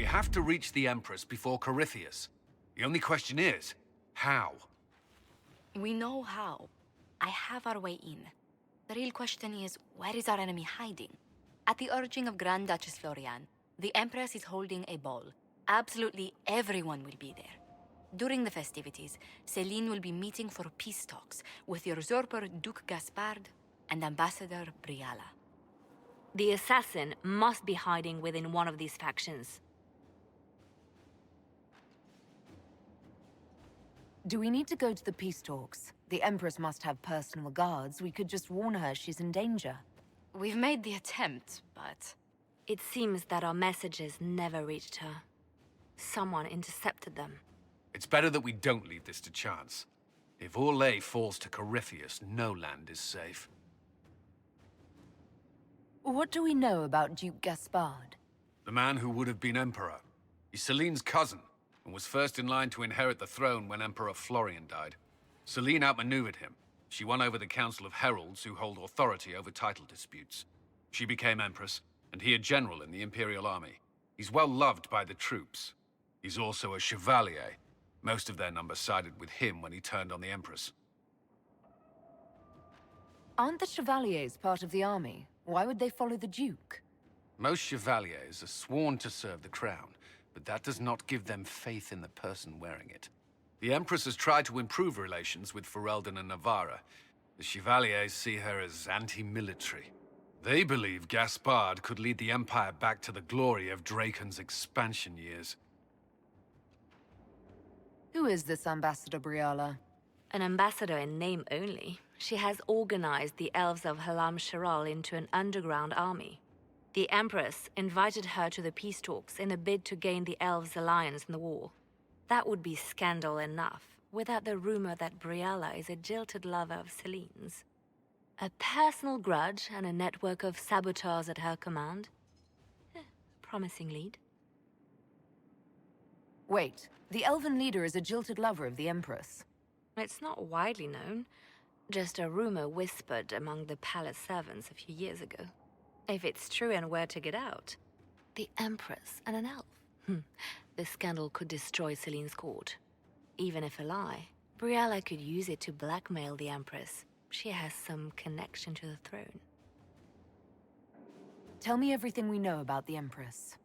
have to reach the Empress before Corythius. The only question is, how? We know how. I have our way in. The real question is, where is our enemy hiding? At the urging of Grand Duchess Florian, the Empress is holding a ball. Absolutely everyone will be there. During the festivities, Celine will be meeting for peace talks with the usurper Duke Gaspard and Ambassador Briala. The assassin must be hiding within one of these factions. Do we need to go to the peace talks? The Empress must have personal guards. We could just warn her she's in danger. We've made the attempt, but... It seems that our messages never reached her. Someone intercepted them. It's better that we don't leave this to chance. If Orlais falls to Corythius, no land is safe. What do we know about Duke Gaspard? The man who would have been Emperor. He's Celine's cousin, and was first in line to inherit the throne when Emperor Florian died. Celine outmaneuvered him. She won over the Council of Heralds, who hold authority over title disputes. She became Empress, and he a general in the Imperial Army. He's well loved by the troops. He's also a Chevalier. Most of their number sided with him when he turned on the Empress. Aren't the Chevaliers part of the army? Why would they follow the Duke? Most Chevaliers are sworn to serve the crown, but that does not give them faith in the person wearing it. The Empress has tried to improve relations with Ferelden and Navarra. The Chevaliers see her as anti-military. They believe Gaspard could lead the Empire back to the glory of Draken's expansion years. Who is this Ambassador Briala? An ambassador in name only. She has organized the elves of Halam Shiral into an underground army. The Empress invited her to the peace talks in a bid to gain the elves' alliance in the war. That would be scandal enough, without the rumor that Briala is a jilted lover of Celine's. A personal grudge and a network of saboteurs at her command. Promising lead. Wait, the elven leader is a jilted lover of the Empress. It's not widely known. Just a rumor whispered among the palace servants a few years ago. If it's true and were to get out, the Empress and an elf. The scandal could destroy Celine's court. Even if a lie, Briala could use it to blackmail the Empress. She has some connection to the throne. Tell me everything we know about the Empress.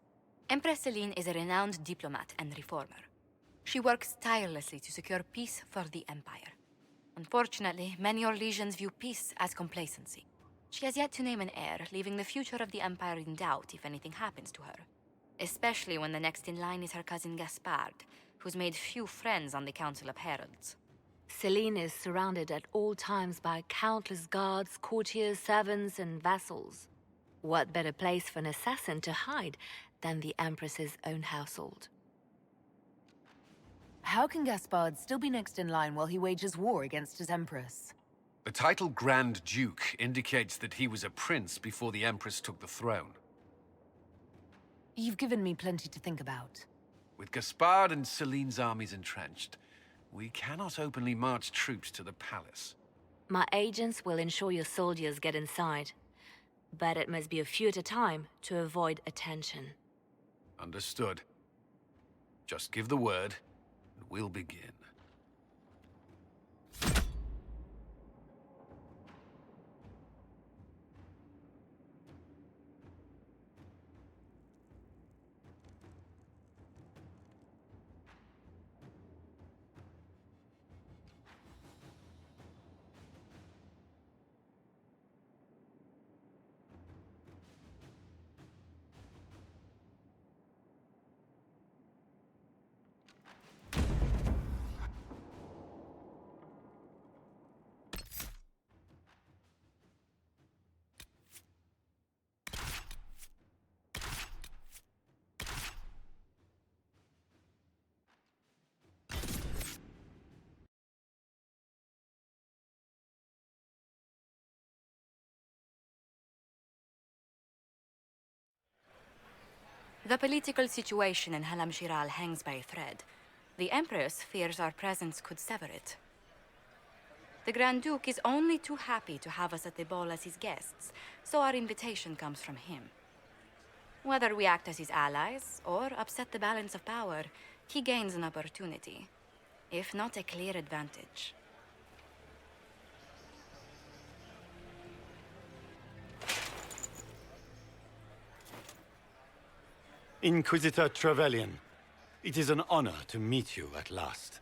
Empress Celine is a renowned diplomat and reformer. She works tirelessly to secure peace for the Empire. Unfortunately, many Orlesians view peace as complacency. She has yet to name an heir, leaving the future of the Empire in doubt if anything happens to her. Especially when the next in line is her cousin Gaspard, who's made few friends on the Council of Heralds. Celine is surrounded at all times by countless guards, courtiers, servants, and vassals. What better place for an assassin to hide than the Empress's own household? How can Gaspard still be next in line while he wages war against his Empress? The title Grand Duke indicates that he was a prince before the Empress took the throne. You've given me plenty to think about. With Gaspard and Celine's armies entrenched, we cannot openly march troops to the palace. My agents will ensure your soldiers get inside. But it must be a few at a time to avoid attention. Understood. Just give the word, and we'll begin. The political situation in Halam Shiral hangs by a thread. The Empress fears our presence could sever it. The Grand Duke is only too happy to have us at the ball as his guests, so our invitation comes from him. Whether we act as his allies or upset the balance of power, he gains an opportunity, if not a clear advantage. Inquisitor Trevelyan, it is an honor to meet you at last.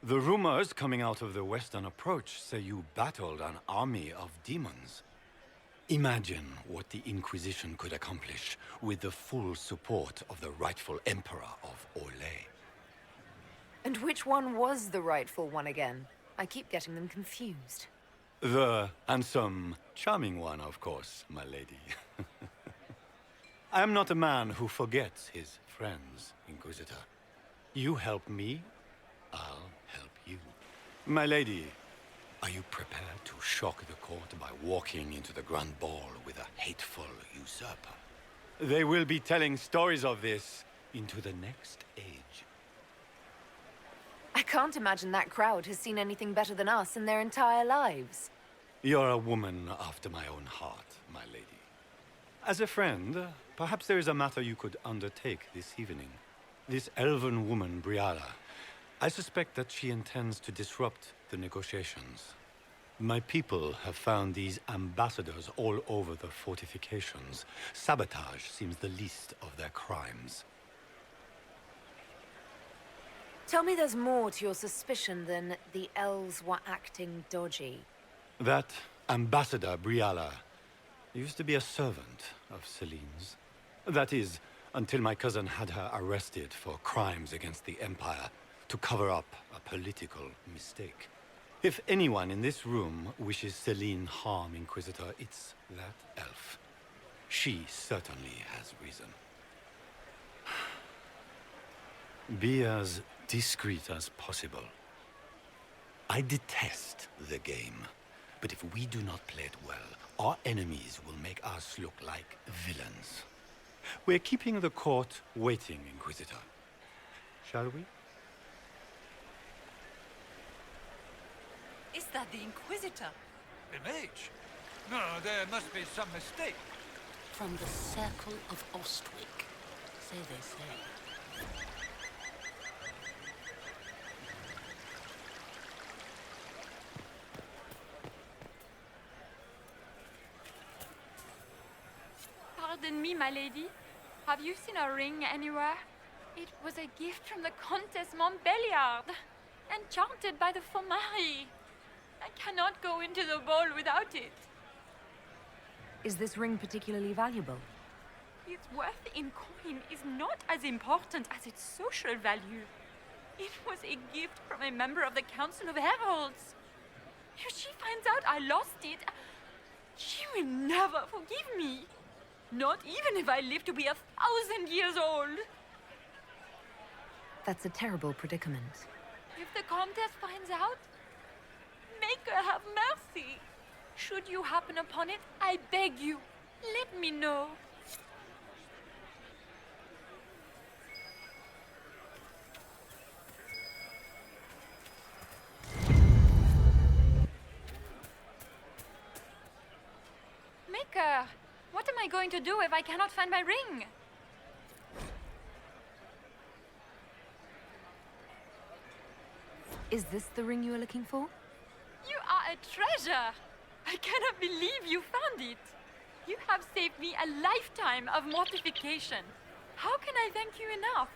The rumors coming out of the Western Approach say you battled an army of demons. Imagine what the Inquisition could accomplish with the full support of the rightful Emperor of Orlais. And which one was the rightful one again? I keep getting them confused. The handsome, charming one, of course, my lady. I am not a man who forgets his friends, Inquisitor. You help me, I'll help you. My lady, are you prepared to shock the court by walking into the Grand Ball with a hateful usurper? They will be telling stories of this into the next age. I can't imagine that crowd has seen anything better than us in their entire lives. You're a woman after my own heart, my lady. As a friend, perhaps there is a matter you could undertake this evening. This elven woman, Briala, I suspect that she intends to disrupt the negotiations. My people have found these ambassadors all over the fortifications. Sabotage seems the least of their crimes. Tell me there's more to your suspicion than the elves were acting dodgy. That ambassador, Briala, used to be a servant of Celine's. That is, until my cousin had her arrested for crimes against the Empire to cover up a political mistake. If anyone in this room wishes Celine harm, Inquisitor, it's that elf. She certainly has reason. Be as discreet as possible. I detest the game, but if we do not play it well, our enemies will make us look like villains. We're keeping the court waiting, Inquisitor. Shall we? Is that the Inquisitor? A mage? No, there must be some mistake. From the Circle of Ostwick, so they say. Pardon me, my lady. Have you seen a ring anywhere? It was a gift from the Countess Montbelliard, enchanted by the Fomari. I cannot go into the ball without it. Is this ring particularly valuable? Its worth in coin is not as important as its social value. It was a gift from a member of the Council of Heralds. If she finds out I lost it, she will never forgive me. Not even if I live to be 1,000 years old. That's a terrible predicament. If the Countess finds out, make her have mercy. Should you happen upon it, I beg you, let me know. Maker, what am I going to do if I cannot find my ring? Is this the ring you were looking for? You are a treasure! I cannot believe you found it! You have saved me a lifetime of mortification. How can I thank you enough?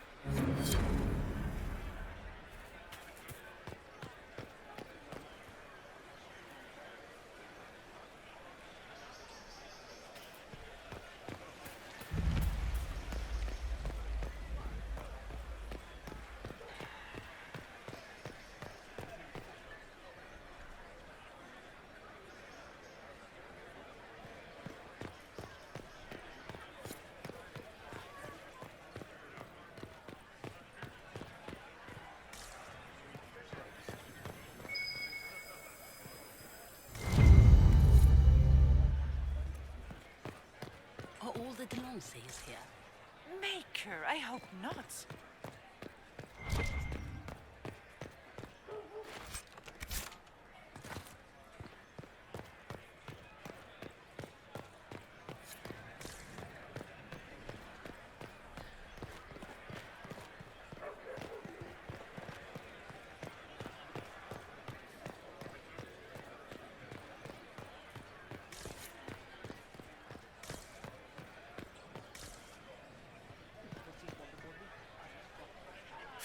Are all the Delancey's here? Maker, I hope not.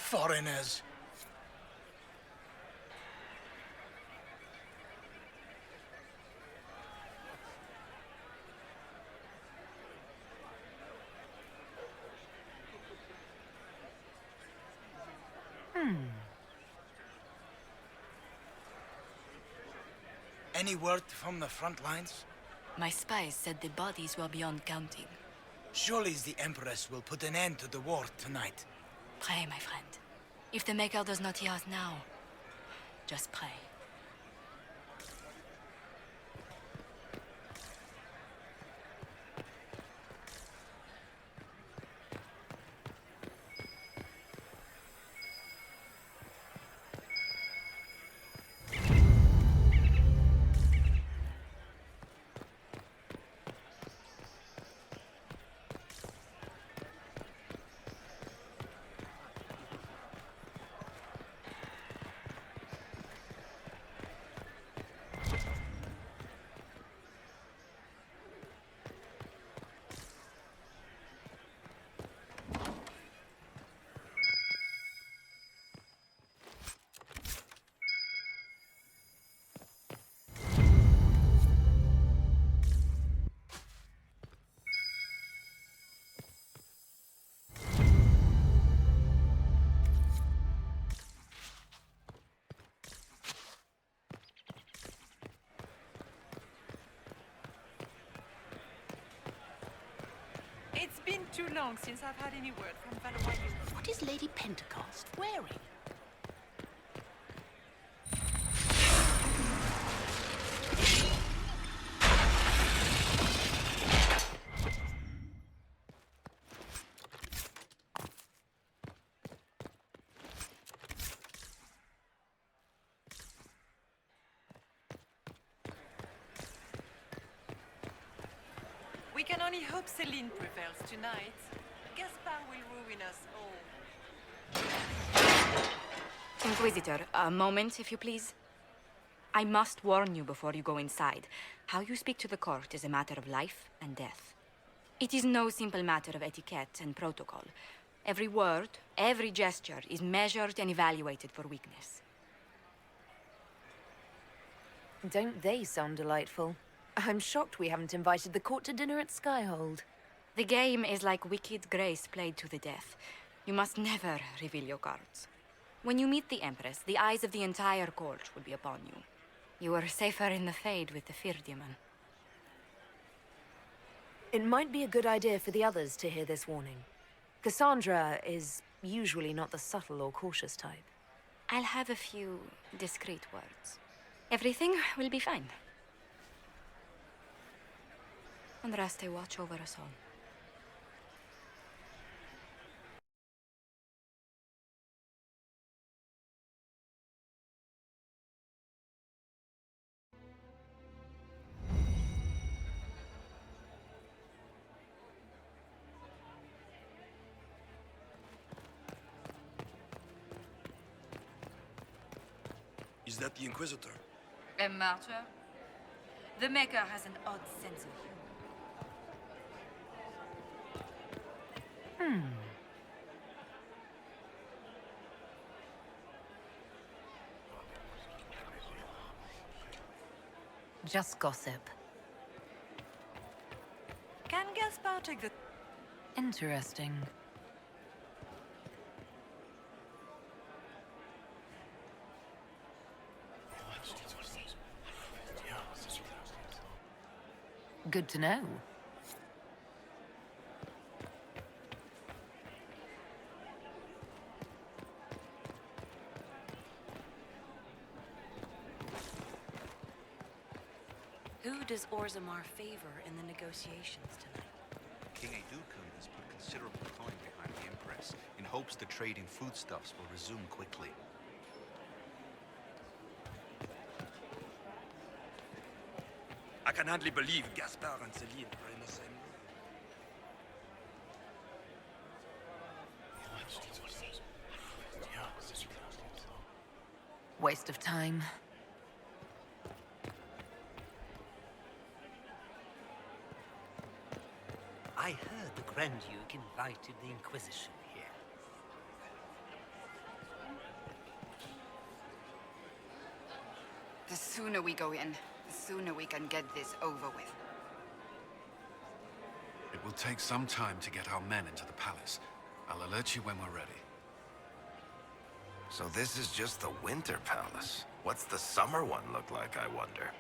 Foreigners. Any word from the front lines? My spies said the bodies were beyond counting. Surely the Empress will put an end to the war tonight. Pray, my friend. If the Maker does not hear us now, just pray. It's been too long since I've had any word from Valois. What is Lady Pentecost wearing? We can only hope Celine prevails tonight. Gaspard will ruin us all. Inquisitor, a moment, if you please. I must warn you before you go inside. How you speak to the court is a matter of life and death. It is no simple matter of etiquette and protocol. Every word, every gesture is measured and evaluated for weakness. Don't they sound delightful? I'm shocked we haven't invited the court to dinner at Skyhold. The game is like wicked grace played to the death. You must never reveal your cards. When you meet the Empress, the eyes of the entire court will be upon you. You are safer in the Fade with the Fear Demon. It might be a good idea for the others to hear this warning. Cassandra is usually not the subtle or cautious type. I'll have a few discreet words. Everything will be fine. Andraste, watch over us all. Is that the Inquisitor? A martyr? The Maker has an odd sense of humor. Just gossip. Can Gaspard take the... Interesting. Good to know. Who does Orzammar favor in the negotiations tonight? King Aeducan has put considerable coin behind the Empress in hopes the trade in foodstuffs will resume quickly. I can hardly believe Gaspard and Celine are in the same room. Waste of time. I heard the Grand Duke invited the Inquisition here. The sooner we go in, the sooner we can get this over with. It will take some time to get our men into the palace. I'll alert you when we're ready. So this is just the winter palace. What's the summer one look like, I wonder?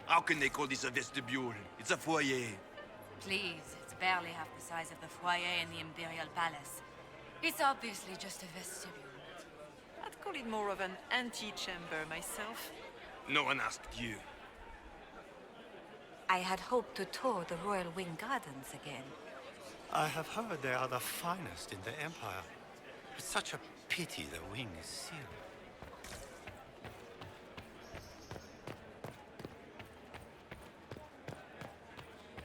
How can they call this a vestibule? It's a foyer. Please, it's barely half the size of the foyer in the Imperial Palace. It's obviously just a vestibule. I'd call it more of an antechamber myself. No one asked you. I had hoped to tour the Royal Wing Gardens again. I have heard they are the finest in the Empire. It's such a pity the wing is sealed.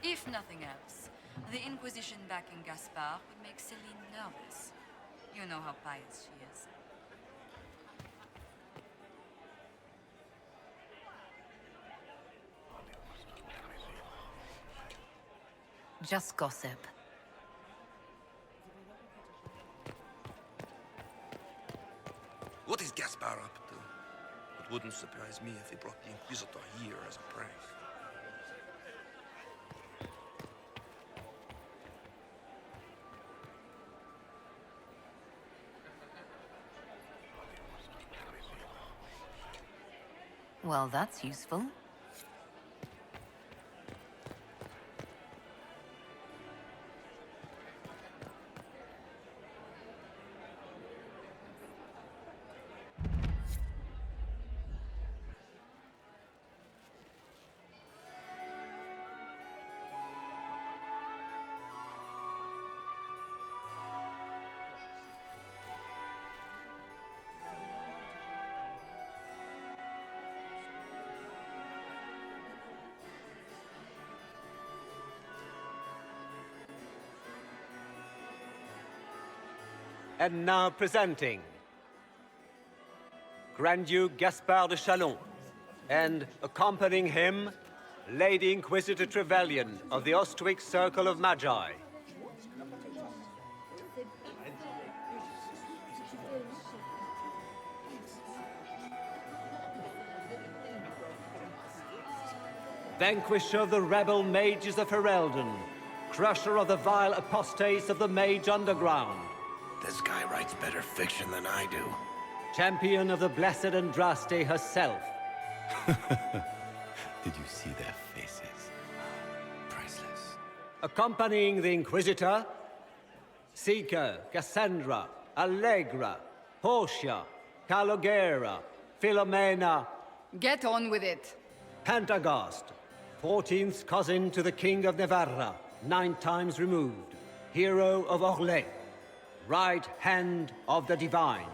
If nothing else, the Inquisition backing Gaspard would make Celine nervous. You know how pious she is. Just gossip. What is Gaspard up to? It wouldn't surprise me if he brought the Inquisitor here as a prank. Well, that's useful. And now presenting Grand Duke Gaspard de Chalon, and accompanying him, Lady Inquisitor Trevelyan of the Ostwick Circle of Magi. Vanquisher of the rebel mages of Ferelden, crusher of the vile apostates of the Mage Underground. This guy writes better fiction than I do. Champion of the blessed Andraste herself. Did you see their faces? Priceless. Accompanying the Inquisitor, Seeker, Cassandra, Allegra, Portia, Calogera, Philomena. Get on with it. Pantagast, 14th cousin to the King of Navarra, 9 times removed, hero of Orlais, right hand of the Divine.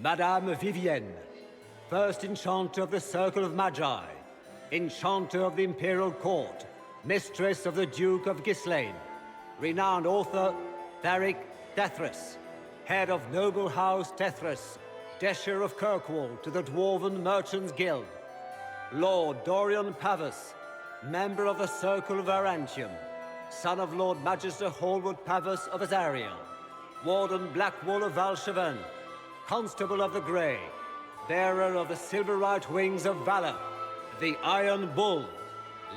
Madame Vivienne, first enchanter of the Circle of Magi, enchanter of the Imperial Court, mistress of the Duke of Ghislaine, renowned author Tharic Tethras, head of noble house Tethras, Desher of Kirkwall to the Dwarven Merchants Guild, Lord Dorian Pavus, member of the Circle of Arantium, son of Lord Magister Hallwood Pavus of Azariel, Warden Blackwall of Valchevan, Constable of the Grey, bearer of the Silverite Wings of Valor, the Iron Bull,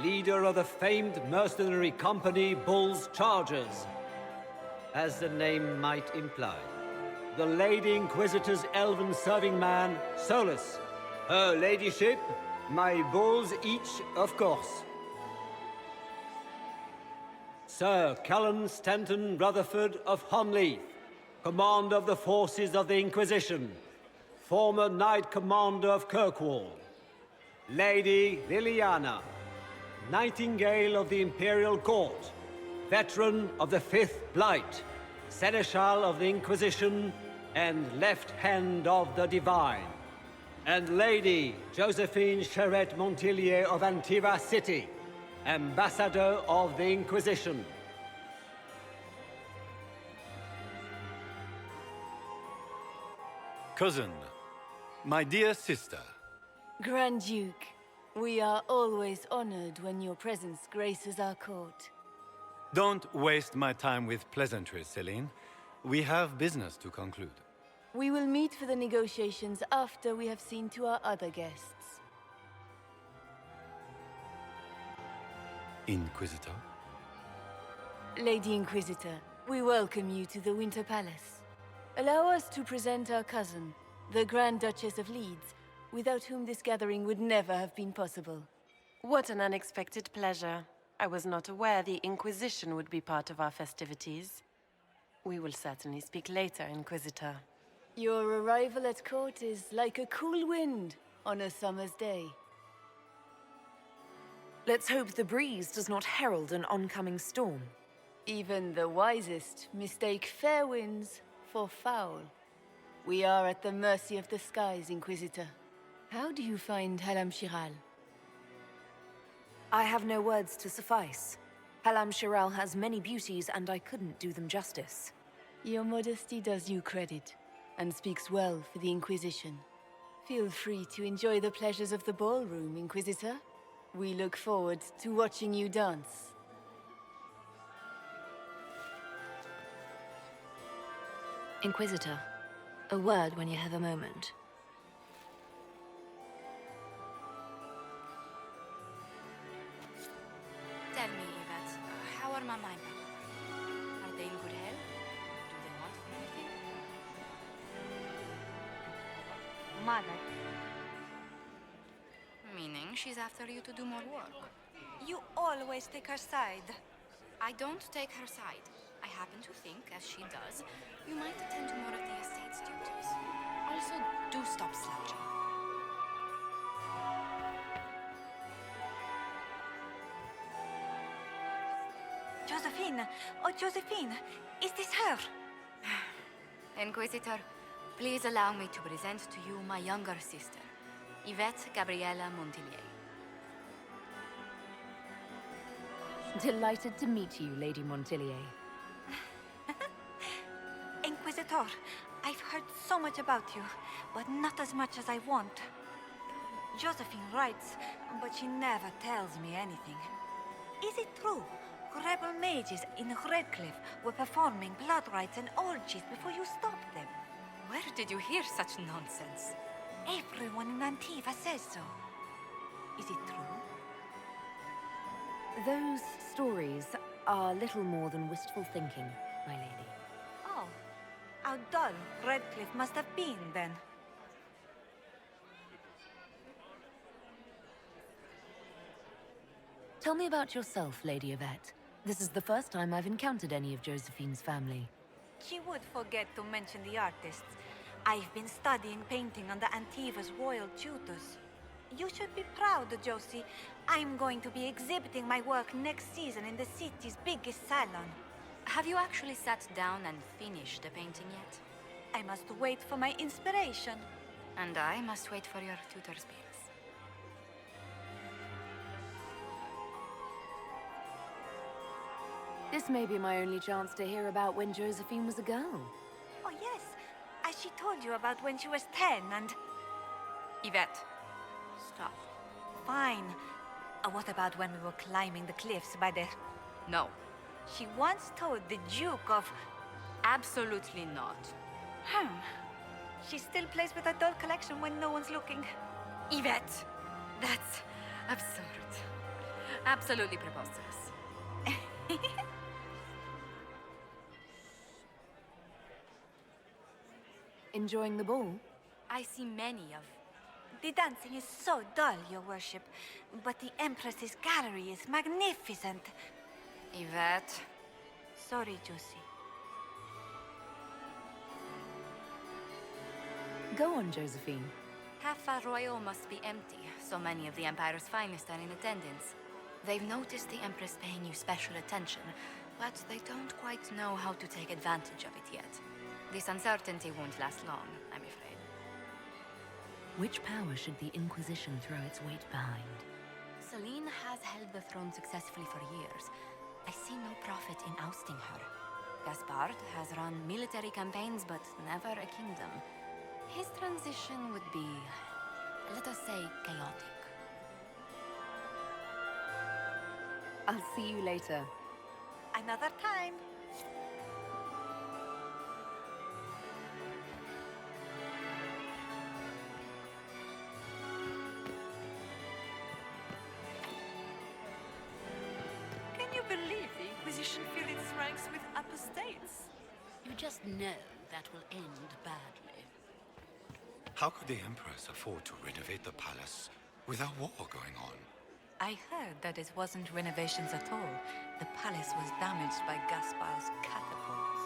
leader of the famed mercenary company Bull's Chargers. As the name might imply, the Lady Inquisitor's elven serving man, Solus. Her ladyship, my bulls each, of course. Sir Cullen Stanton Rutherford of Honleith, commander of the forces of the Inquisition, former Knight Commander of Kirkwall. Lady Liliana, Nightingale of the Imperial Court, veteran of the 5th Blight, Seneschal of the Inquisition, and left hand of the Divine. And Lady Josephine Charette Montillier of Antiva City, Ambassador of the Inquisition. Cousin, my dear sister. Grand Duke, we are always honored when your presence graces our court. Don't waste my time with pleasantries, Celine. We have business to conclude. We will meet for the negotiations after we have seen to our other guests. Inquisitor? Lady Inquisitor, we welcome you to the Winter Palace. Allow us to present our cousin, the Grand Duchess of Leeds, without whom this gathering would never have been possible. What an unexpected pleasure. I was not aware the Inquisition would be part of our festivities. We will certainly speak later, Inquisitor. Your arrival at court is like a cool wind on a summer's day. Let's hope the breeze does not herald an oncoming storm. Even the wisest mistake fair winds for foul. We are at the mercy of the skies, Inquisitor. How do you find Halla? I have no words to suffice. Halla has many beauties, and I couldn't do them justice. Your modesty does you credit, and speaks well for the Inquisition. Feel free to enjoy the pleasures of the ballroom, Inquisitor. We look forward to watching you dance. Inquisitor, a word when you have a moment. Tell me, Yvette, how are my mind? Are they in good health? Do they want anything? Mother. Meaning she's after you to do more work. You always take her side. I don't take her side. I happen to think, as she does, you might attend to more of the estate's duties. Also, do stop slouching. Josephine! Oh, Josephine! Is this her? Inquisitor, please allow me to present to you my younger sister, Yvette Gabriella Montilyet. Delighted to meet you, Lady Montilyet. Inquisitor, I've heard so much about you, but not as much as I want. Josephine writes, but she never tells me anything. Is it true? Rebel mages in Redcliffe were performing blood rites and orgies before you stopped them. Where did you hear such nonsense? Everyone in Antiva says so. Is it true? Those stories are little more than wistful thinking, my lady. Oh, how dull Redcliffe must have been then. Tell me about yourself, Lady Yvette. This is the first time I've encountered any of Josephine's family. She would forget to mention the artists. I've been studying painting under Antiva's royal tutors. You should be proud, Josie. I'm going to be exhibiting my work next season in the city's biggest salon. Have you actually sat down and finished the painting yet? I must wait for my inspiration. And I must wait for your tutor's bills. This may be my only chance to hear about when Josephine was a girl. Oh, yes. As she told you about when she was 10 and... Yvette, stop. Fine. What about when we were climbing the cliffs by the... No. She once told the Duke of... Absolutely not. She still plays with her doll collection when no one's looking. Yvette, that's absurd. Absolutely preposterous. Enjoying the ball? I see many of... The dancing is so dull, Your Worship. But the Empress's gallery is magnificent. Yvette. Sorry, Josie. Go on, Josephine. Half Royal must be empty. So many of the Empire's finest are in attendance. They've noticed the Empress paying you special attention, but they don't quite know how to take advantage of it yet. This uncertainty won't last long, I'm afraid. Which power should the Inquisition throw its weight behind? Celine has held the throne successfully for years. I see no profit in ousting her. Gaspard has run military campaigns, but never a kingdom. His transition would be, let us say, chaotic. I'll see you later. Another time. Inquisition fill its ranks with apostates? You just know that will end badly. How could the Empress afford to renovate the palace without war going on? I heard that it wasn't renovations at all. The palace was damaged by Gaspar's catapults.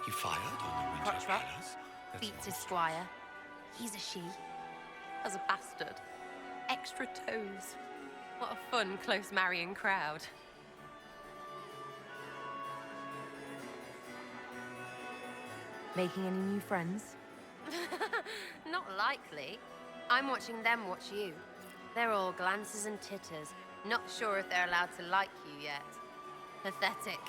He fired on the Winter Crotch rot. Palace? Beats his squire. He's a she. As a bastard. Extra toes. What a fun, close marrying crowd. Making any new friends? Not likely. I'm watching them watch you. They're all glances and titters. Not sure if they're allowed to like you yet. Pathetic.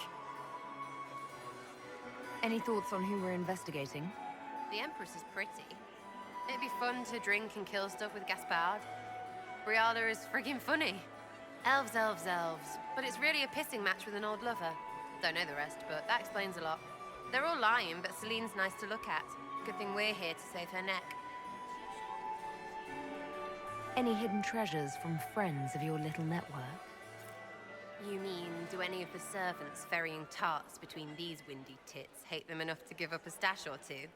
Any thoughts on who we're investigating? The Empress is pretty. It'd be fun to drink and kill stuff with Gaspard. Briala is friggin' funny. Elves, elves, elves. But it's really a pissing match with an old lover. Don't know the rest, but that explains a lot. They're all lying, but Celine's nice to look at. Good thing we're here to save her neck. Any hidden treasures from friends of your little network? You mean, do any of the servants ferrying tarts between these windy tits hate them enough to give up a stash or two?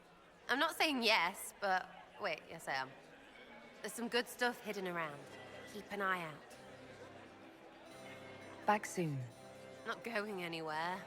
I'm not saying yes, but... Wait, yes I am. There's some good stuff hidden around. Keep an eye out. Back soon. Not going anywhere.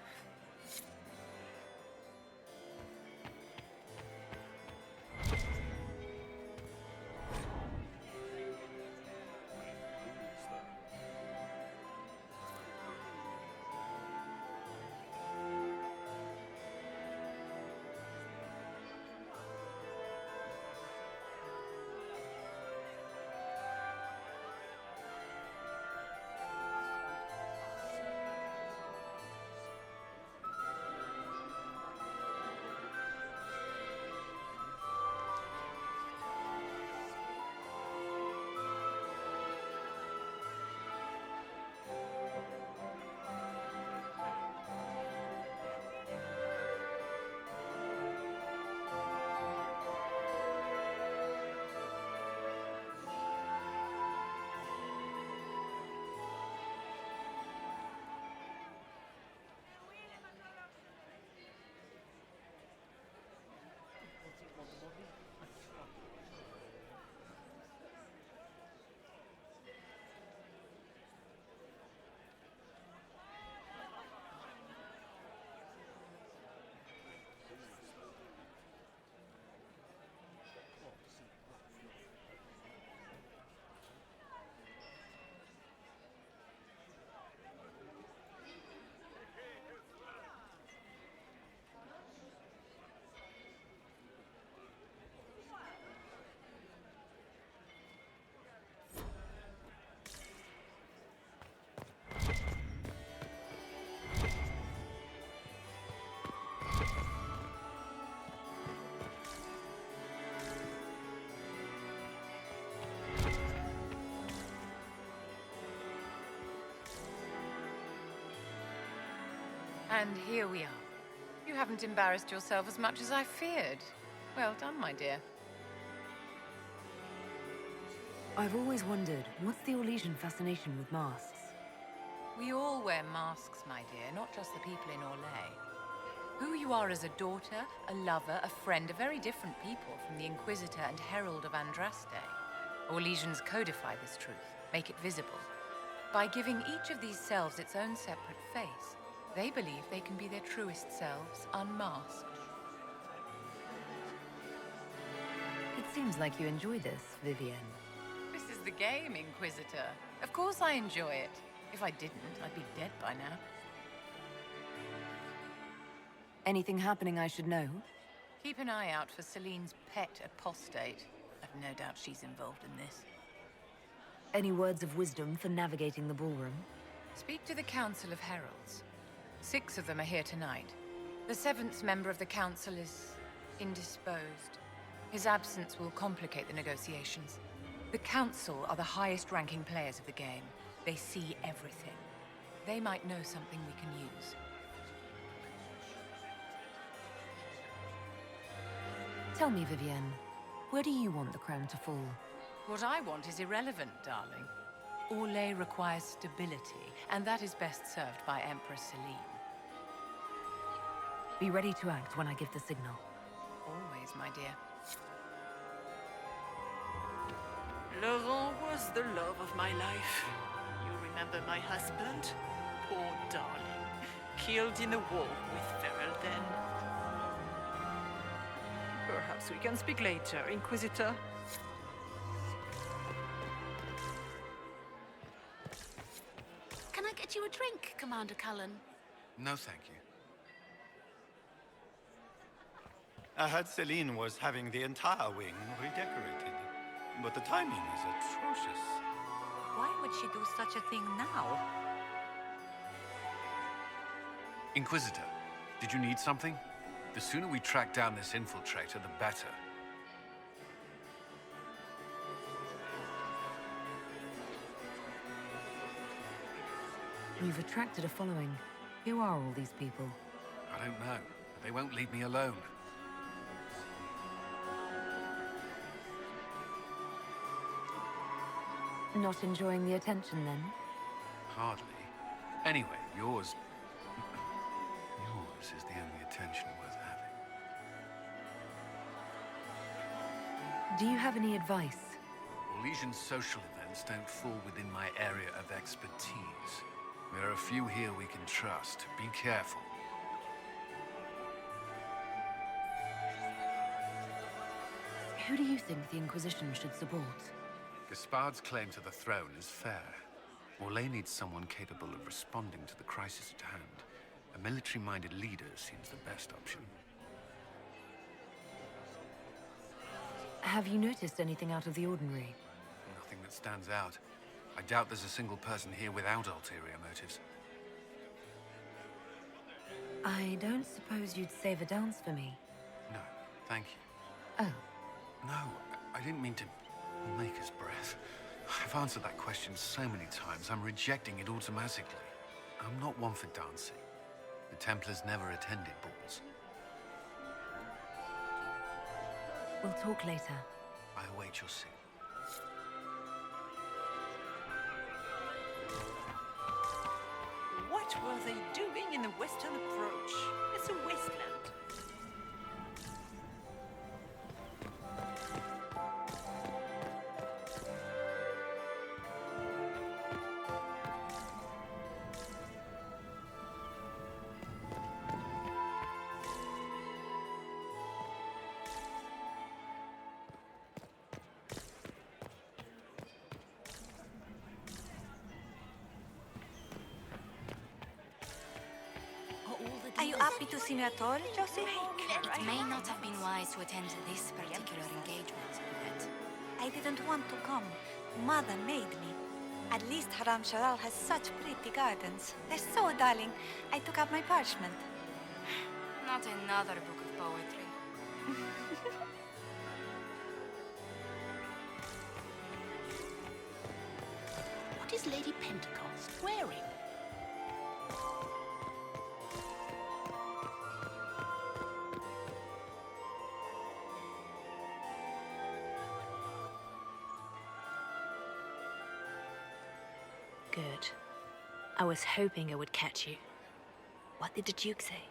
And here we are. You haven't embarrassed yourself as much as I feared. Well done, my dear. I've always wondered, what's the Orlesian fascination with masks? We all wear masks, my dear, not just the people in Orlais. Who you are as a daughter, a lover, a friend, are very different people from the Inquisitor and Herald of Andraste. Orlesians codify this truth, make it visible. By giving each of these selves its own separate face, they believe they can be their truest selves, unmasked. It seems like you enjoy this, Vivienne. This is the game, Inquisitor. Of course I enjoy it. If I didn't, I'd be dead by now. Anything happening I should know? Keep an eye out for Celine's pet apostate. I've no doubt she's involved in this. Any words of wisdom for navigating the ballroom? Speak to the Council of Heralds. 6 of them are here tonight. The 7th member of the Council is indisposed. His absence will complicate the negotiations. The Council are the highest-ranking players of the game. They see everything. They might know something we can use. Tell me, Vivienne, where do you want the crown to fall? What I want is irrelevant, darling. Orlais requires stability, and that is best served by Empress Celine. Be ready to act when I give the signal. Always, my dear. Laurent was the love of my life. You remember my husband? Poor darling. Killed in a war with Feral then. Perhaps we can speak later, Inquisitor. Can I get you a drink, Commander Cullen? No, thank you. I heard Celine was having the entire wing redecorated, but the timing is atrocious. Why would she do such a thing now? Inquisitor, did you need something? The sooner we track down this infiltrator, the better. You've attracted a following. Who are all these people? I don't know. They won't leave me alone. Not enjoying the attention, then? Hardly. Anyway, yours is the only attention worth having. Do you have any advice? Legion's social events don't fall within my area of expertise. There are a few here we can trust. Be careful. Who do you think the Inquisition should support? Gaspard's claim to the throne is fair. Orlais needs someone capable of responding to the crisis at hand. A military-minded leader seems the best option. Have you noticed anything out of the ordinary? Nothing that stands out. I doubt there's a single person here without ulterior motives. I don't suppose you'd save a dance for me? No, thank you. Oh. No, I didn't mean to make us breath. I've answered that question so many times, I'm rejecting it automatically. I'm not one for dancing. The Templars never attended balls. We'll talk later. I await your signal. What were they doing in the western approach? It's a wasteland. Are you happy to see me at all, Josie? It may not have been wise to attend this particular engagement, yet. I didn't want to come. Mother made me. At least Haram Sharal has such pretty gardens. They're so darling. I took out my parchment. Not another book of poetry. What is Lady Pentecost wearing? Good. I was hoping it would catch you. What did the Duke say?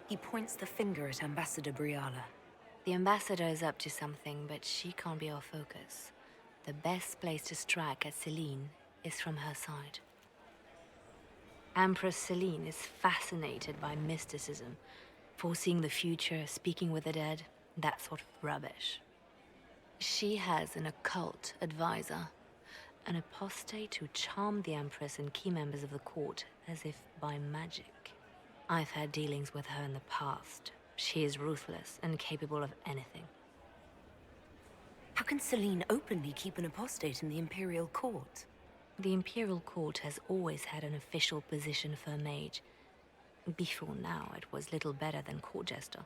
He points the finger at Ambassador Briala. The ambassador is up to something, but she can't be our focus. The best place to strike at Celine is from her side. Empress Celine is fascinated by mysticism, foreseeing the future, speaking with the dead, that sort of rubbish. She has an occult advisor, an apostate who charmed the Empress and key members of the court as if by magic. I've had dealings with her in the past. She is ruthless and capable of anything. How can Celine openly keep an apostate in the Imperial Court? The Imperial Court has always had an official position for a mage. Before now, it was little better than court jester.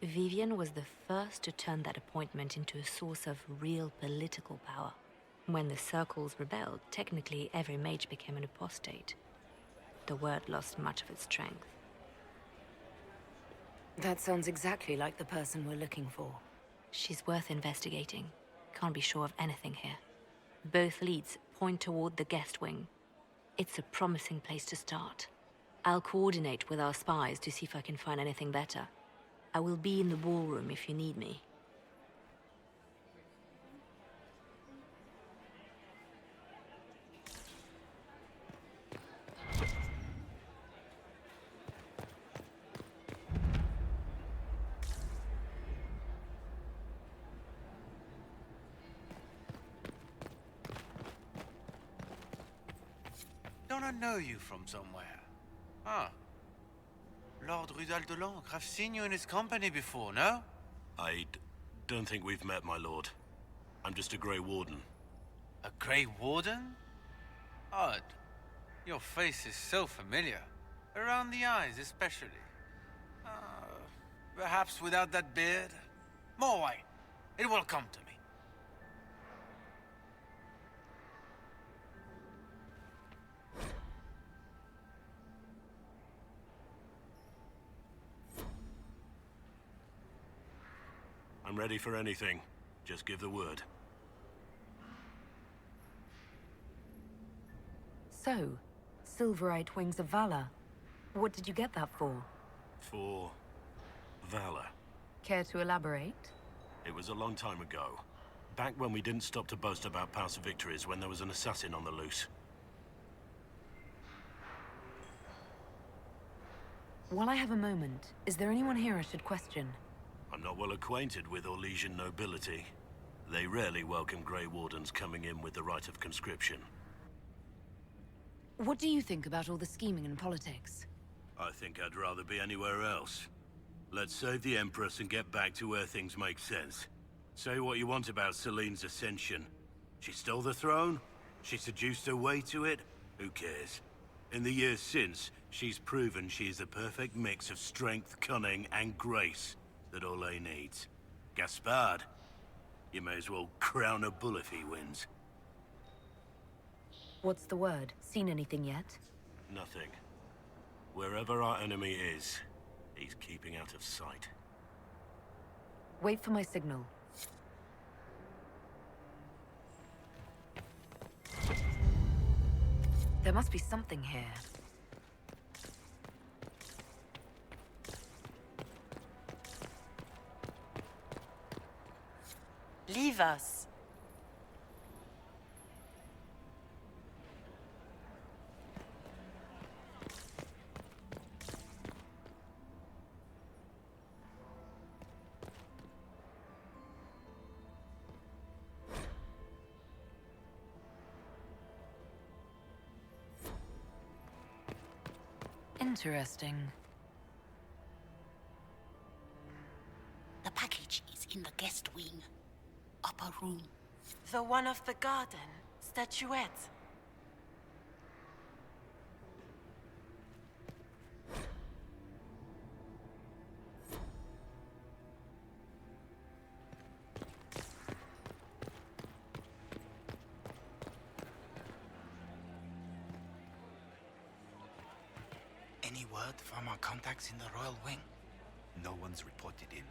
Vivian was the first to turn that appointment into a source of real political power. When the circles rebelled, technically every mage became an apostate. The word lost much of its strength. That sounds exactly like the person we're looking for. She's worth investigating. Can't be sure of anything here. Both leads point toward the guest wing. It's a promising place to start. I'll coordinate with our spies to see if I can find anything better. I will be in the ballroom if you need me. Don't I know you from somewhere? Ah. Lord Rudal de Lancre. I've seen you in his company before, no? I don't think we've met, my lord. I'm just a Grey Warden. A Grey Warden? Odd. Your face is so familiar. Around the eyes, especially. Perhaps without that beard? More wine. It will come to me. I'm ready for anything. Just give the word. So, Silverite Wings of Valor. What did you get that for? For valor. Care to elaborate? It was a long time ago. Back when we didn't stop to boast about past victories when there was an assassin on the loose. While I have a moment, is there anyone here I should question? I'm not well acquainted with Orlesian nobility. They rarely welcome Grey Wardens coming in with the right of conscription. What do you think about all the scheming and politics? I think I'd rather be anywhere else. Let's save the Empress and get back to where things make sense. Say what you want about Celine's ascension. She stole the throne? She seduced her way to it? Who cares? In the years since, she's proven she is the perfect mix of strength, cunning, and grace that Orlais needs. Gaspard, you may as well crown a bull if he wins. What's the word? Seen anything yet? Nothing. Wherever our enemy is, he's keeping out of sight. Wait for my signal. There must be something here. Leave us. Interesting. The package is in the guest wing. Upper room. The one of the garden. Statuette. Any word from our contacts in the Royal Wing? No one's reported in.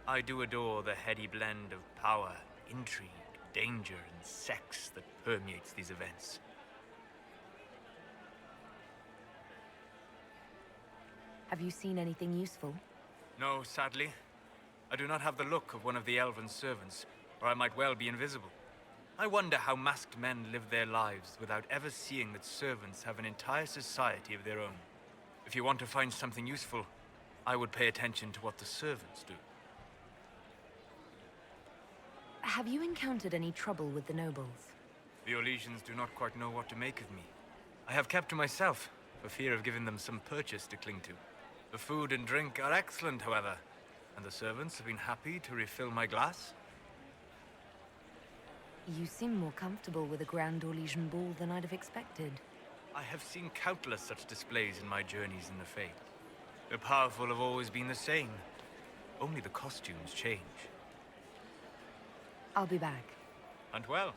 I do adore the heady blend of power, intrigue, danger, and sex that permeates these events. Have you seen anything useful? No, sadly. I do not have the look of one of the elven servants, or I might well be invisible. I wonder how masked men live their lives without ever seeing that servants have an entire society of their own. If you want to find something useful, I would pay attention to what the servants do. Have you encountered any trouble with the nobles? The Orlesians do not quite know what to make of me. I have kept to myself, for fear of giving them some purchase to cling to. The food and drink are excellent, however, and the servants have been happy to refill my glass. You seem more comfortable with a Grand Orlesian ball than I'd have expected. I have seen countless such displays in my journeys in the Fae. The powerful have always been the same. Only the costumes change. I'll be back. And well.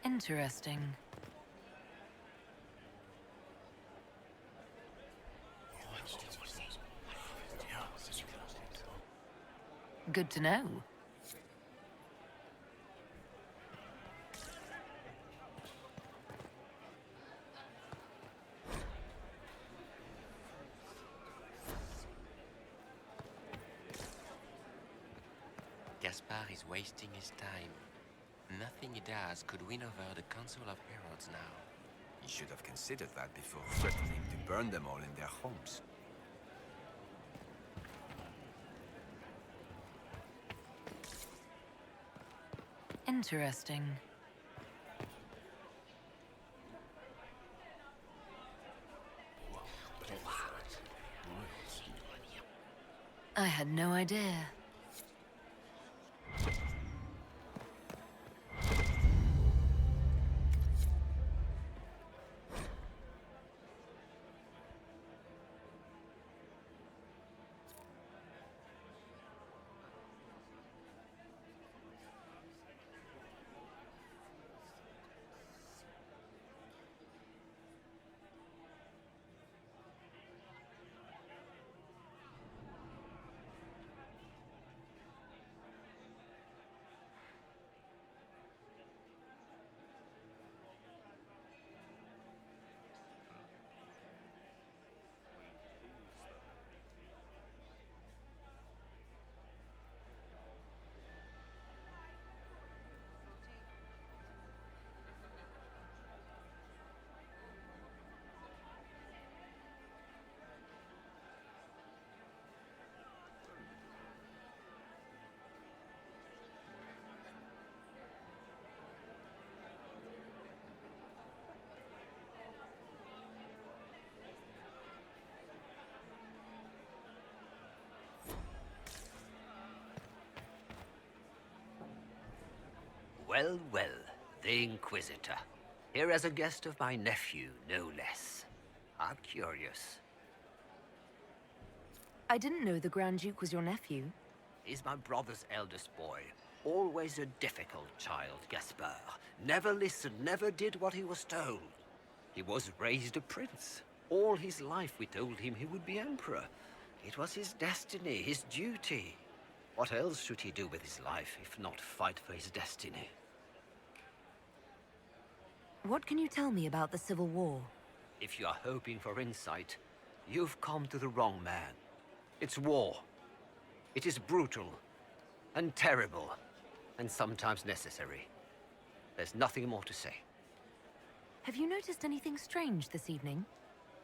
Interesting. Good to know. Gaspard is wasting his time. Nothing he does could win over the Council of Heralds now. He should have considered that before threatening to burn them all in their homes. Interesting. I had no idea. Well, well, the Inquisitor. Here as a guest of my nephew, no less. How curious. I didn't know the Grand Duke was your nephew. He's my brother's eldest boy. Always a difficult child, Gaspard. Never listened, never did what he was told. He was raised a prince. All his life we told him he would be emperor. It was his destiny, his duty. What else should he do with his life, if not fight for his destiny? What can you tell me about the Civil War? If you are hoping for insight, you've come to the wrong man. It's war. It is brutal, and terrible, and sometimes necessary. There's nothing more to say. Have you noticed anything strange this evening?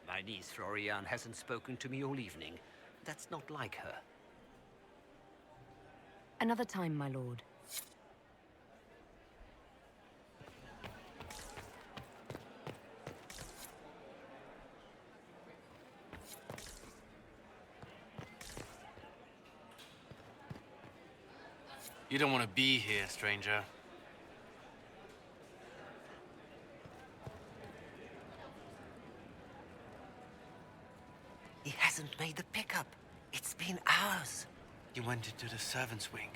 My niece Florian hasn't spoken to me all evening. That's not like her. Another time, my lord. You don't want to be here, stranger. He hasn't made the pickup. It's been hours. You went into the servants' wing.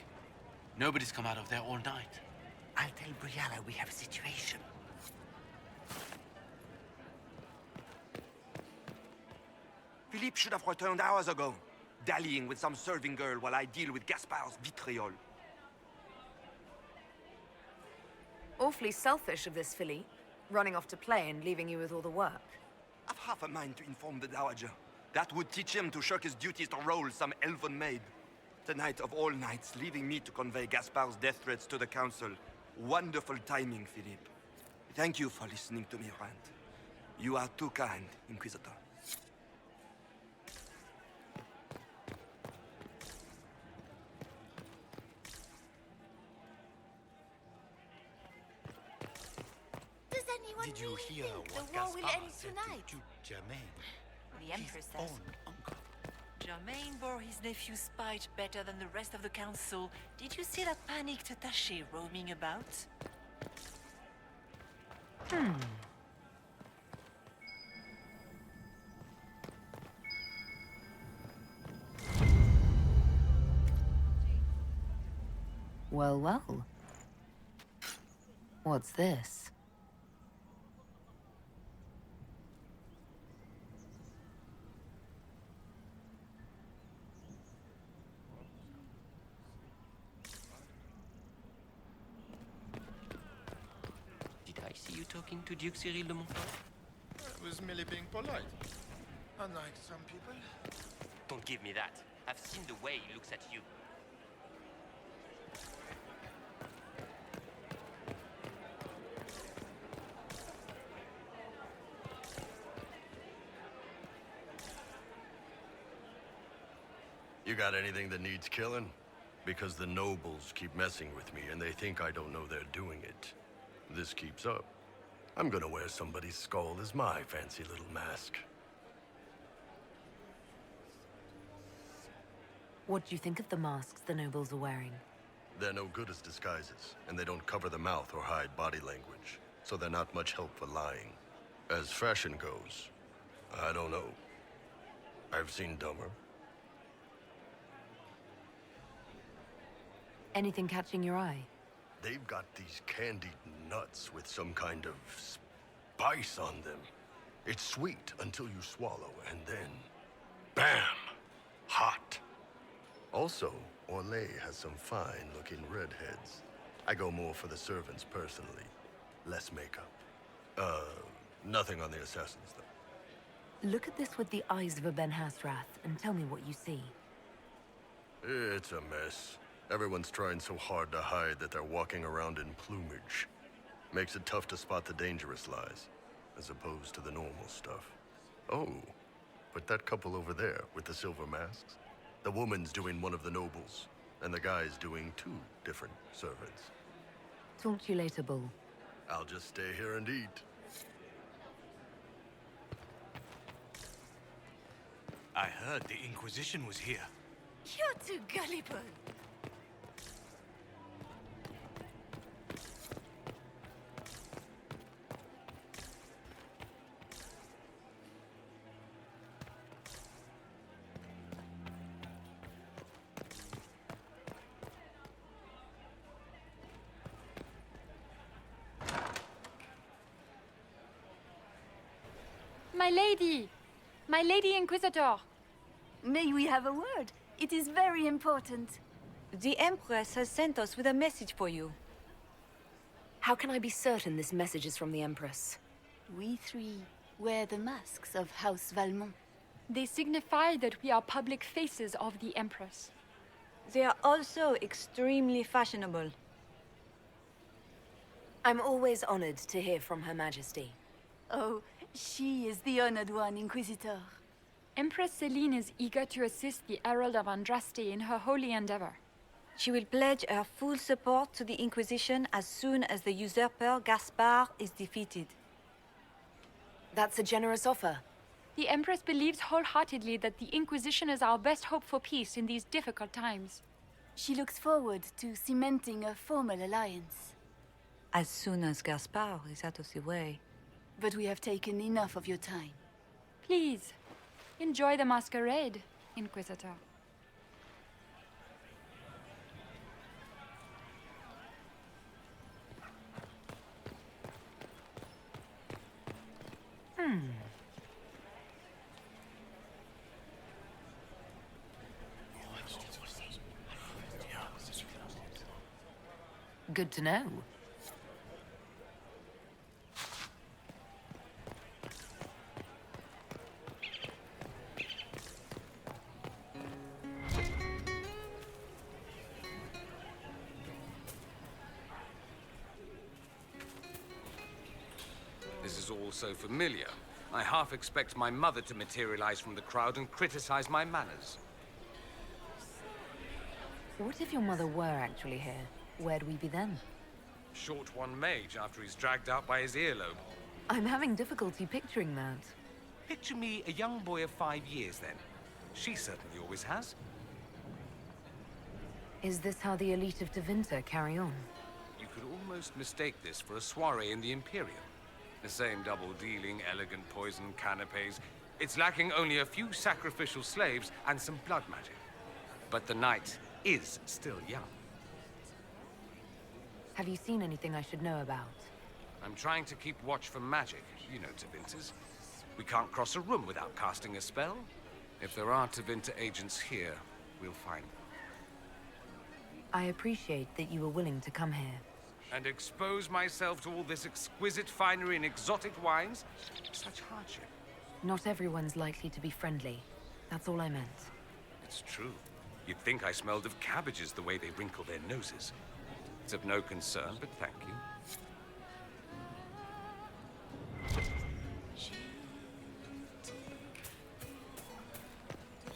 Nobody's come out of there all night. I'll tell Brianna we have a situation. Philippe should have returned hours ago, dallying with some serving girl while I deal with Gaspard's vitriol. Awfully selfish of this filly, running off to play and leaving you with all the work. I've half a mind to inform the Dowager. That would teach him to shirk his duties to roll some elven maid. Tonight of all nights, leaving me to convey Gaspard's death threats to the Council. Wonderful timing, Philippe. Thank you for listening to me rant. You are too kind, Inquisitor. Does anyone Did you hear what the war will Gaspard end said tonight? to Germain? The Empress says. Germain bore his nephew's spite better than the rest of the council. Did you see that panicked attaché roaming about? Well, well. What's this? Did I see you talking to Duke Cyril de Montfort? I was merely being polite. Unlike some people. Don't give me that. I've seen the way he looks at you. You got anything that needs killing? Because the nobles keep messing with me and they think I don't know they're doing it. This keeps up, I'm gonna wear somebody's skull as my fancy little mask. What do you think of the masks the nobles are wearing? They're no good as disguises, and they don't cover the mouth or hide body language, so they're not much help for lying. As fashion goes, I don't know. I've seen dumber. Anything catching your eye? They've got these candied nuts with some kind of spice on them. It's sweet until you swallow, and then, bam! Hot. Also, Orlais has some fine-looking redheads. I go more for the servants personally. Less makeup. Nothing on the assassins, though. Look at this with the eyes of a Ben Hasrath and tell me what you see. It's a mess. Everyone's trying so hard to hide that they're walking around in plumage. Makes it tough to spot the dangerous lies, as opposed to the normal stuff. Oh, but that couple over there with the silver masks? The woman's doing one of the nobles, and the guy's doing 2 different servants. Talk to you later, Bull. I'll just stay here and eat. I heard the Inquisition was here. You're too gullible. My lady! My lady Inquisitor! May we have a word? It is very important. The Empress has sent us with a message for you. How can I be certain this message is from the Empress? We 3 wear the masks of House Valmont. They signify that we are public faces of the Empress. They are also extremely fashionable. I'm always honored to hear from Her Majesty. Oh, she is the honored one, Inquisitor. Empress Celine is eager to assist the Herald of Andraste in her holy endeavor. She will pledge her full support to the Inquisition as soon as the usurper Gaspard is defeated. That's a generous offer. The Empress believes wholeheartedly that the Inquisition is our best hope for peace in these difficult times. She looks forward to cementing a formal alliance. As soon as Gaspard is out of the way. But we have taken enough of your time. Please, enjoy the masquerade, Inquisitor. Good to know. This is all so familiar. I half expect my mother to materialize from the crowd and criticize my manners. What if your mother were actually here? Where'd we be then? Short one mage after he's dragged out by his earlobe. I'm having difficulty picturing that. Picture me a young boy of 5 years then. She certainly always has. Is this how the elite of Tevinter carry on? You could almost mistake this for a soiree in the Imperium. The same double-dealing, elegant poison canapes. It's lacking only a few sacrificial slaves and some blood magic. But the night is still young. Have you seen anything I should know about? I'm trying to keep watch for magic. You know Tevinters. We can't cross a room without casting a spell. If there are Tevinter agents here, we'll find them. I appreciate that you were willing to come here. And expose myself to all this exquisite finery and exotic wines? Such hardship. Not everyone's likely to be friendly. That's all I meant. It's true. You'd think I smelled of cabbages the way they wrinkle their noses. It's of no concern, but thank you.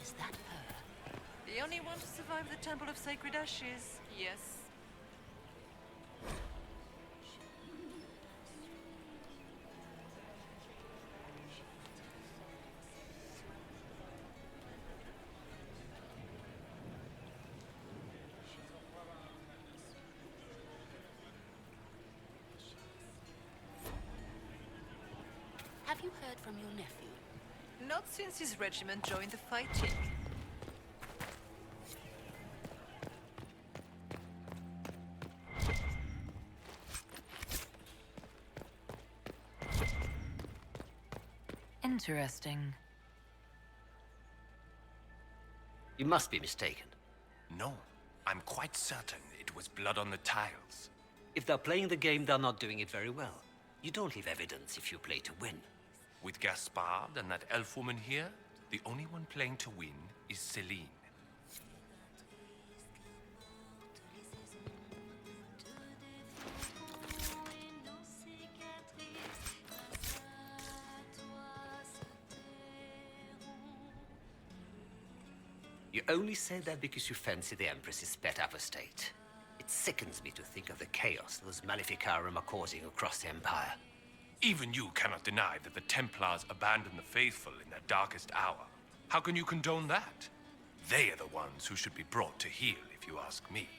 Is that her? The only one to survive the Temple of Sacred Ashes, yes. Have you heard from your nephew? Not since his regiment joined the fighting. Interesting. You must be mistaken. No, I'm quite certain it was blood on the tiles. If they're playing the game, they're not doing it very well. You don't leave evidence if you play to win. With Gaspard and that elf woman here, the only one playing to win is Celine. You only say that because you fancy the Empress's pet apostate. It sickens me to think of the chaos those Maleficarum are causing across the Empire. Even you cannot deny that the Templars abandoned the faithful in their darkest hour. How can you condone that? They are the ones who should be brought to heel, if you ask me.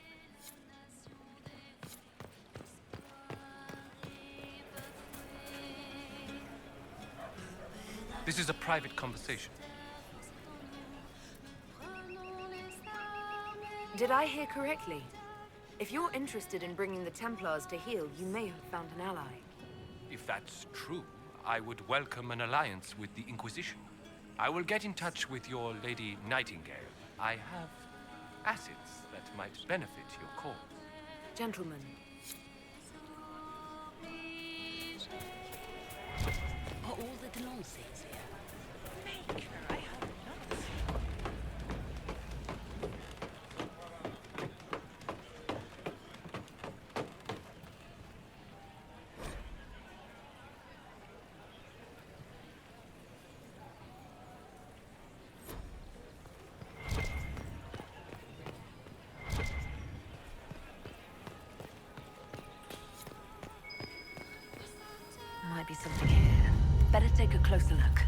This is a private conversation. Did I hear correctly? If you're interested in bringing the Templars to heel, you may have found an ally. If that's true, I would welcome an alliance with the Inquisition. I will get in touch with your Lady Nightingale. I have assets that might benefit your cause. Gentlemen. Are all the Delancers here? Baker, I have not. Might be something here. Better take a closer look.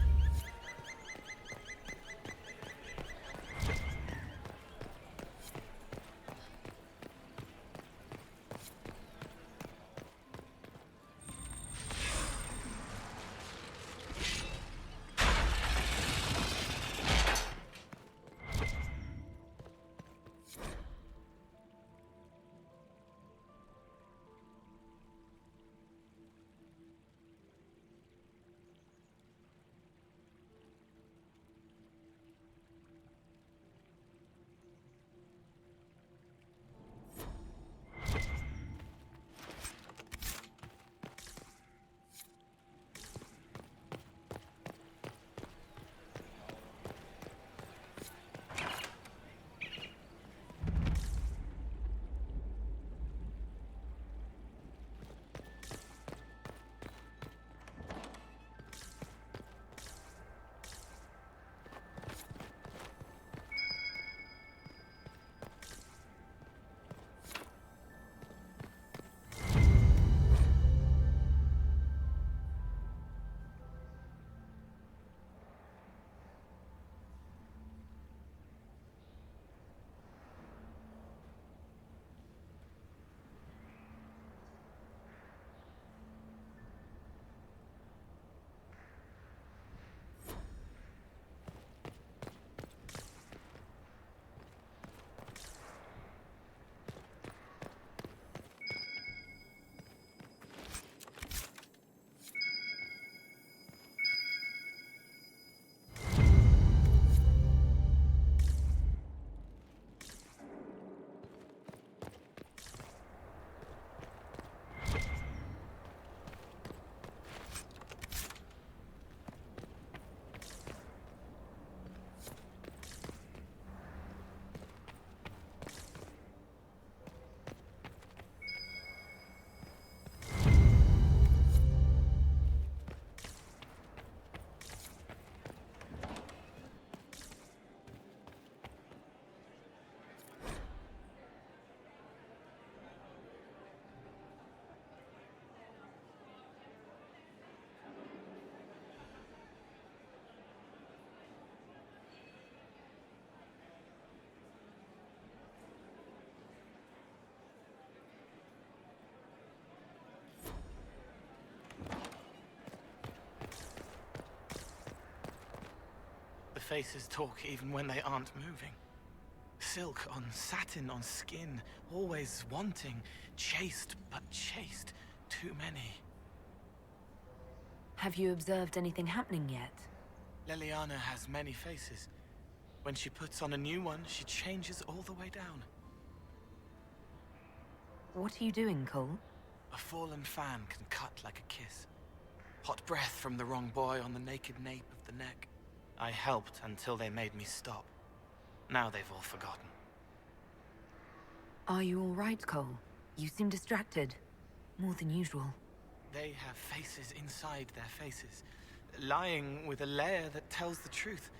The faces talk even when they aren't moving. Silk on satin on skin, always wanting, chaste but chaste. Too many. Have you observed anything happening yet? Leliana has many faces. When she puts on a new one, she changes all the way down. What are you doing, Cole? A fallen fan can cut like a kiss. Hot breath from the wrong boy on the naked nape of the neck. I helped until they made me stop. Now they've all forgotten. Are you all right, Cole? You seem distracted. More than usual. They have faces inside their faces, lying with a layer that tells the truth.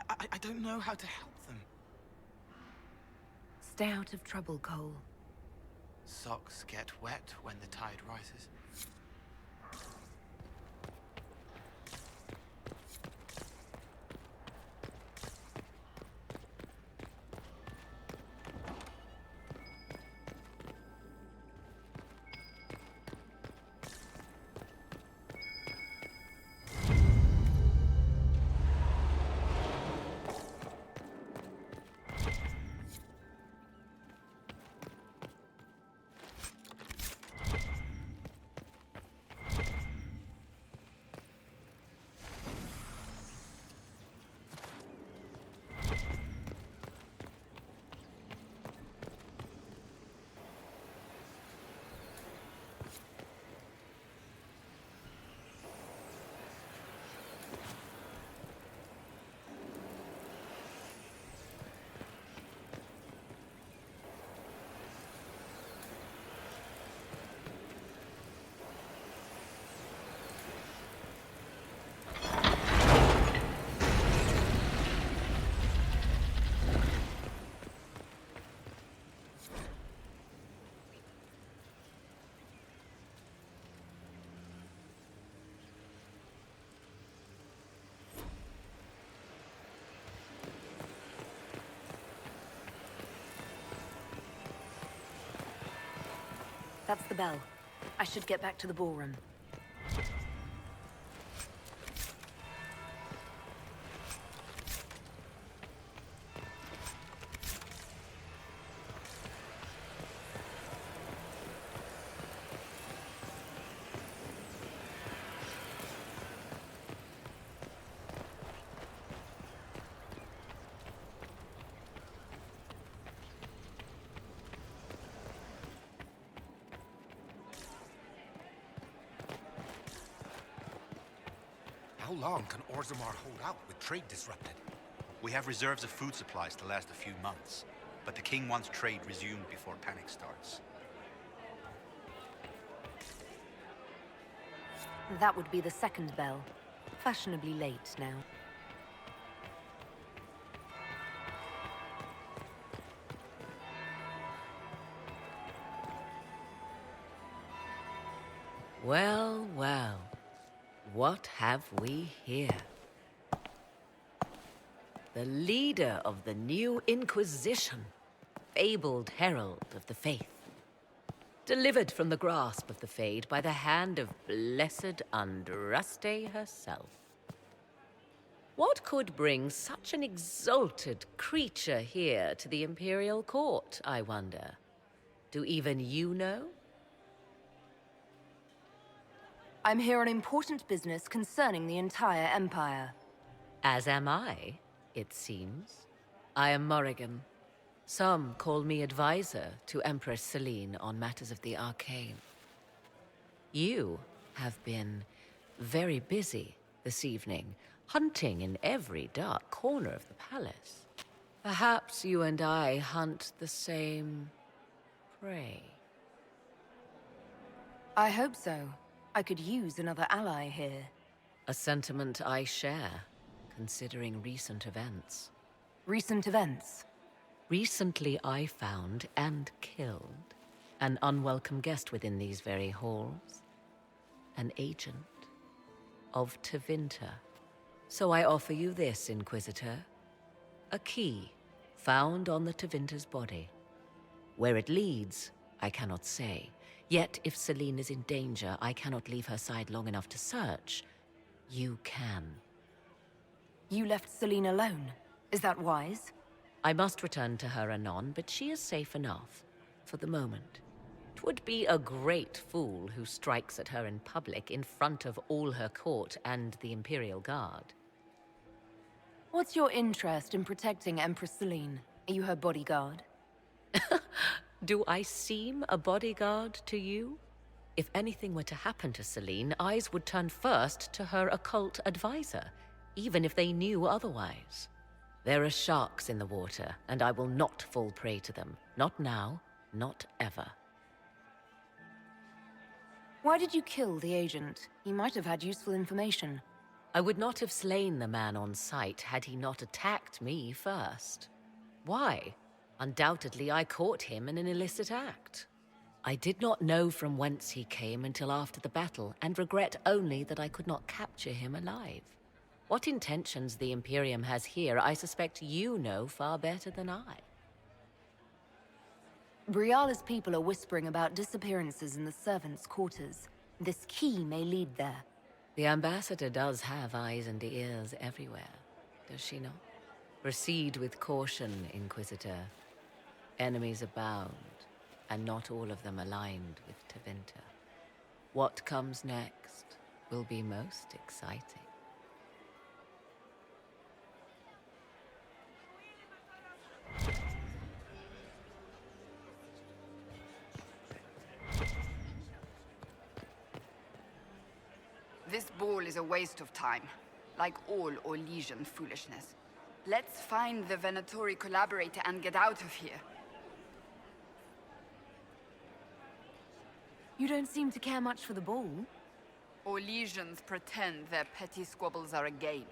I don't know how to help them. Stay out of trouble, Cole. Socks get wet when the tide rises. That's the bell. I should get back to the ballroom. How long can Orzammar hold out with trade disrupted? We have reserves of food supplies to last a few months, but the king wants trade resumed before panic starts. That would be the second bell. Fashionably late now. Well, well. What have we here? The leader of the new Inquisition, fabled herald of the faith. Delivered from the grasp of the Fade by the hand of blessed Andraste herself. What could bring such an exalted creature here to the Imperial Court, I wonder? Do even you know? I'm here on important business concerning the entire Empire. As am I, it seems. I am Morrigan. Some call me advisor to Empress Celine on matters of the arcane. You have been very busy this evening, hunting in every dark corner of the palace. Perhaps you and I hunt the same prey. I hope so. I could use another ally here. A sentiment I share, considering recent events. Recent events? Recently I found and killed an unwelcome guest within these very halls. An agent of Tevinter. So I offer you this, Inquisitor. A key found on the Tevinter's body. Where it leads, I cannot say. Yet, if Celine is in danger, I cannot leave her side long enough to search. You can. You left Celine alone. Is that wise? I must return to her anon, but she is safe enough, for the moment. 'Twould be a great fool who strikes at her in public in front of all her court and the Imperial Guard. What's your interest in protecting Empress Celine? Are you her bodyguard? Do I seem a bodyguard to you? If anything were to happen to Celine, eyes would turn first to her occult advisor, even if they knew otherwise. There are sharks in the water, and I will not fall prey to them. Not now, not ever. Why did you kill the agent? He might have had useful information. I would not have slain the man on sight had he not attacked me first. Why? Undoubtedly, I caught him in an illicit act. I did not know from whence he came until after the battle, and regret only that I could not capture him alive. What intentions the Imperium has here, I suspect you know far better than I. Briala's people are whispering about disappearances in the servants' quarters. This key may lead there. The ambassador does have eyes and ears everywhere, does she not? Proceed with caution, Inquisitor. Enemies abound, and not all of them aligned with Tevinter. What comes next will be most exciting. This ball is a waste of time, like all Orlesian foolishness. Let's find the Venatori collaborator and get out of here. You don't seem to care much for the ball. Orlesians pretend their petty squabbles are a game.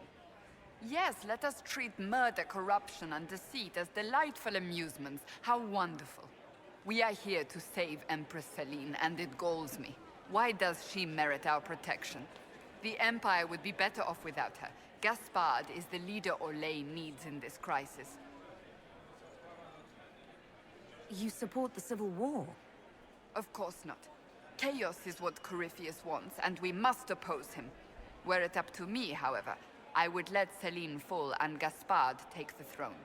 Yes, let us treat murder, corruption, and deceit as delightful amusements. How wonderful. We are here to save Empress Celine, and it galls me. Why does she merit our protection? The Empire would be better off without her. Gaspard is the leader Orlais needs in this crisis. You support the civil war? Of course not. Chaos is what Corypheus wants, and we must oppose him. Were it up to me, however, I would let Celine fall and Gaspard take the throne.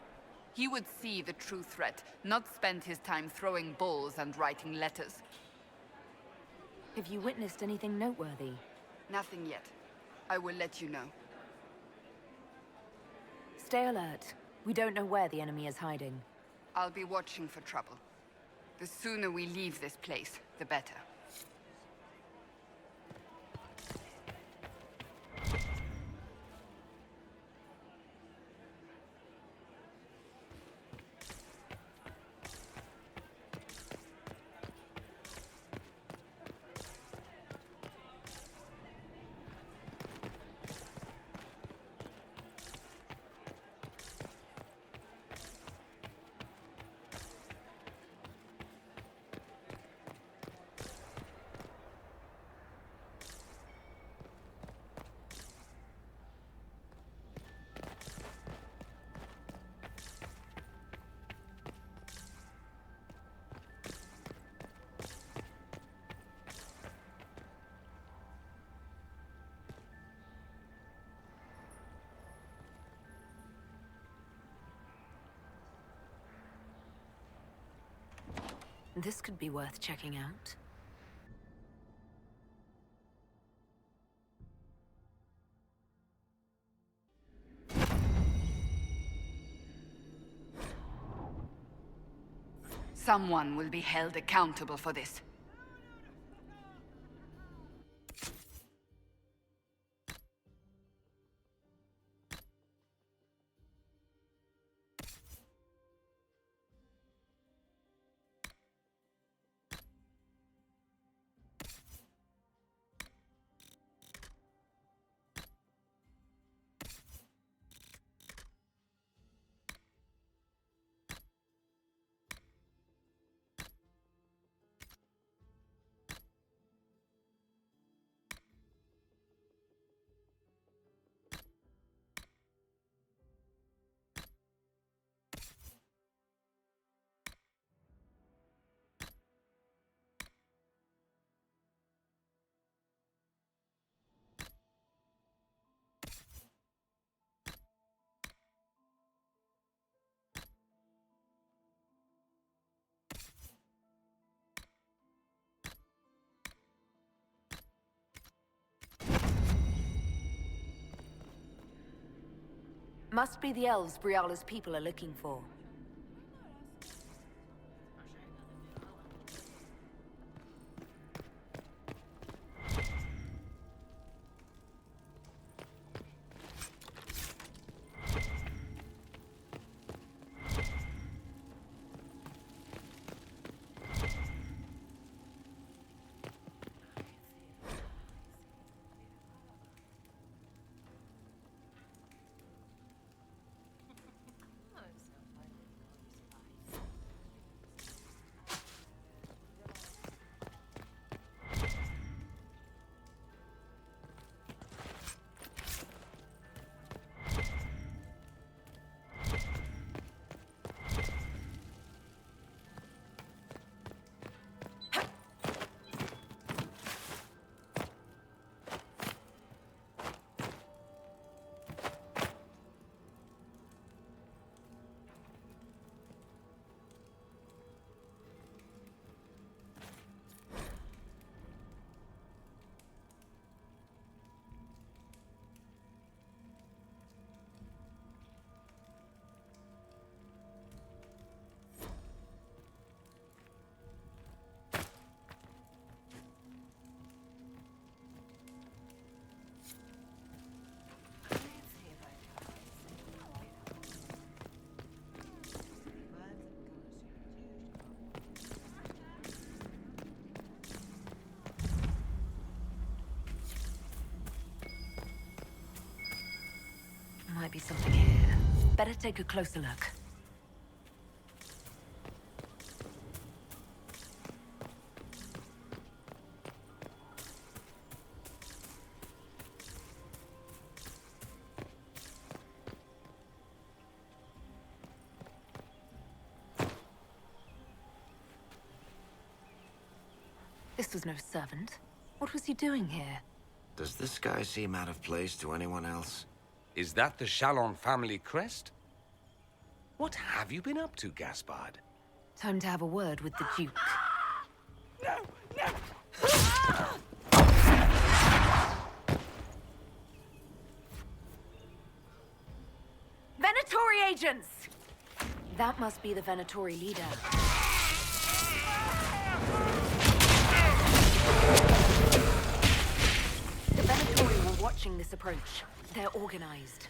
He would see the true threat, not spend his time throwing balls and writing letters. Have you witnessed anything noteworthy? Nothing yet. I will let you know. Stay alert. We don't know where the enemy is hiding. I'll be watching for trouble. The sooner we leave this place, the better. This could be worth checking out. Someone will be held accountable for this. Must be the elves Briala's people are looking for. Might be something here. Better take a closer look. This was no servant. What was he doing here? Does this guy seem out of place to anyone else? Is that the Chalon family crest? What have you been up to, Gaspard? Time to have a word with the Duke. No! No! Venatori agents! That must be the Venatori leader. The Venatori were watching this approach. They're organized.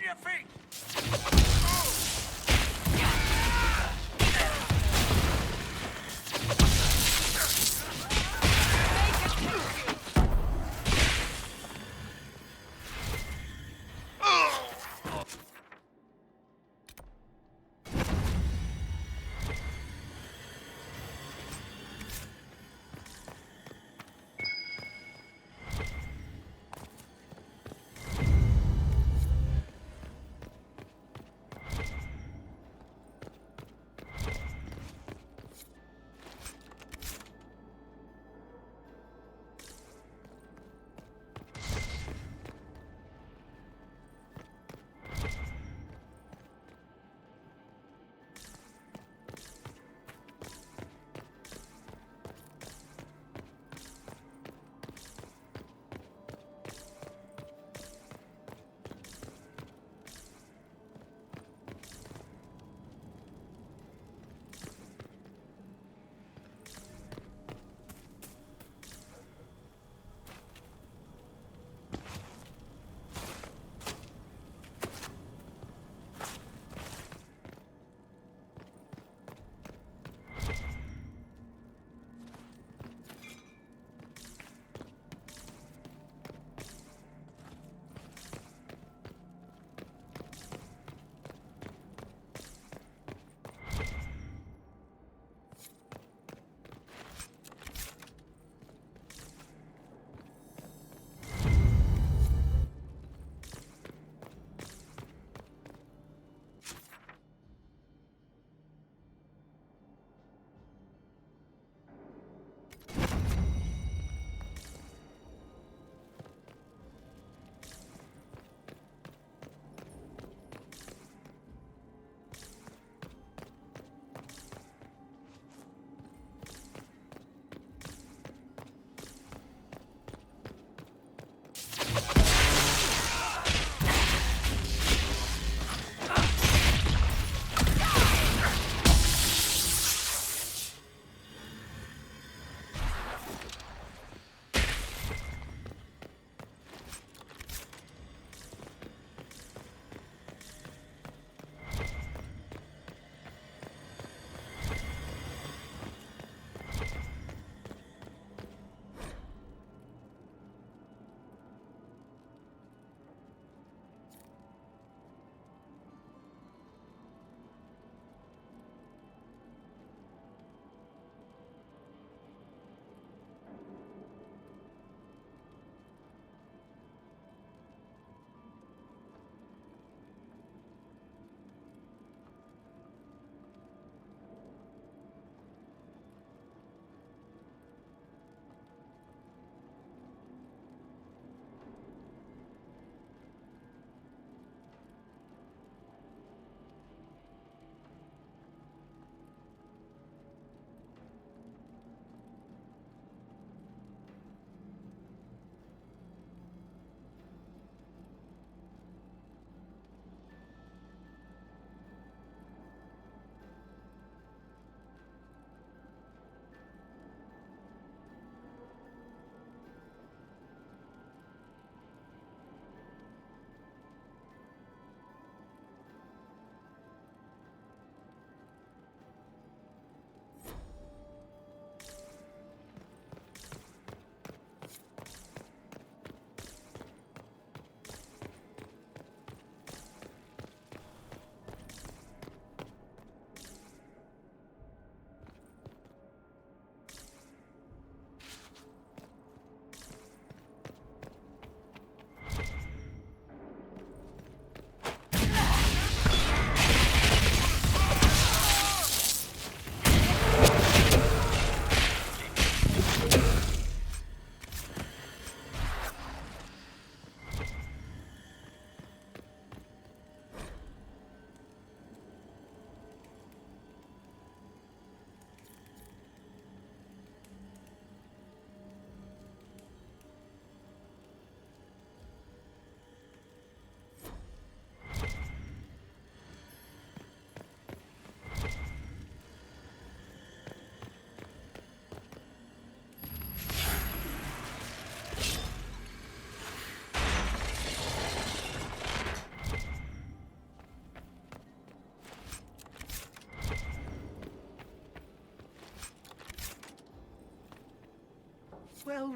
your feet!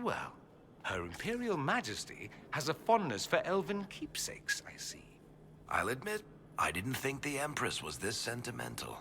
Well, Her Imperial Majesty has a fondness for elven keepsakes, I see. I'll admit, I didn't think the Empress was this sentimental.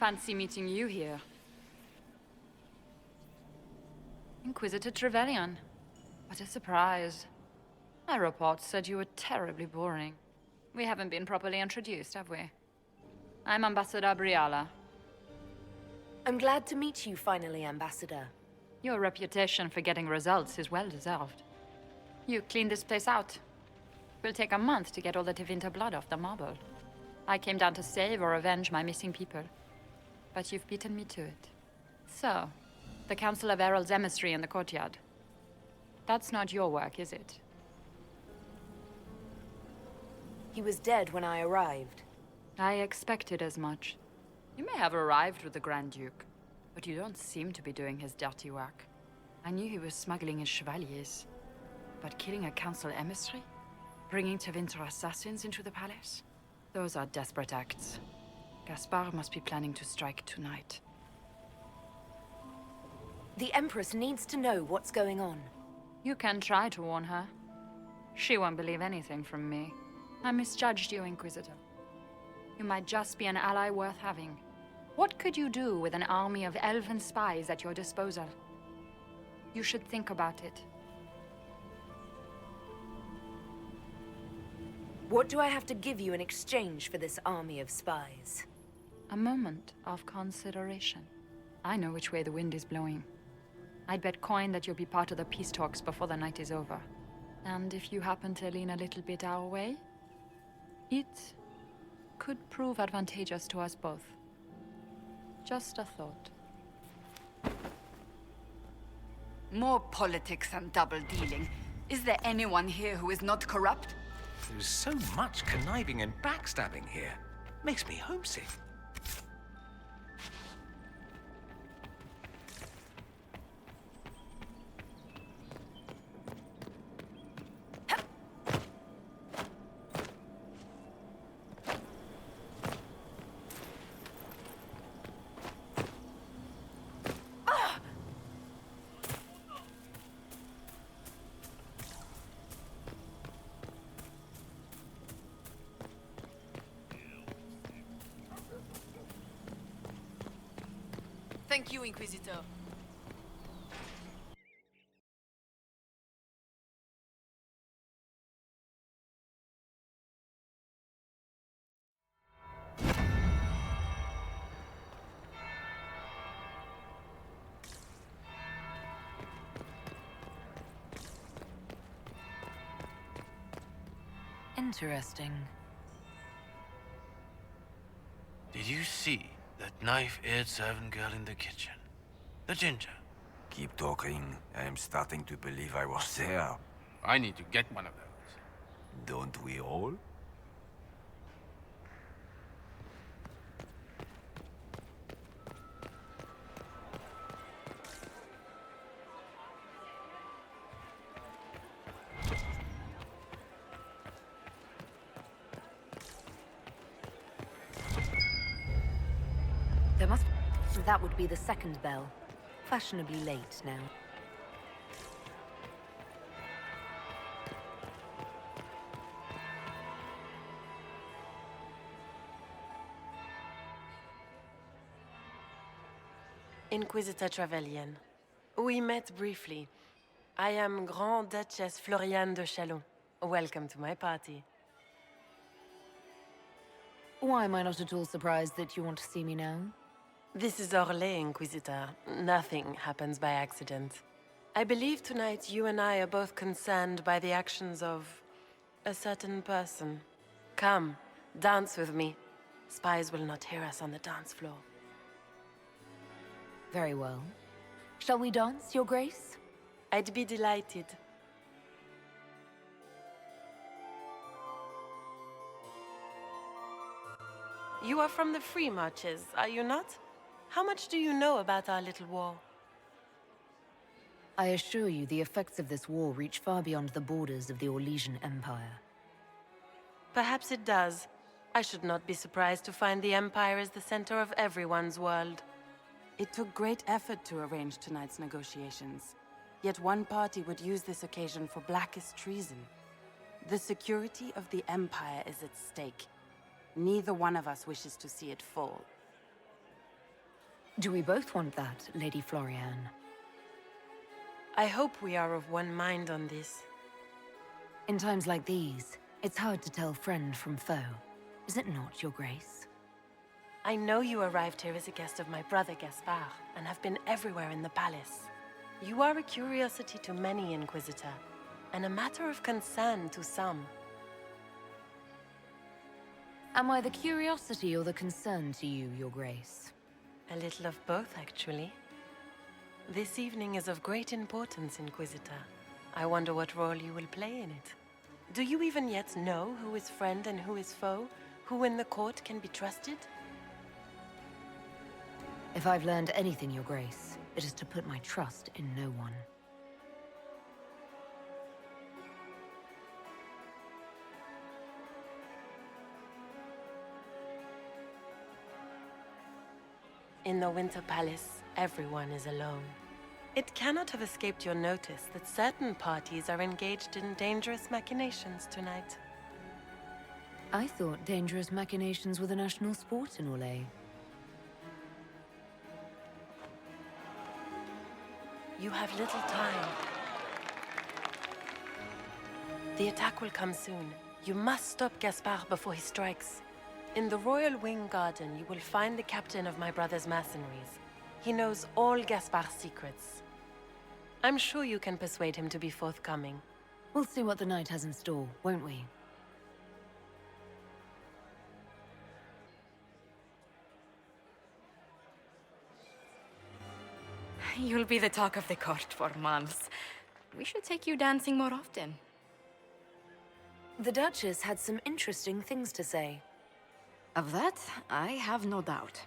Fancy meeting you here. Inquisitor Trevelyan. What a surprise. My reports said you were terribly boring. We haven't been properly introduced, have we? I'm Ambassador Briala. I'm glad to meet you finally, Ambassador. Your reputation for getting results is well deserved. You cleaned this place out. Will take a month to get all the Tevinter blood off the marble. I came down to save or avenge my missing people. But you've beaten me to it. So, the Council of Herald's emissary in the courtyard. That's not your work, is it? He was dead when I arrived. I expected as much. You may have arrived with the Grand Duke, but you don't seem to be doing his dirty work. I knew he was smuggling his chevaliers. But killing a Council emissary? Bringing Tevinter assassins into the palace? Those are desperate acts. Gaspard must be planning to strike tonight. The Empress needs to know what's going on. You can try to warn her. She won't believe anything from me. I misjudged you, Inquisitor. You might just be an ally worth having. What could you do with an army of elven spies at your disposal? You should think about it. What do I have to give you in exchange for this army of spies? A moment of consideration. I know which way the wind is blowing. I'd bet coin that you'll be part of the peace talks before the night is over. And if you happen to lean a little bit our way, it could prove advantageous to us both. Just a thought. More politics and double-dealing. Is there anyone here who is not corrupt? There's so much conniving and backstabbing here. Makes me homesick. Thank you, Inquisitor. Interesting. Did you see that knife-eared servant girl in the kitchen? The ginger. Keep talking. I am starting to believe I was there. I need to get one of those. Don't we all? There must... That would be the second bell. Fashionably late now. Inquisitor Trevelyan. We met briefly. I am Grand Duchess Floriane de Chalon. Welcome to my party. Why am I not at all surprised that you want to see me now? This is Orlais, Inquisitor. Nothing happens by accident. I believe tonight you and I are both concerned by the actions of a certain person. Come, dance with me. Spies will not hear us on the dance floor. Very well. Shall we dance, Your Grace? I'd be delighted. You are from the Free Marches, are you not? How much do you know about our little war? I assure you the effects of this war reach far beyond the borders of the Orlesian Empire. Perhaps it does. I should not be surprised to find the Empire is the center of everyone's world. It took great effort to arrange tonight's negotiations. Yet one party would use this occasion for blackest treason. The security of the Empire is at stake. Neither one of us wishes to see it fall. Do we both want that, Lady Floriane? I hope we are of one mind on this. In times like these, it's hard to tell friend from foe. Is it not, Your Grace? I know you arrived here as a guest of my brother Gaspard, and have been everywhere in the palace. You are a curiosity to many, Inquisitor, and a matter of concern to some. Am I the curiosity or the concern to you, Your Grace? A little of both, actually. This evening is of great importance, Inquisitor. I wonder what role you will play in it. Do you even yet know who is friend and who is foe? Who in the court can be trusted? If I've learned anything, Your Grace, it is to put my trust in no one. In the Winter Palace, everyone is alone. It cannot have escaped your notice that certain parties are engaged in dangerous machinations tonight. I thought dangerous machinations were the national sport in Orlais. You have little time. The attack will come soon. You must stop Gaspard before he strikes. In the Royal Wing Garden, you will find the captain of my brother's mercenaries. He knows all Gaspard's secrets. I'm sure you can persuade him to be forthcoming. We'll see what the night has in store, won't we? You'll be the talk of the court for months. We should take you dancing more often. The Duchess had some interesting things to say. Of that, I have no doubt.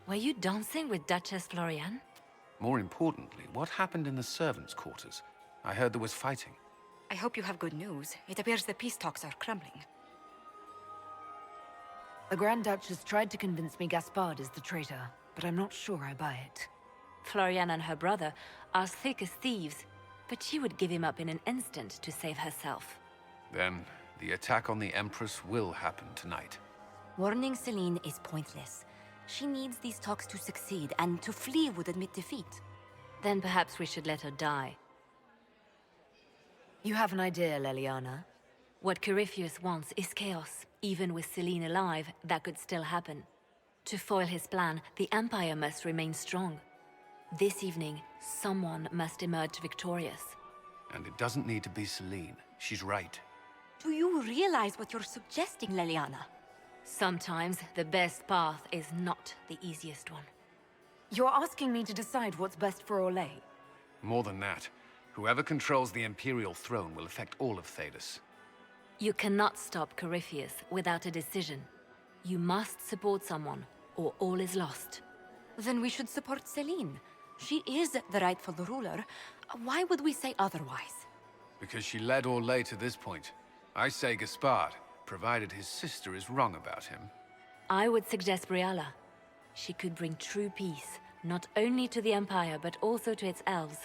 Were you dancing with Duchess Florian? More importantly, what happened in the servants' quarters? I heard there was fighting. I hope you have good news. It appears the peace talks are crumbling. The Grand Duchess tried to convince me Gaspard is the traitor, but I'm not sure I buy it. Florian and her brother are thick as thieves, but she would give him up in an instant to save herself. Then, the attack on the Empress will happen tonight. Warning Celine is pointless. She needs these talks to succeed, and to flee would admit defeat. Then perhaps we should let her die. You have an idea, Leliana? What Corypheus wants is chaos. Even with Celine alive, that could still happen. To foil his plan, the Empire must remain strong. This evening, someone must emerge victorious. And it doesn't need to be Celine. She's right. Do you realize what you're suggesting, Leliana? Sometimes the best path is not the easiest one. You're asking me to decide what's best for Orlais? More than that, whoever controls the Imperial throne will affect all of Thedas. You cannot stop Corypheus without a decision. You must support someone, or all is lost. Then we should support Celine. She is the rightful ruler. Why would we say otherwise? Because she led Orlais to this point. I say Gaspard, provided his sister is wrong about him. I would suggest Briala. She could bring true peace, not only to the Empire, but also to its elves.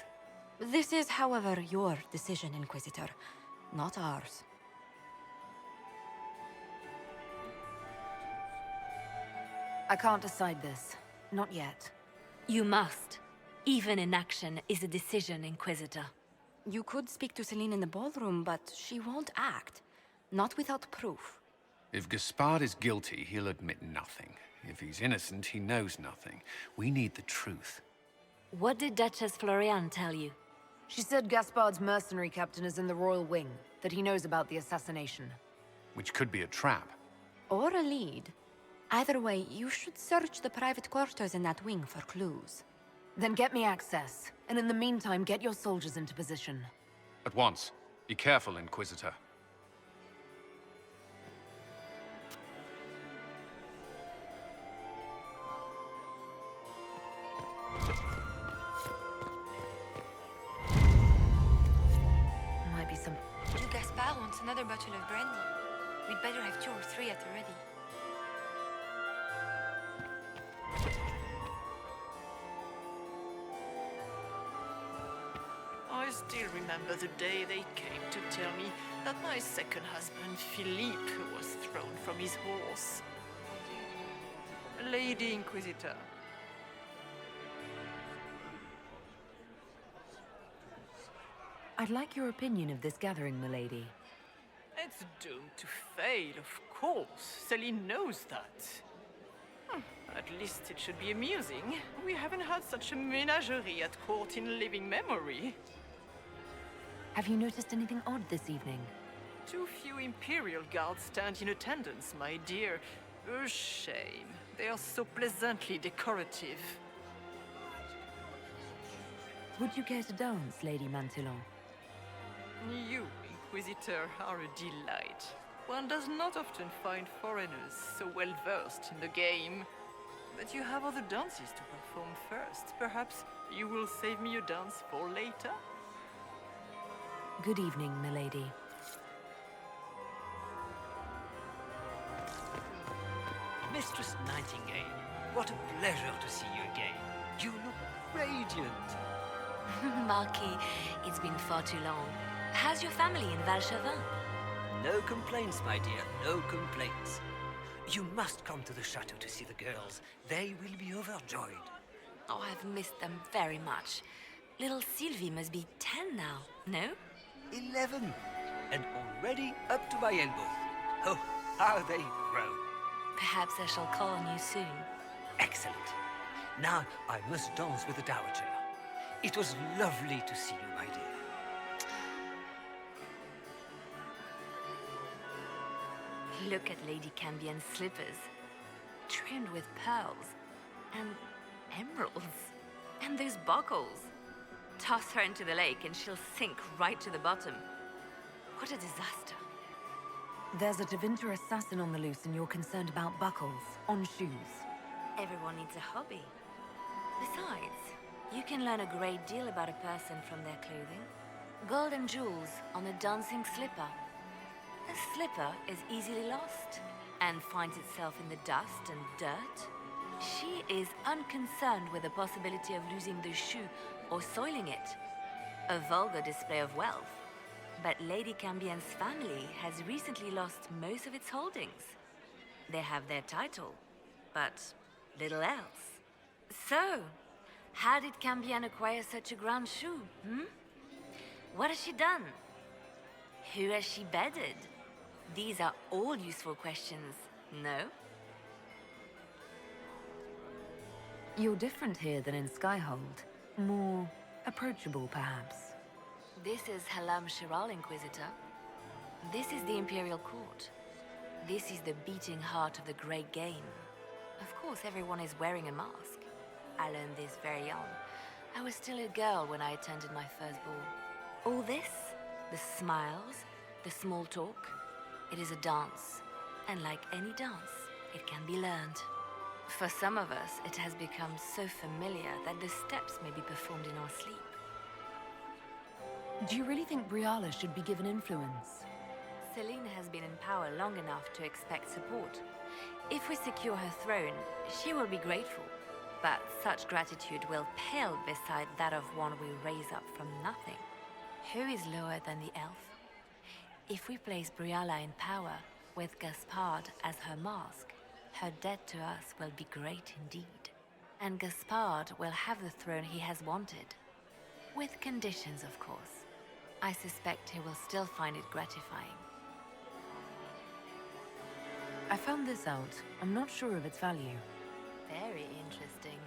This is, however, your decision, Inquisitor, not ours. I can't decide this. Not yet. You must. Even inaction is a decision, Inquisitor. You could speak to Celine in the ballroom, but she won't act. Not without proof. If Gaspard is guilty, he'll admit nothing. If he's innocent, he knows nothing. We need the truth. What did Duchess Florian tell you? She said Gaspard's mercenary captain is in the royal wing, that he knows about the assassination. Which could be a trap. Or a lead. Either way, you should search the private quarters in that wing for clues. Then get me access, and in the meantime, get your soldiers into position. At once. Be careful, Inquisitor. Might be some... Gaspard wants another bottle of brandy. We'd better have 2 or 3 at the ready. I still remember the day they came to tell me that my second husband, Philippe, was thrown from his horse. Lady Inquisitor. I'd like your opinion of this gathering, milady. It's doomed to fail, of course. Celine knows that. At least it should be amusing. We haven't had such a menagerie at court in living memory. Have you noticed anything odd this evening? Too few Imperial guards stand in attendance, my dear. A shame. They are so pleasantly decorative. Would you care to dance, Lady Mantillon? You, Inquisitor, are a delight. One does not often find foreigners so well versed in the game. But you have other dances to perform first. Perhaps you will save me a dance for later? Good evening, milady. Mistress Nightingale, what a pleasure to see you again. You look radiant. Marquis, it's been far too long. How's your family in Valchevin? No complaints, my dear, no complaints. You must come to the chateau to see the girls. They will be overjoyed. Oh, I've missed them very much. Little Sylvie must be 10 now, no? 11. And already up to my elbows. Oh, how they grow. Perhaps I shall call on you soon. Excellent. Now I must dance with the Dowager. It was lovely to see you, my dear. Look at Lady Cambion's slippers, trimmed with pearls and emeralds. And those buckles. Toss her into the lake and she'll sink right to the bottom. What a disaster. There's a Tevinter assassin on the loose and you're concerned about buckles on shoes. Everyone needs a hobby. Besides, you can learn a great deal about a person from their clothing. Gold and jewels on a dancing slipper. A slipper is easily lost and finds itself in the dust and dirt. She is unconcerned with the possibility of losing the shoe or soiling it. A vulgar display of wealth. But Lady Cambien's family has recently lost most of its holdings. They have their title, but little else. So, how did Cambien acquire such a grand shoe, What has she done? Who has she bedded? These are all useful questions, no? You're different here than in Skyhold. More approachable, perhaps. This is Halam Shiral, Inquisitor. This is the Imperial Court. This is the beating heart of the Great Game. Of course, everyone is wearing a mask. I learned this very young. I was still a girl when I attended my first ball. All this, the smiles, the small talk, it is a dance. And like any dance, it can be learned. For some of us, it has become so familiar that the steps may be performed in our sleep. Do you really think Briala should be given influence? Celine has been in power long enough to expect support. If we secure her throne, she will be grateful. But such gratitude will pale beside that of one we raise up from nothing. Who is lower than the elf? If we place Briala in power, with Gaspard as her mask, her debt to us will be great indeed. And Gaspard will have the throne he has wanted. With conditions, of course. I suspect he will still find it gratifying. I found this out. I'm not sure of its value. Very interesting.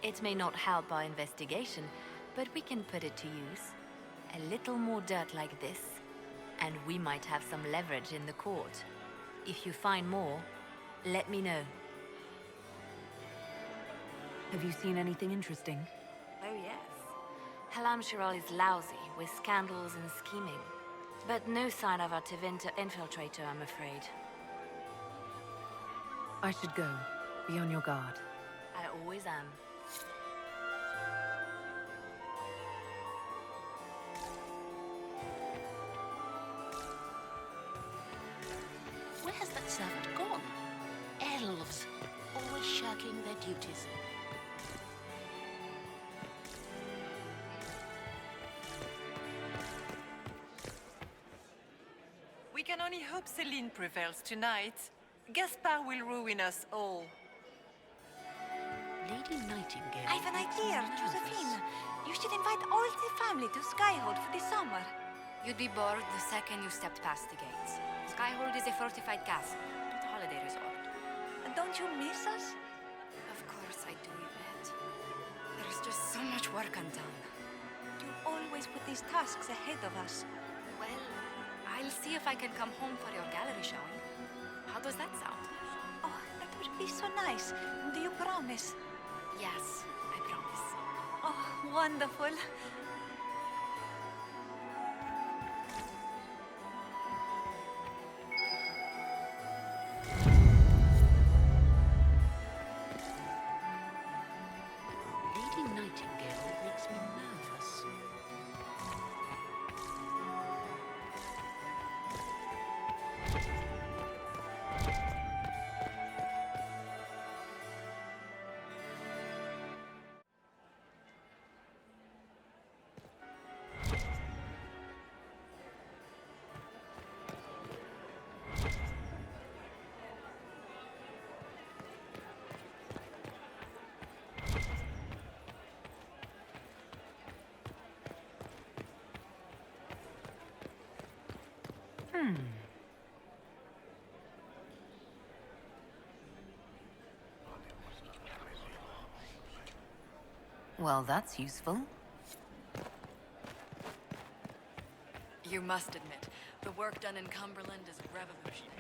It may not help our investigation, but we can put it to use. A little more dirt like this, and we might have some leverage in the court. If you find more, let me know. Have you seen anything interesting? Oh yes. Halam Shiral is lousy with scandals and scheming. But no sign of our Tevinter infiltrator, I'm afraid. I should go. Be on your guard. I always am. Where has that servant gone? Elves, always shirking their duties. We can only hope Celine prevails tonight. Gaspard will ruin us all. Lady Nightingale. I've an idea, Josephine. You should invite all the family to Skyhold for the summer. You'd be bored the second you stepped past the gates. Skyhold is a fortified castle, not a holiday resort. Don't you miss us? Of course I do, Yvette. There's just so much work undone. You always put these tasks ahead of us. Well, I'll see if I can come home for your gallery showing. How does that sound? Oh, that would be so nice. Do you promise? Yes, I promise. Oh, wonderful. Lady Nightingale makes me nervous. Well, that's useful. You must admit, the work done in Cumberland is revolutionary.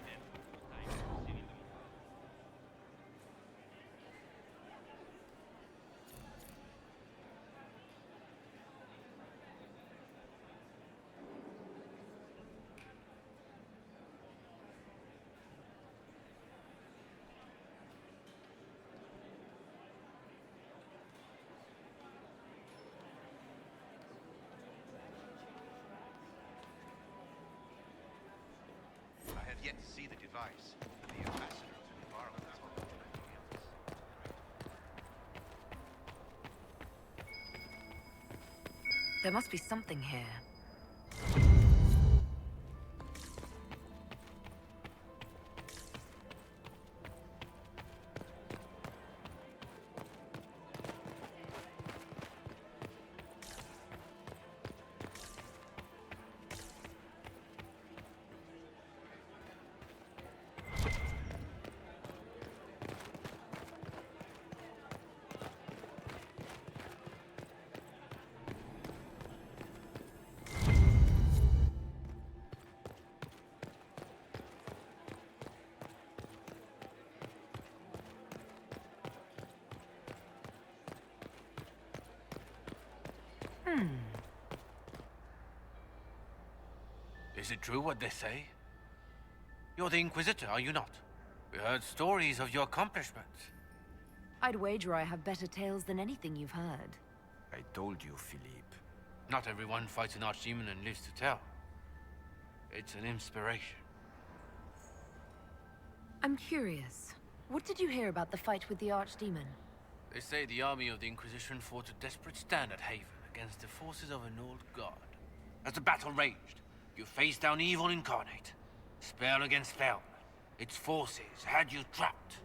yet to see the device, but the ambassador to borrow it. There must be something here. Is it true what they say? You're the Inquisitor, are you not? We heard stories of your accomplishments. I'd wager I have better tales than anything you've heard. I told you, Philippe. Not everyone fights an archdemon and lives to tell. It's an inspiration. I'm curious. What did you hear about the fight with the Archdemon? They say the army of the Inquisition fought a desperate stand at Haven against the forces of an old god. As the battle raged, you faced down evil incarnate. Spell against spell. Its forces had you trapped.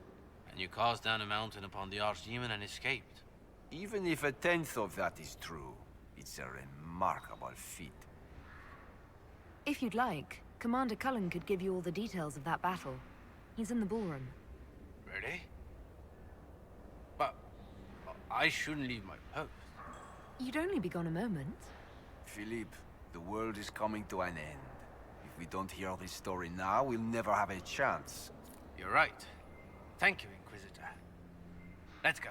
And you cast down a mountain upon the Archdemon and escaped. Even if 1/10 of that is true, it's a remarkable feat. If you'd like, Commander Cullen could give you all the details of that battle. He's in the ballroom. Really? But I shouldn't leave my post. You'd only be gone a moment. Philippe, the world is coming to an end. If we don't hear this story now, we'll never have a chance. You're right. Thank you, Inquisitor. Let's go.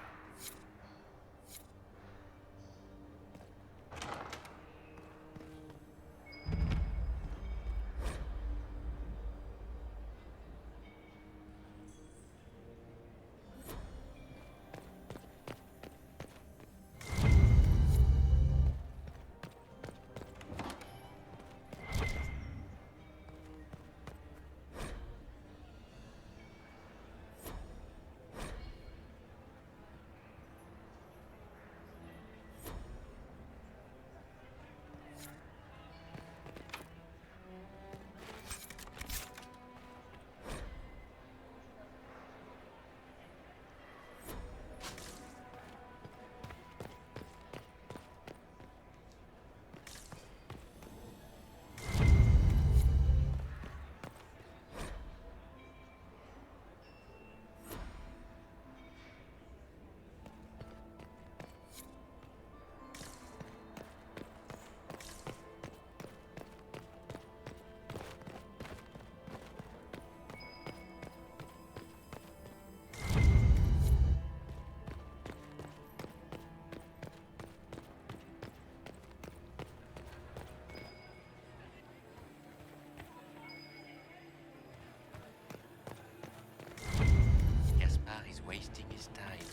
Wasting his time.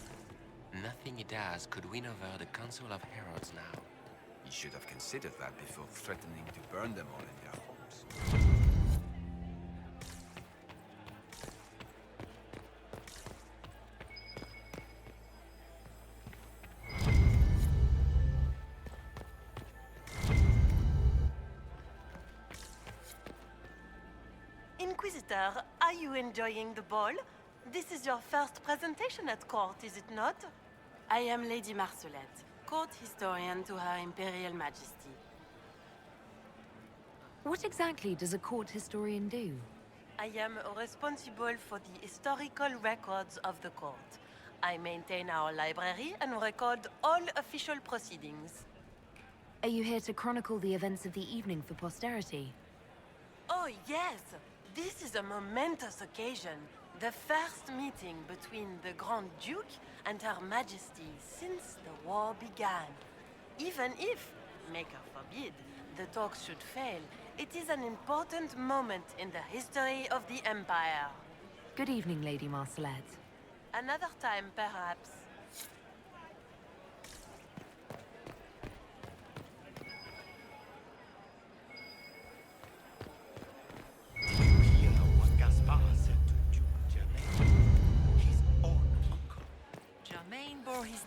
Nothing he does could win over the Council of Heralds now. You should have considered that before threatening to burn them all in their homes. Inquisitor, are you enjoying the ball? This is your first presentation at court, is it not? I am Lady Marcelette, court historian to Her Imperial Majesty. What exactly does a court historian do? I am responsible for the historical records of the court. I maintain our library and record all official proceedings. Are you here to chronicle the events of the evening for posterity? Oh, yes! This is a momentous occasion. The first meeting between the Grand Duke and Her Majesty since the war began. Even if, Maker forbid, the talks should fail, it is an important moment in the history of the Empire. Good evening, Lady Marcelette. Another time, perhaps.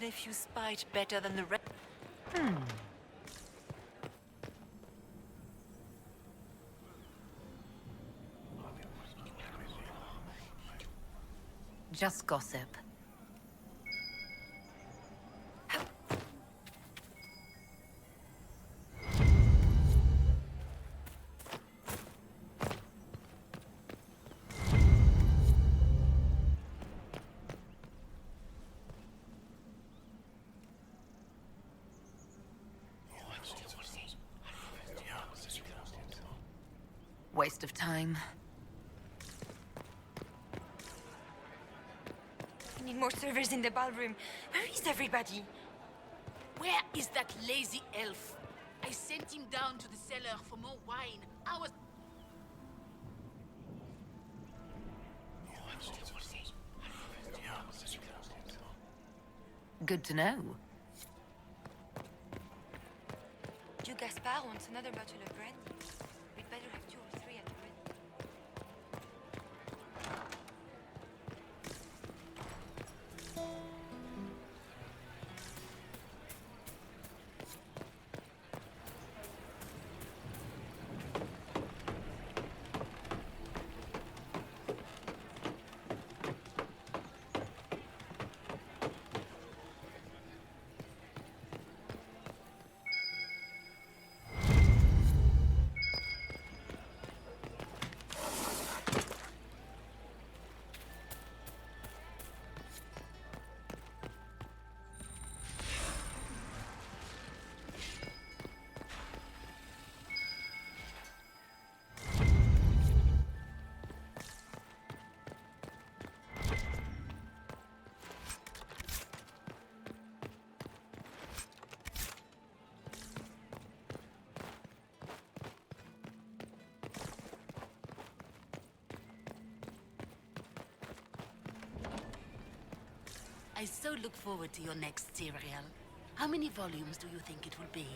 nephew's spite better than the rest. Just gossip. Waste of time. We need more servers in the ballroom. Where is everybody? Where is that lazy elf? I sent him down to the cellar for more wine. I was... Good to know. You Gaspard wants another bottle of brandy. We'd better have 2 or 3 at the ready. I so look forward to your next serial. How many volumes do you think it will be?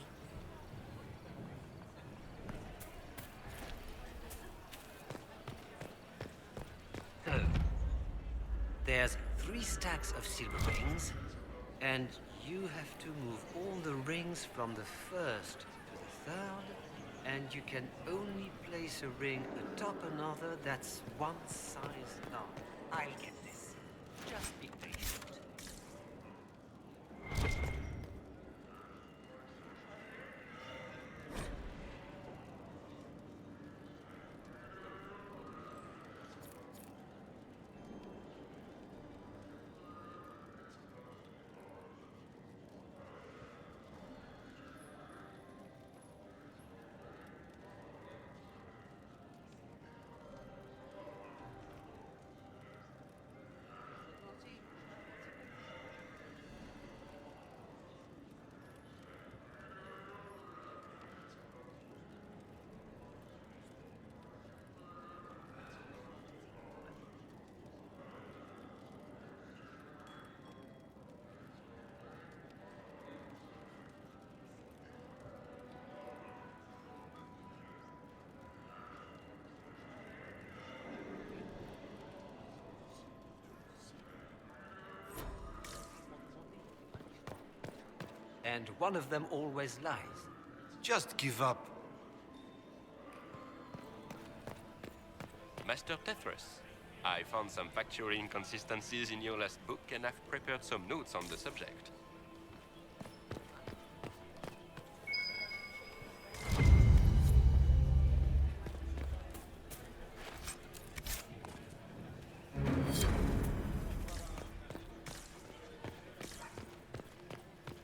So, there's 3 stacks of silver rings, and you have to move all the rings from the first to the third, and you can only place a ring atop another that's 1 size large. I'll get this. Just be patient. And one of them always lies. Just give up. Master Dmitrias, I found some factual inconsistencies in your last book and I've prepared some notes on the subject.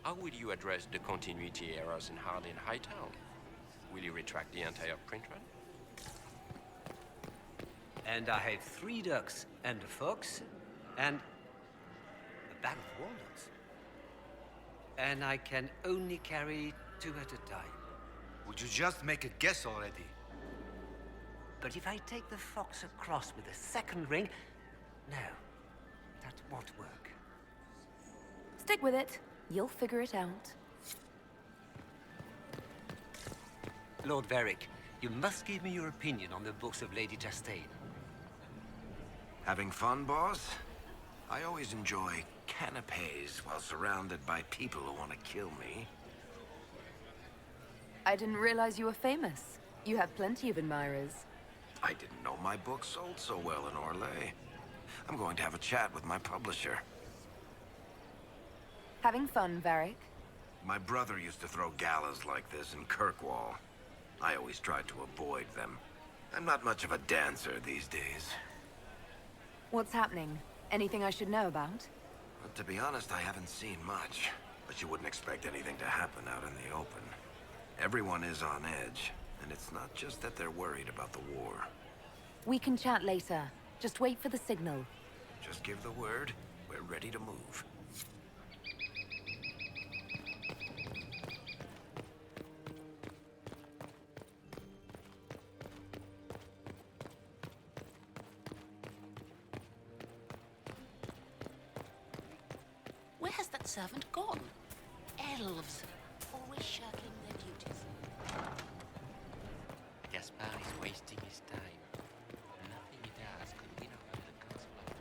How will you address the continuity errors in Hard and Hightown? Will you retract the entire print run? And I have 3 ducks and a fox and a bag of walnuts. And I can only carry 2 at a time. Would you just make a guess already? But if I take the fox across with a 2nd ring, no, that won't work. Stick with it. You'll figure it out. Lord Varric, you must give me your opinion on the books of Lady Chastain. Having fun, boss? I always enjoy canapes while surrounded by people who want to kill me. I didn't realize you were famous. You have plenty of admirers. I didn't know my book sold so well in Orlais. I'm going to have a chat with my publisher. Having fun, Varric? My brother used to throw galas like this in Kirkwall. I always tried to avoid them. I'm not much of a dancer these days. What's happening? Anything I should know about? But to be honest, I haven't seen much. But you wouldn't expect anything to happen out in the open. Everyone is on edge, and it's not just that they're worried about the war. We can chat later. Just wait for the signal. Just give the word, we're ready to move. Where has that servant gone? Elves, always shirking their duties. Gaspar is wasting his time. Nothing he does could win over the council of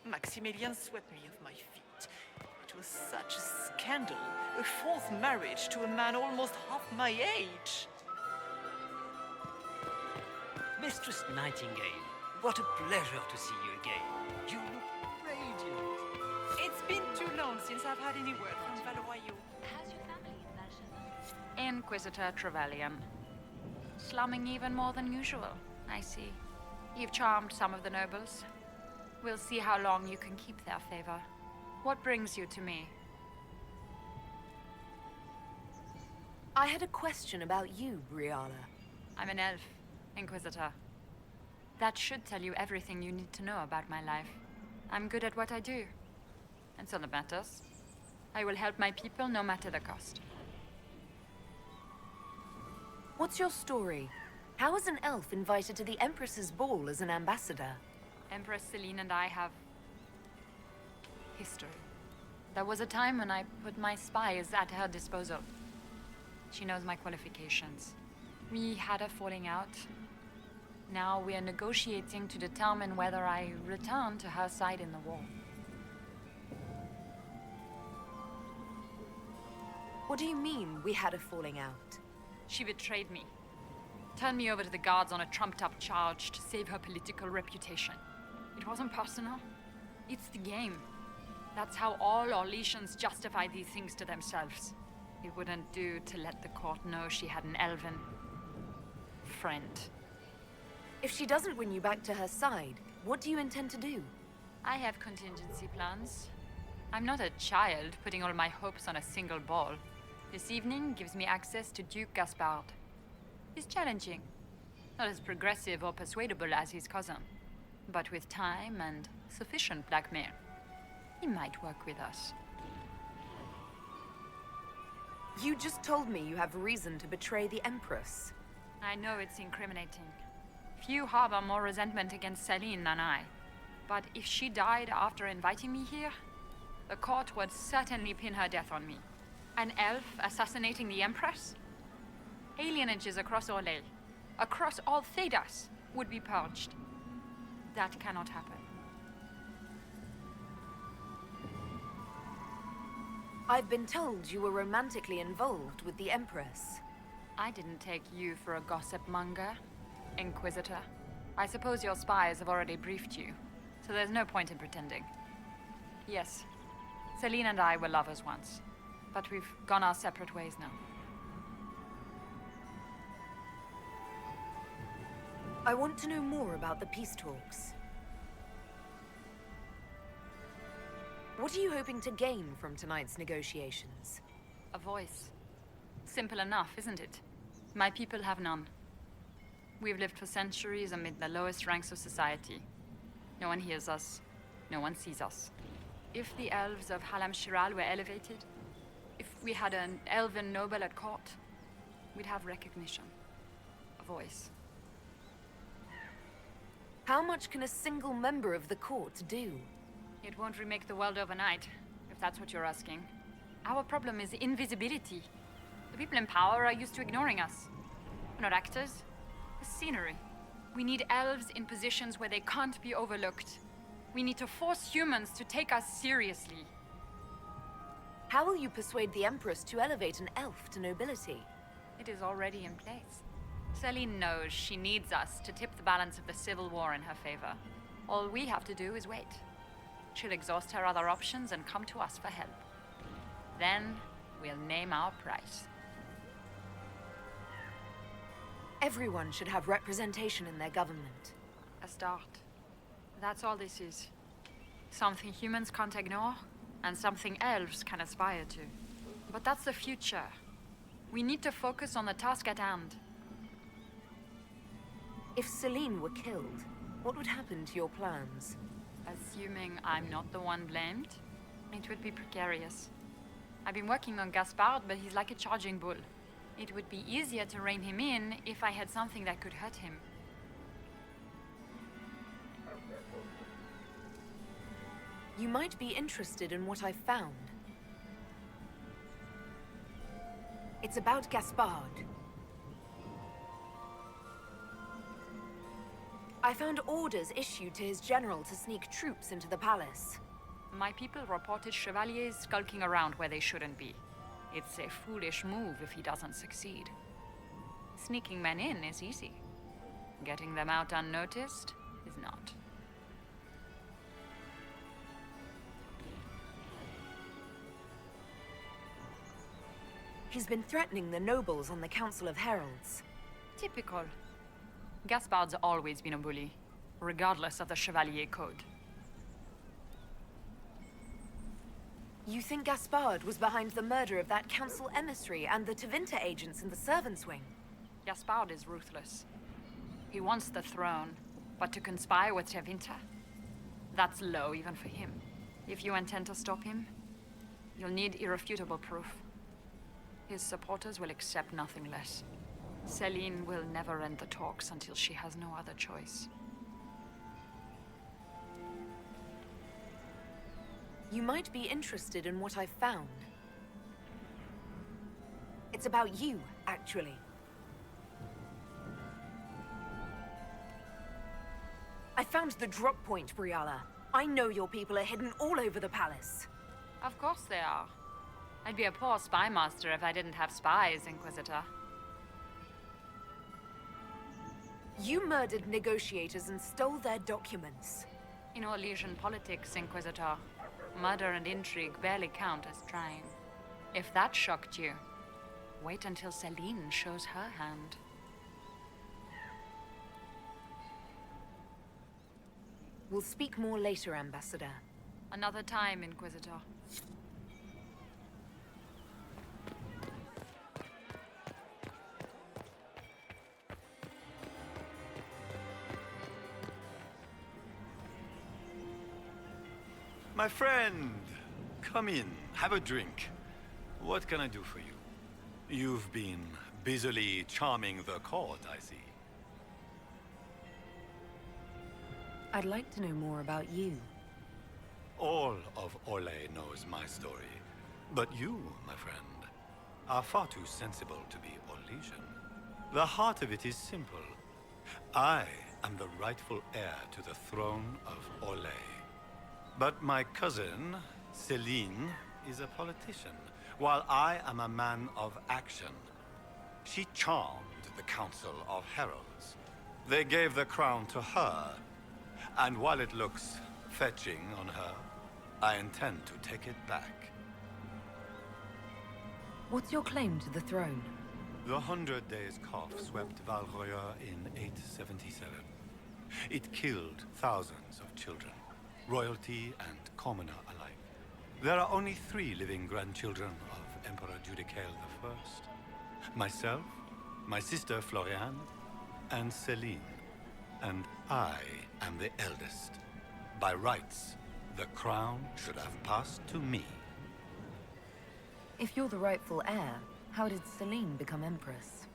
Maximilian swept me off my feet. It was such a scandal. A fourth marriage to a man almost half my age. Mistress Nightingale, what a pleasure to see you again. You look radiant. It's been too long since I've had any word from Valois. How's your family in Belgium? Inquisitor Trevelyan. Slumming even more than usual, I see. You've charmed some of the nobles. We'll see how long you can keep their favor. What brings you to me? I had a question about you, Brianna. I'm an elf, Inquisitor. That should tell you everything you need to know about my life. I'm good at what I do. And so that matters. I will help my people no matter the cost. What's your story? How was an elf invited to the Empress's ball as an ambassador? Empress Celine and I have history. There was a time when I put my spies at her disposal. She knows my qualifications. We had a falling out. Now we are negotiating to determine whether I return to her side in the war. What do you mean, we had a falling out? She betrayed me. Turned me over to the guards on a trumped-up charge to save her political reputation. It wasn't personal. It's the game. That's how all Orlesians justify these things to themselves. It wouldn't do to let the court know she had an elven friend. If she doesn't win you back to her side, what do you intend to do? I have contingency plans. I'm not a child putting all my hopes on a single ball. This evening gives me access to Duke Gaspard. He's challenging. Not as progressive or persuadable as his cousin. But with time and sufficient blackmail, he might work with us. You just told me you have reason to betray the Empress. I know it's incriminating. Few harbor more resentment against Celine than I. But if she died after inviting me here, the court would certainly pin her death on me. An elf assassinating the Empress? Alienages across Orlais, across all Thedas, would be purged. That cannot happen. I've been told you were romantically involved with the Empress. I didn't take you for a gossip monger, Inquisitor. I suppose your spies have already briefed you, so there's no point in pretending. Yes, Celine and I were lovers once, but we've gone our separate ways now. I want to know more about the peace talks. What are you hoping to gain from tonight's negotiations? A voice. Simple enough, isn't it? My people have none. We've lived for centuries amid the lowest ranks of society. No one hears us. No one sees us. If the elves of Hallam Shiral were elevated, if we had an elven noble at court, we'd have recognition. A voice. How much can a single member of the court do? It won't remake the world overnight, if that's what you're asking. Our problem is invisibility. The people in power are used to ignoring us. We're not actors. We're scenery. We need elves in positions where they can't be overlooked. We need to force humans to take us seriously. How will you persuade the Empress to elevate an elf to nobility? It is already in place. Celine knows she needs us to tip the balance of the civil war in her favor. All we have to do is wait. She'll exhaust her other options and come to us for help. Then, we'll name our price. Everyone should have representation in their government. A start. That's all this is. Something humans can't ignore, and something elves can aspire to. But that's the future. We need to focus on the task at hand. If Celine were killed, what would happen to your plans? Assuming I'm not the one blamed, it would be precarious. I've been working on Gaspard, but he's like a charging bull. It would be easier to rein him in if I had something that could hurt him. You might be interested in what I've found. It's about Gaspard. I found orders issued to his general to sneak troops into the palace. My people reported chevaliers skulking around where they shouldn't be. It's a foolish move if he doesn't succeed. Sneaking men in is easy. Getting them out unnoticed is not. He's been threatening the nobles on the Council of Heralds. Typical. Gaspard's always been a bully, regardless of the Chevalier Code. You think Gaspard was behind the murder of that council emissary and the Tevinter agents in the servants' wing? Gaspard is ruthless. He wants the throne, but to conspire with Tevinter, that's low even for him. If you intend to stop him, you'll need irrefutable proof. His supporters will accept nothing less. Celine will never end the talks until she has no other choice. You might be interested in what I've found. It's about you, actually. I found the drop point, Briala. I know your people are hidden all over the palace. Of course they are. I'd be a poor spy master if I didn't have spies, Inquisitor. You murdered negotiators and stole their documents. In Orlesian politics, Inquisitor, murder and intrigue barely count as trying. If that shocked you, wait until Celine shows her hand. We'll speak more later, Ambassador. Another time, Inquisitor. My friend, come in, have a drink. What can I do for you? You've been busily charming the court, I see. I'd like to know more about you. All of Orlais knows my story. But you, my friend, are far too sensible to be Orlesian. The heart of it is simple. I am the rightful heir to the throne of Orlais. But my cousin, Celine, is a politician, while I am a man of action. She charmed the Council of Heralds. They gave the crown to her, and while it looks fetching on her, I intend to take it back. What's your claim to the throne? The 100 Days Cough swept Valroya in 877. It killed thousands of children, royalty and commoner alike. There are only 3 living grandchildren of Emperor Judicael I. Myself, my sister Floriane, and Celine. And I am the eldest. By rights, the crown should have passed to me. If you're the rightful heir, how did Celine become Empress?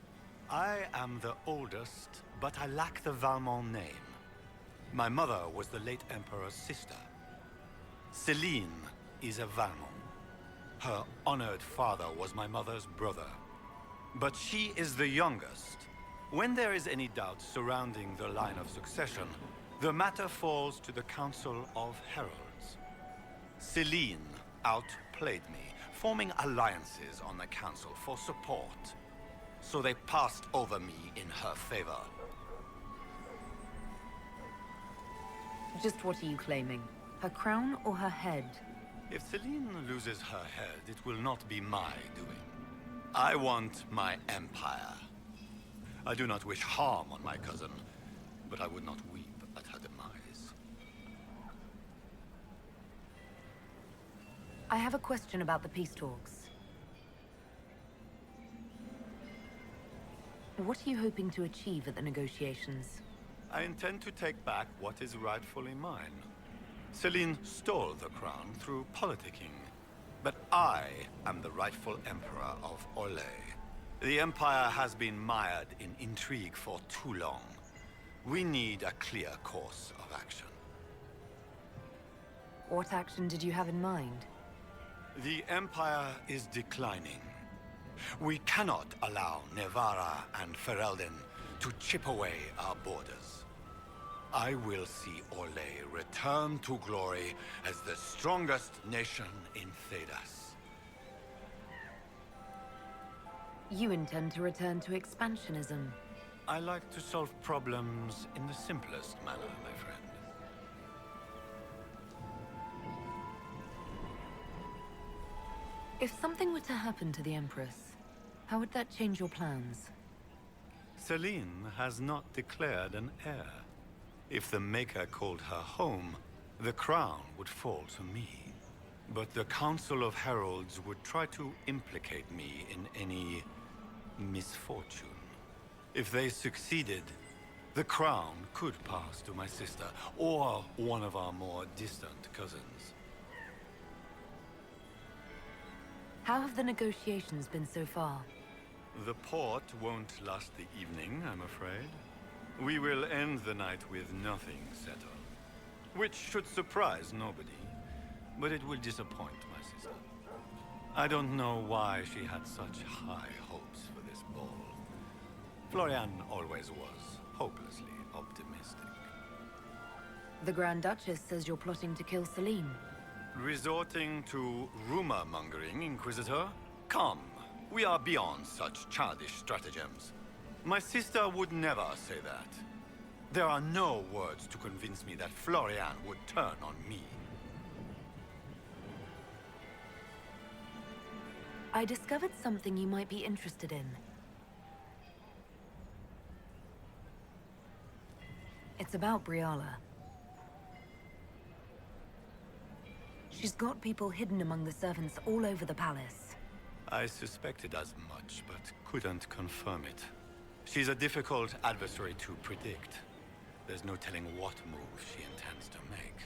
I am the oldest, but I lack the Valmont name. My mother was the late Emperor's sister. Celine is a Valmont. Her honored father was my mother's brother. But she is the youngest. When there is any doubt surrounding the line of succession, the matter falls to the Council of Heralds. Celine outplayed me, forming alliances on the Council for support. So they passed over me in her favor. Just what are you claiming? Her crown or her head? If Celine loses her head, it will not be my doing. I want my empire. I do not wish harm on my cousin, but I would not weep at her demise. I have a question about the peace talks. What are you hoping to achieve at the negotiations? I intend to take back what is rightfully mine. Celine stole the crown through politicking, but I am the rightful emperor of Orlais. The Empire has been mired in intrigue for too long. We need a clear course of action. What action did you have in mind? The Empire is declining. We cannot allow Nevarra and Ferelden to chip away our borders. I will see Orlais return to glory as the strongest nation in Thedas. You intend to return to expansionism. I like to solve problems in the simplest manner, my friend. If something were to happen to the Empress, how would that change your plans? Celine has not declared an heir. If the Maker called her home, the crown would fall to me. But the Council of Heralds would try to implicate me in any misfortune. If they succeeded, the crown could pass to my sister, or one of our more distant cousins. How have the negotiations been so far? The port won't last the evening, I'm afraid. We will end the night with nothing settled. Which should surprise nobody, but it will disappoint my sister. I don't know why she had such high hopes for this ball. Florian always was hopelessly optimistic. The Grand Duchess says you're plotting to kill Celine. Resorting to rumor-mongering, Inquisitor? Come, we are beyond such childish stratagems. My sister would never say that. There are no words to convince me that Florian would turn on me. I discovered something you might be interested in. It's about Briala. She's got people hidden among the servants all over the palace. I suspected as much, but couldn't confirm it. She's a difficult adversary to predict. There's no telling what move she intends to make.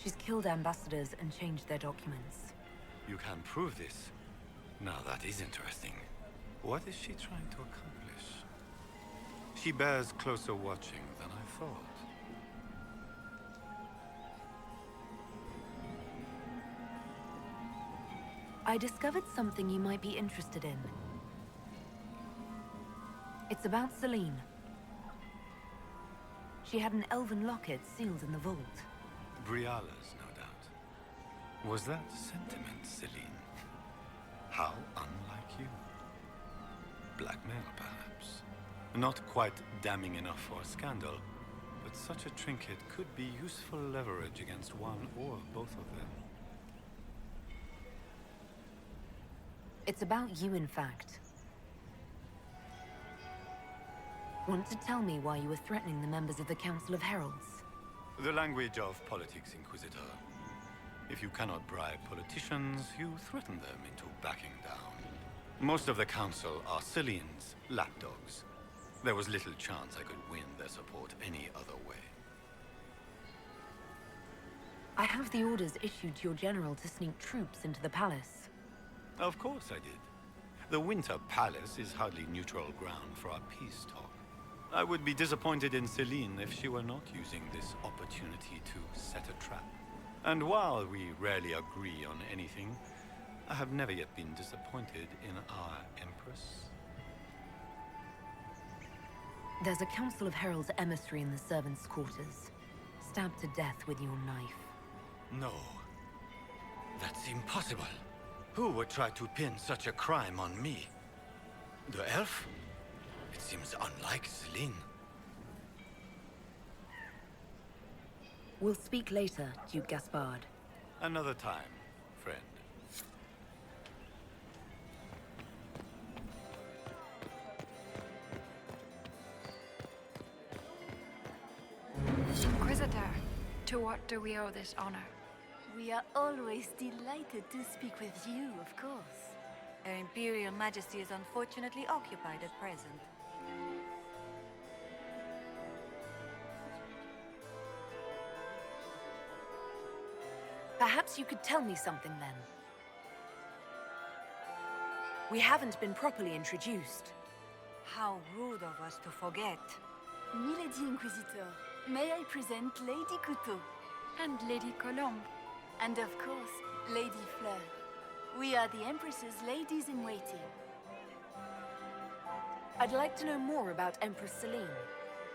She's killed ambassadors and changed their documents. You can prove this? Now that is interesting. What is she trying to accomplish? She bears closer watching than I thought. I discovered something you might be interested in. It's about Celine. She had an elven locket sealed in the vault. Briala's, no doubt. Was that sentiment, Celine? How unlike you. Blackmail, perhaps. Not quite damning enough for a scandal, but such a trinket could be useful leverage against one or both of them. It's about you, in fact. Want to tell me why you were threatening the members of the Council of Heralds? The language of politics, Inquisitor. If you cannot bribe politicians, you threaten them into backing down. Most of the Council are Celine's lapdogs. There was little chance I could win their support any other way. I have the orders issued to your general to sneak troops into the palace. Of course I did. The Winter Palace is hardly neutral ground for our peace talk. I would be disappointed in Celine if she were not using this opportunity to set a trap. And while we rarely agree on anything, I have never yet been disappointed in our Empress. There's a Council of Heralds emissary in the servants' quarters. Stabbed to death with your knife. No. That's impossible. Who would try to pin such a crime on me? The elf? It seems unlike Celine. We'll speak later, Duke Gaspard. Another time, friend. Inquisitor, to what do we owe this honor? We are always delighted to speak with you, of course. Her Imperial Majesty is unfortunately occupied at present. Perhaps you could tell me something then. We haven't been properly introduced. How rude of us to forget. Milady Inquisitor, may I present Lady Couteau? And Lady Colombe. And of course, Lady Fleur. We are the Empress's ladies-in-waiting. I'd like to know more about Empress Celine.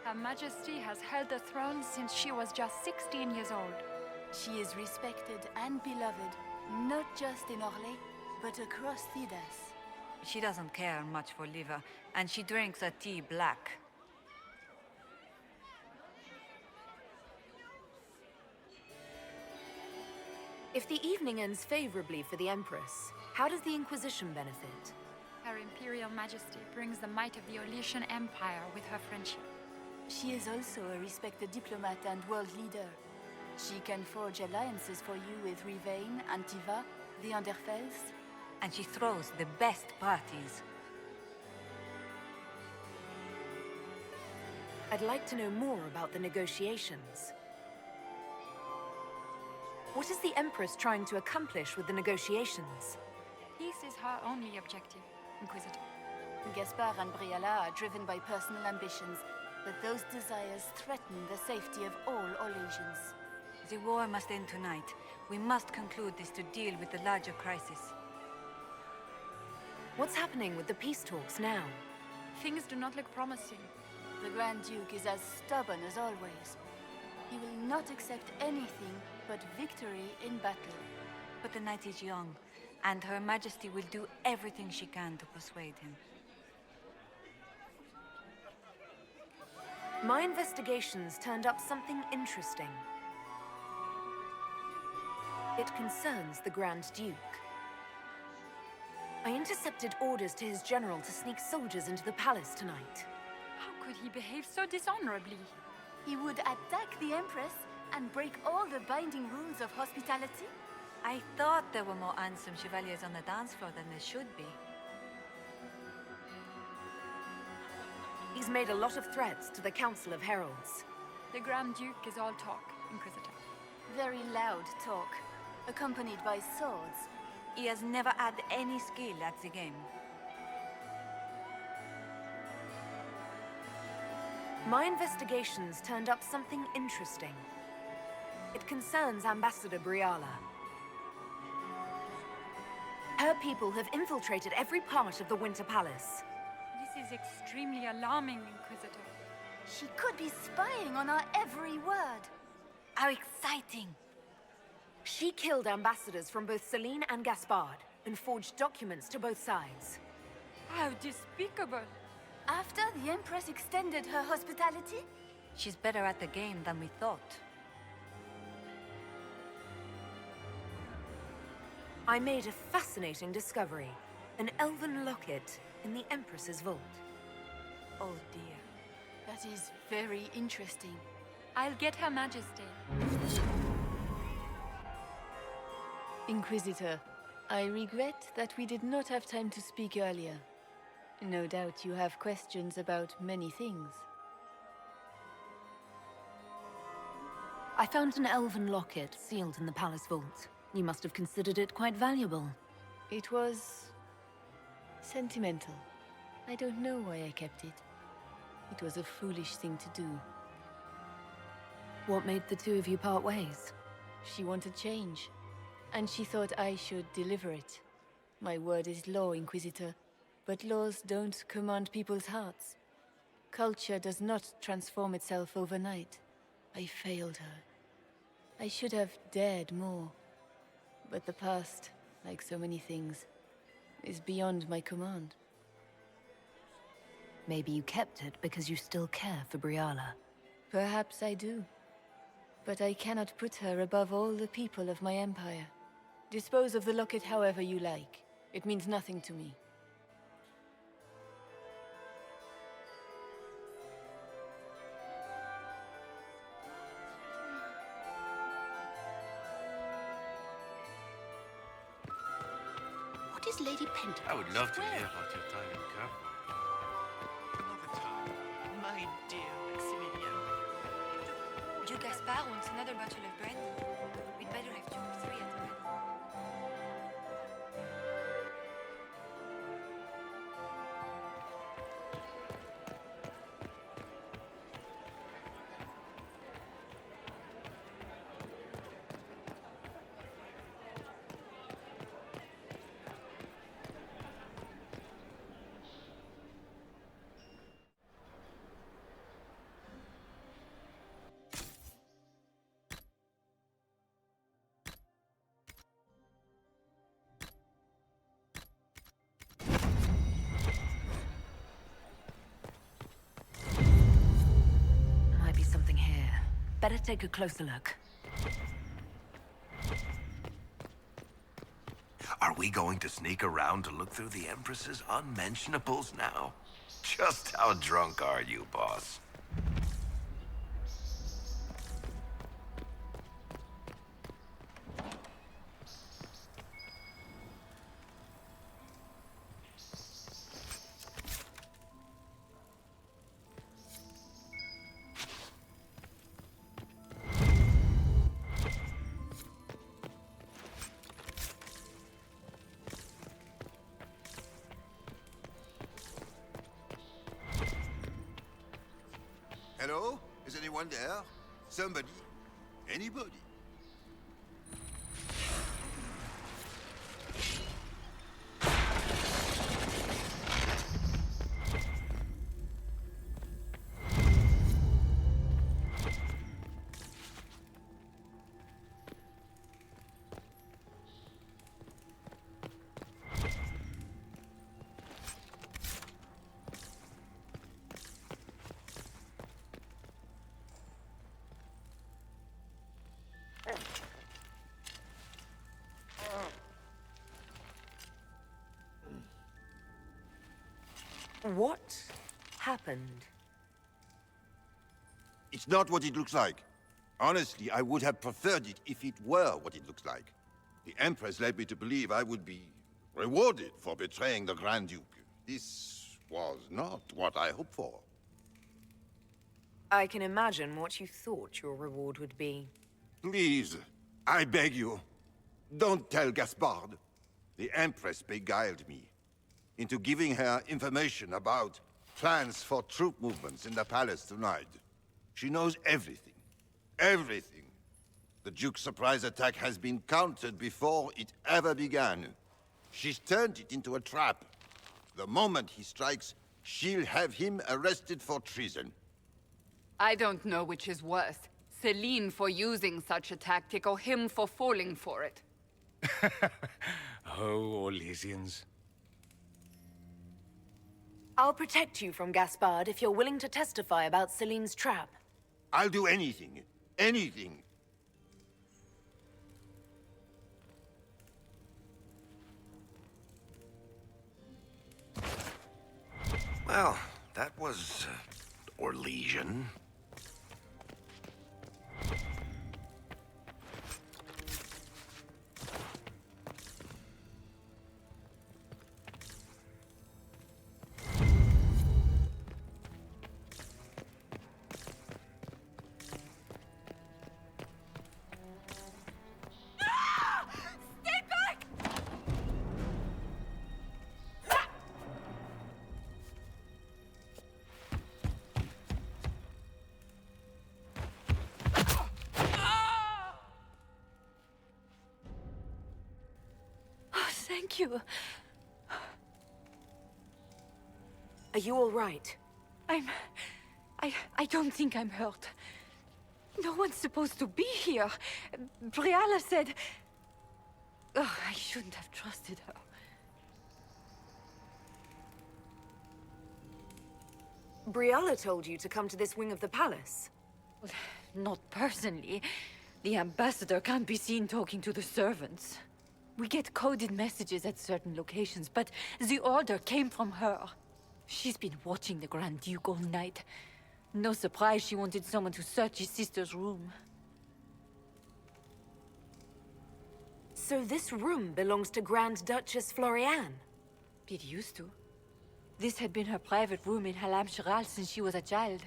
Her Majesty has held the throne since she was just 16 years old. She is respected and beloved, not just in Orlais, but across Thedas. She doesn't care much for liver, and she drinks her tea black. If the evening ends favorably for the Empress, how does the Inquisition benefit? Her Imperial Majesty brings the might of the Olesian Empire with her friendship. She is also a respected diplomat and world leader. She can forge alliances for you with Rivain, Antiva, the Underfells. And she throws the best parties. I'd like to know more about the negotiations. What is the Empress trying to accomplish with the negotiations? Peace is her only objective, Inquisitor. Gaspard and Briala are driven by personal ambitions, but those desires threaten the safety of all Olesians. The war must end tonight. We must conclude this to deal with the larger crisis. What's happening with the peace talks now? Things do not look promising. The Grand Duke is as stubborn as always. He will not accept anything but victory in battle. But the night is young, and Her Majesty will do everything she can to persuade him. My investigations turned up something interesting. It concerns the Grand Duke. I intercepted orders to his general to sneak soldiers into the palace tonight. How could he behave so dishonorably? He would attack the Empress and break all the binding rules of hospitality? I thought there were more handsome chevaliers on the dance floor than there should be. He's made a lot of threats to the Council of Heralds. The Grand Duke is all talk, Inquisitor. Very loud talk, accompanied by swords. He has never had any skill at the game. My investigations turned up something interesting. It concerns Ambassador Briala. Her people have infiltrated every part of the Winter Palace. This is extremely alarming, Inquisitor. She could be spying on our every word. How exciting! She killed ambassadors from both Celine and Gaspard and forged documents to both sides. How despicable! After the Empress extended her hospitality? She's better at the game than we thought. I made a fascinating discovery. An elven locket in the Empress's vault. Oh dear. That is very interesting. I'll get Her Majesty. Inquisitor, I regret that we did not have time to speak earlier. No doubt you have questions about many things. I found an elven locket sealed in the palace vault. You must have considered it quite valuable. It was... sentimental. I don't know why I kept it. It was a foolish thing to do. What made the two of you part ways? She wanted change, and she thought I should deliver it. My word is law, Inquisitor, but laws don't command people's hearts. Culture does not transform itself overnight. I failed her. I should have dared more. But the past, like so many things, is beyond my command. Maybe you kept it because you still care for Briala. Perhaps I do. But I cannot put her above all the people of my empire. Dispose of the locket however you like. It means nothing to me. What is Lady Pentacle? I would love to hear about your time in Curve. Another time, my dear Maximilian. Duke Gaspard wants another bottle of brandy. We'd better have 2 or 3 at the ready. Might be something here. Better take a closer look. Are we going to sneak around to look through the Empress's unmentionables now? Just how drunk are you, boss? Hello? Is anyone there? Somebody? Anybody? What happened? It's not what it looks like. Honestly, I would have preferred it if it were what it looks like. The Empress led me to believe I would be rewarded for betraying the Grand Duke. This was not what I hoped for. I can imagine what you thought your reward would be. Please, I beg you, don't tell Gaspard. The Empress beguiled me into giving her information about plans for troop movements in the palace tonight. She knows everything. Everything. The Duke's surprise attack has been countered before it ever began. She's turned it into a trap. The moment he strikes, she'll have him arrested for treason. I don't know which is worse. Celine for using such a tactic or him for falling for it. Oh, Orlesians. I'll protect you from Gaspard if you're willing to testify about Celine's trap. I'll do anything. Anything. Well, that was... Orlesian. Thank you. Are you all right? I don't think I'm hurt. No one's supposed to be here. Briala said... Oh, I shouldn't have trusted her. Briala told you to come to this wing of the palace? Well, not personally. The ambassador can't be seen talking to the servants. We get coded messages at certain locations, but the order came from her. She's been watching the Grand Duke all night. No surprise she wanted someone to search his sister's room. So this room belongs to Grand Duchess Floriane? It used to. This had been her private room in Halam Shiral since she was a child.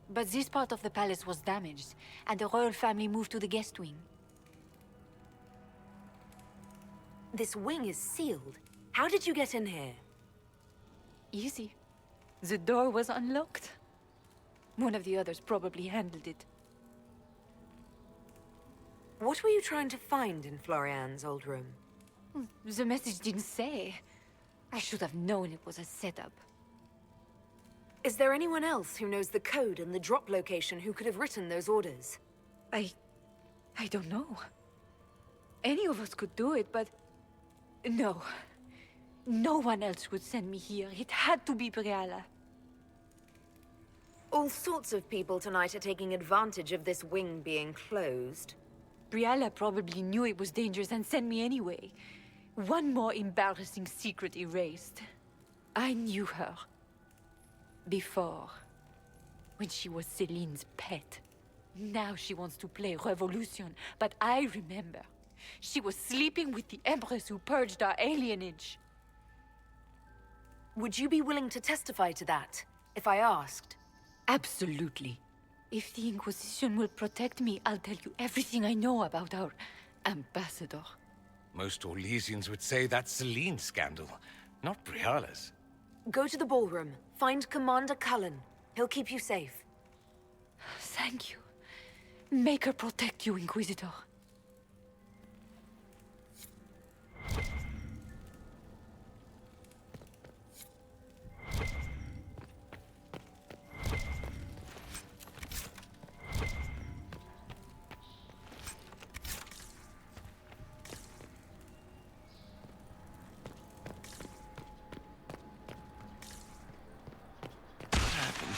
But this part of the palace was damaged, and the royal family moved to the guest wing. This wing is sealed. How did you get in here? Easy. The door was unlocked. One of the others probably handled it. What were you trying to find in Floriane's old room? The message didn't say. I should have known it was a setup. Is there anyone else who knows the code and the drop location who could have written those orders? I don't know. Any of us could do it, but... No. No one else would send me here. It had to be Briala. All sorts of people tonight are taking advantage of this wing being closed. Briala probably knew it was dangerous and sent me anyway. One more embarrassing secret erased. I knew her. Before. When she was Celine's pet. Now she wants to play revolution, but I remember. She was sleeping with the Empress who purged our alienage. Would you be willing to testify to that, if I asked? Absolutely. If the Inquisition will protect me, I'll tell you everything I know about our ambassador. Most Orlesians would say that's Celine's scandal, not Briala's. Go to the ballroom. Find Commander Cullen. He'll keep you safe. Thank you. Make her protect you, Inquisitor.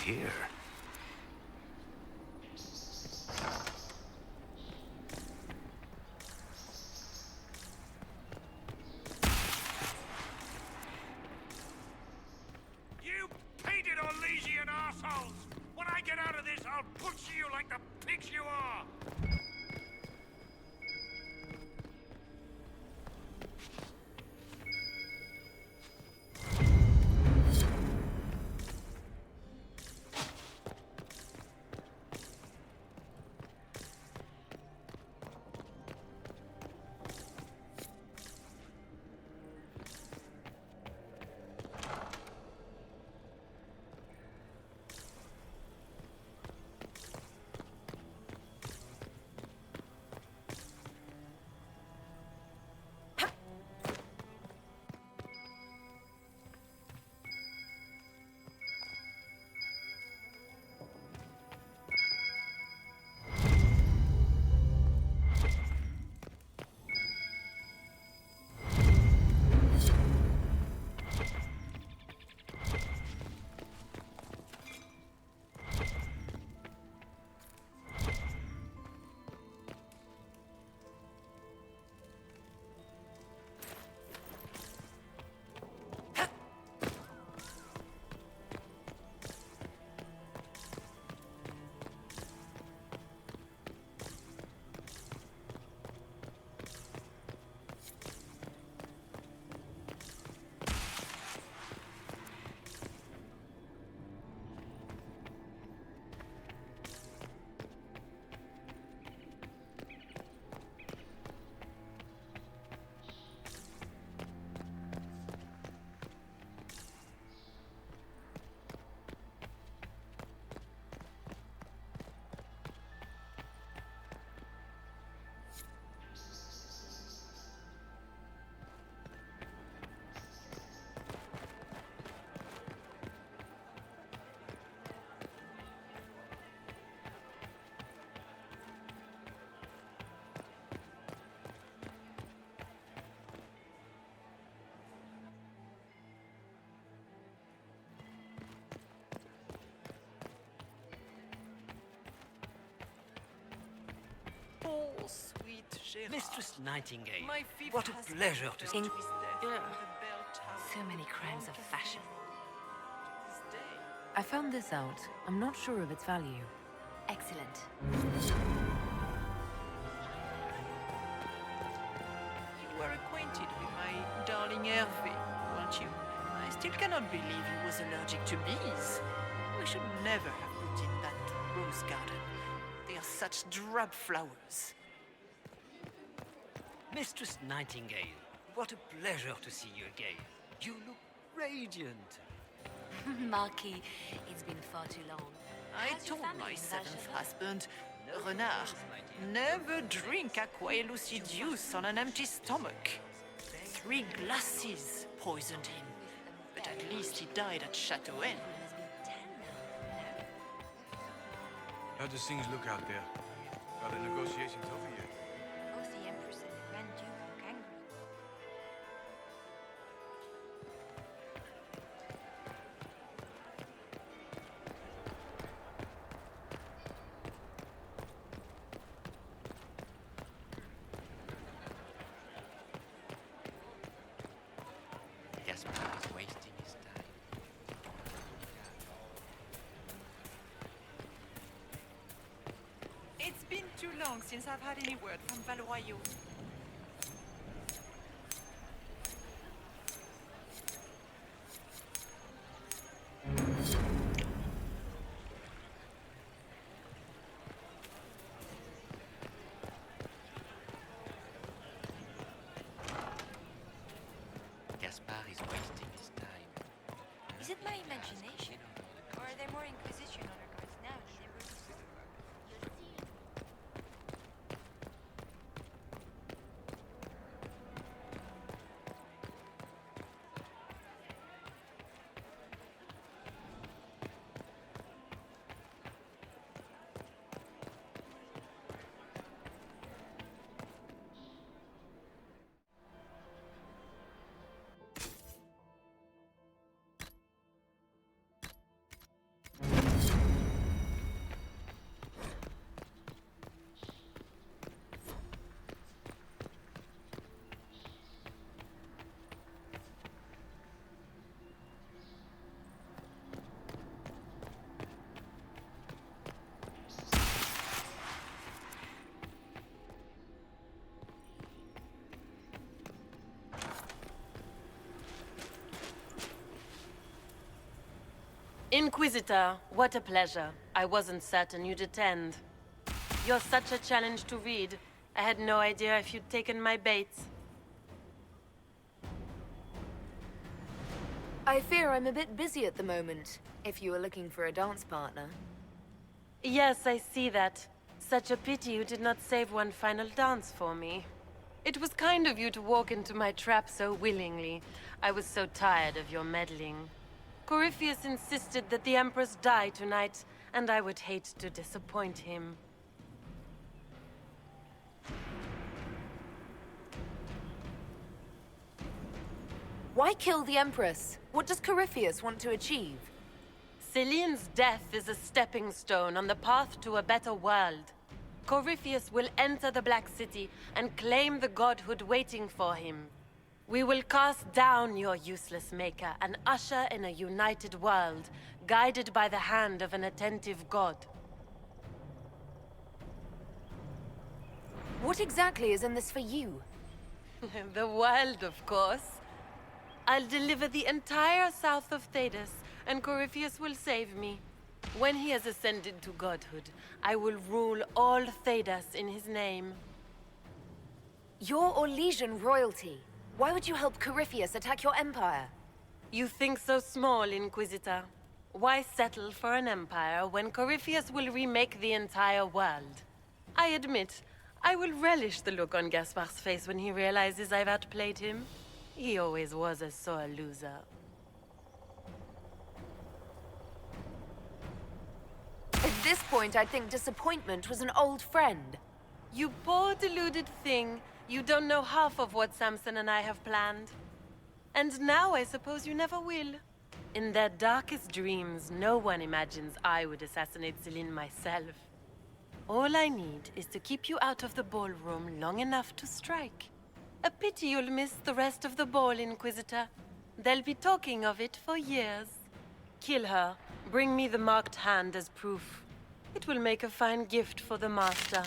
Here. You painted Orlesian assholes! When I get out of this, I'll butcher you like the pigs you are! Poor, sweet Gerard. Mistress Nightingale, My fifth what a husband pleasure to see fell you. to his death Ugh. in the bell tower So many crimes of fashion. this day. I found this out. I'm not sure of its value. Excellent. You were acquainted with my darling Hervé, weren't you? I still cannot believe he was allergic to bees. We should never have put in that rose garden. They are such drab flowers. Mistress Nightingale, what a pleasure to see you again. You look radiant. Marquis, it's been far too long. I How's your told family my in seventh Valcheva? husband, Renard, never drink aqua lucidius on an empty stomach. 3 glasses poisoned him, but at least he died at Chateau N. How does things look out there? Are the negotiations over yet? Both the Empress and the Grand Duke look angry. Gaspar is wasting his time. It's been too long since I've had any word from Valroyo. Gaspar is wasting his time. Is it my imagination? Or are there more Inquisition honor guards now than there were before? Inquisitor, what a pleasure. I wasn't certain you'd attend. You're such a challenge to read. I had no idea if you'd taken my bait. I fear I'm a bit busy at the moment, if you were looking for a dance partner. Yes, I see that. Such a pity you did not save one final dance for me. It was kind of you to walk into my trap so willingly. I was so tired of your meddling. Corypheus insisted that the Empress die tonight, and I would hate to disappoint him. Why kill the Empress? What does Corypheus want to achieve? Celine's death is a stepping stone on the path to a better world. Corypheus will enter the Black City and claim the godhood waiting for him. We will cast down your useless maker and usher in a united world, guided by the hand of an attentive god. What exactly is in this for you? The world, of course. I'll deliver the entire south of Thedas, and Corypheus will save me. When he has ascended to godhood, I will rule all Thedas in his name. You're Orlesian royalty. Why would you help Corypheus attack your empire? You think so small, Inquisitor. Why settle for an empire when Corypheus will remake the entire world? I admit, I will relish the look on Gaspar's face when he realizes I've outplayed him. He always was a sore loser. At this point, I think disappointment was an old friend. You poor deluded thing. You don't know half of what Samson and I have planned. And now I suppose you never will. In their darkest dreams, no one imagines I would assassinate Celine myself. All I need is to keep you out of the ballroom long enough to strike. A pity you'll miss the rest of the ball, Inquisitor. They'll be talking of it for years. Kill her. Bring me the marked hand as proof. It will make a fine gift for the Master.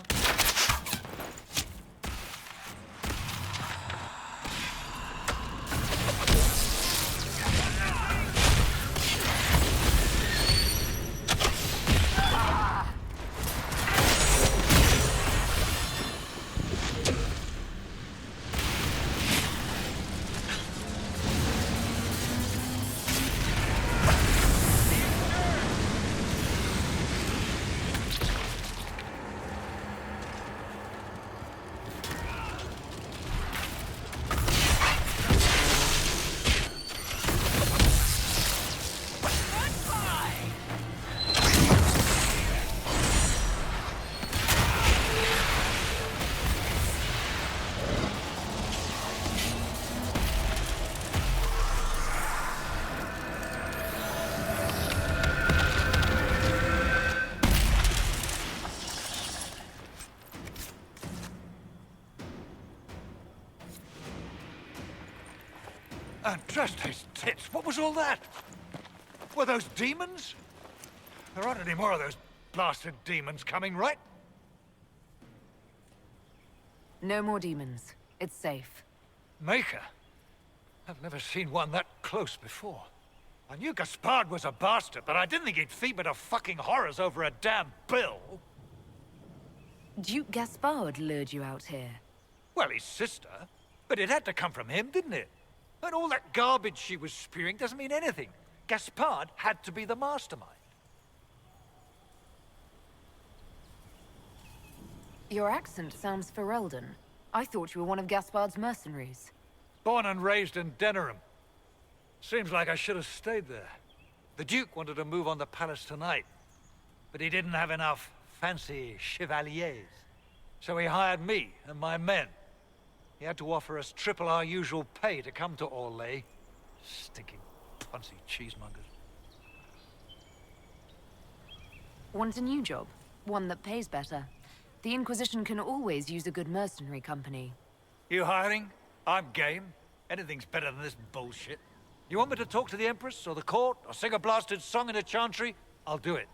And trust his tits, what was all that? Were those demons? There aren't any more of those blasted demons coming, right? No more demons. It's safe. Maker? I've never seen one that close before. I knew Gaspard was a bastard, but I didn't think he'd feed me to fucking horrors over a damn bill. Duke Gaspard lured you out here. Well, his sister. But it had to come from him, didn't it? And all that garbage she was spewing doesn't mean anything. Gaspard had to be the mastermind. Your accent sounds Ferelden. I thought you were one of Gaspard's mercenaries. Born and raised in Denerim. Seems like I should have stayed there. The Duke wanted to move on the palace tonight, but he didn't have enough fancy chevaliers. So he hired me and my men. He had to offer us triple our usual pay to come to Orlais. Stinking, punsy cheesemongers. Want a new job? One that pays better. The Inquisition can always use a good mercenary company. You hiring? I'm game. Anything's better than this bullshit. You want me to talk to the Empress, or the court, or sing a blasted song in a chantry? I'll do it.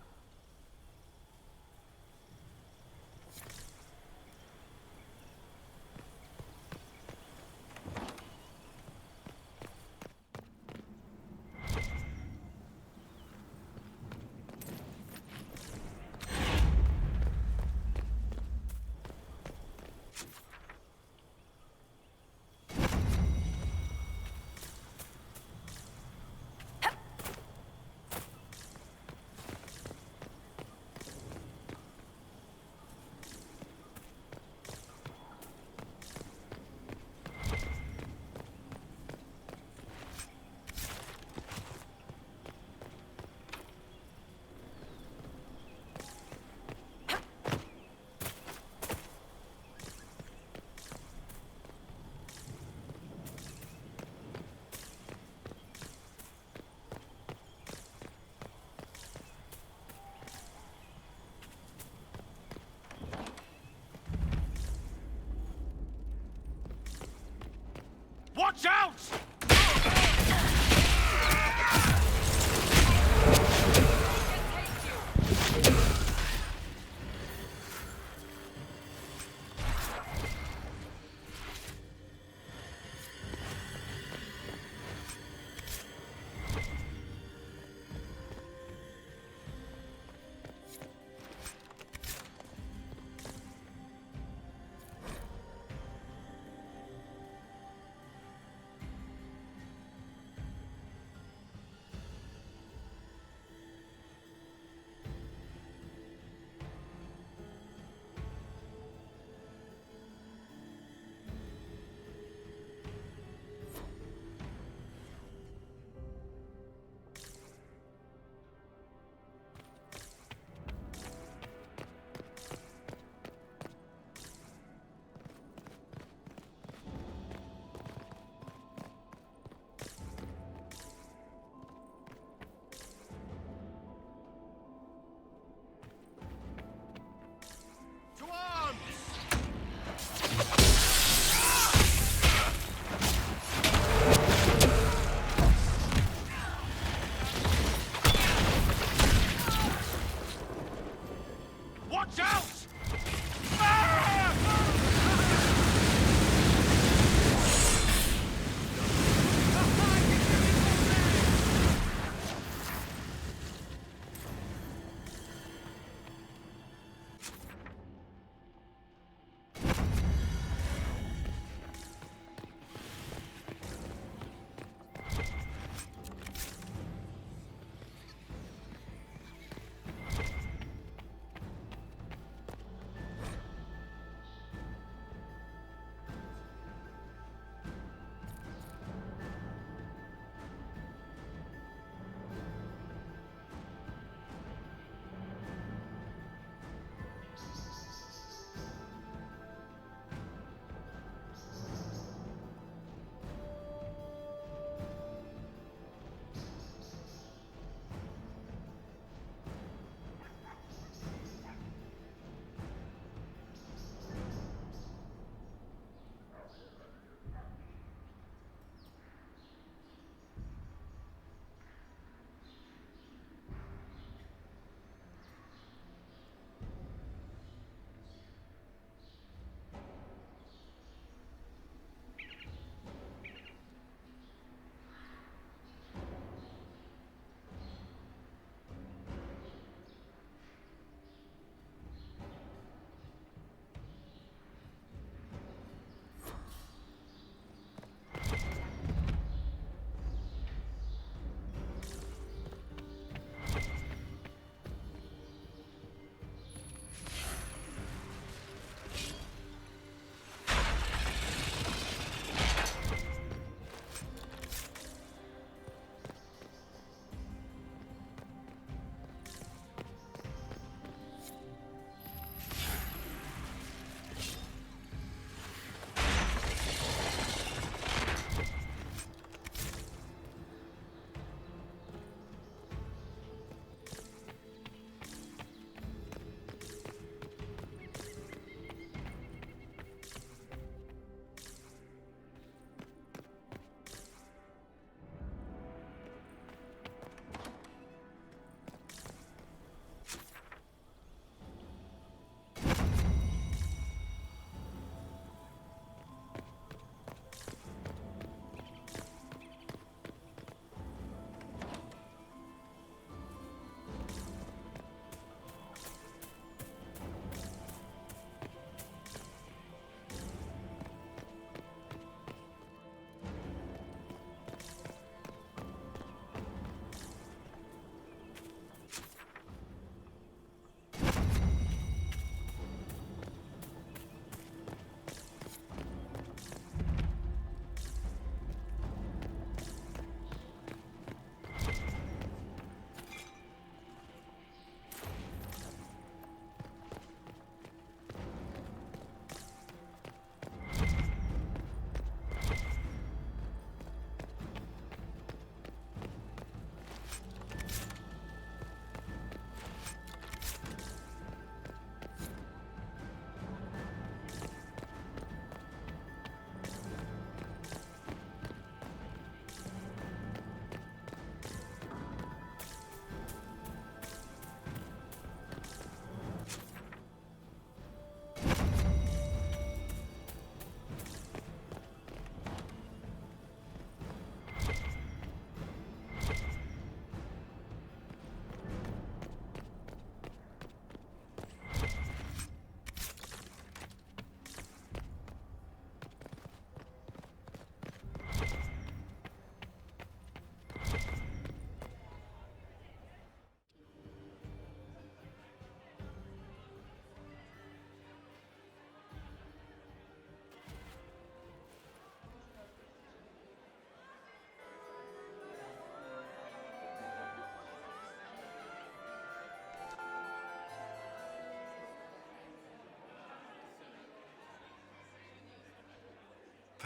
Watch out!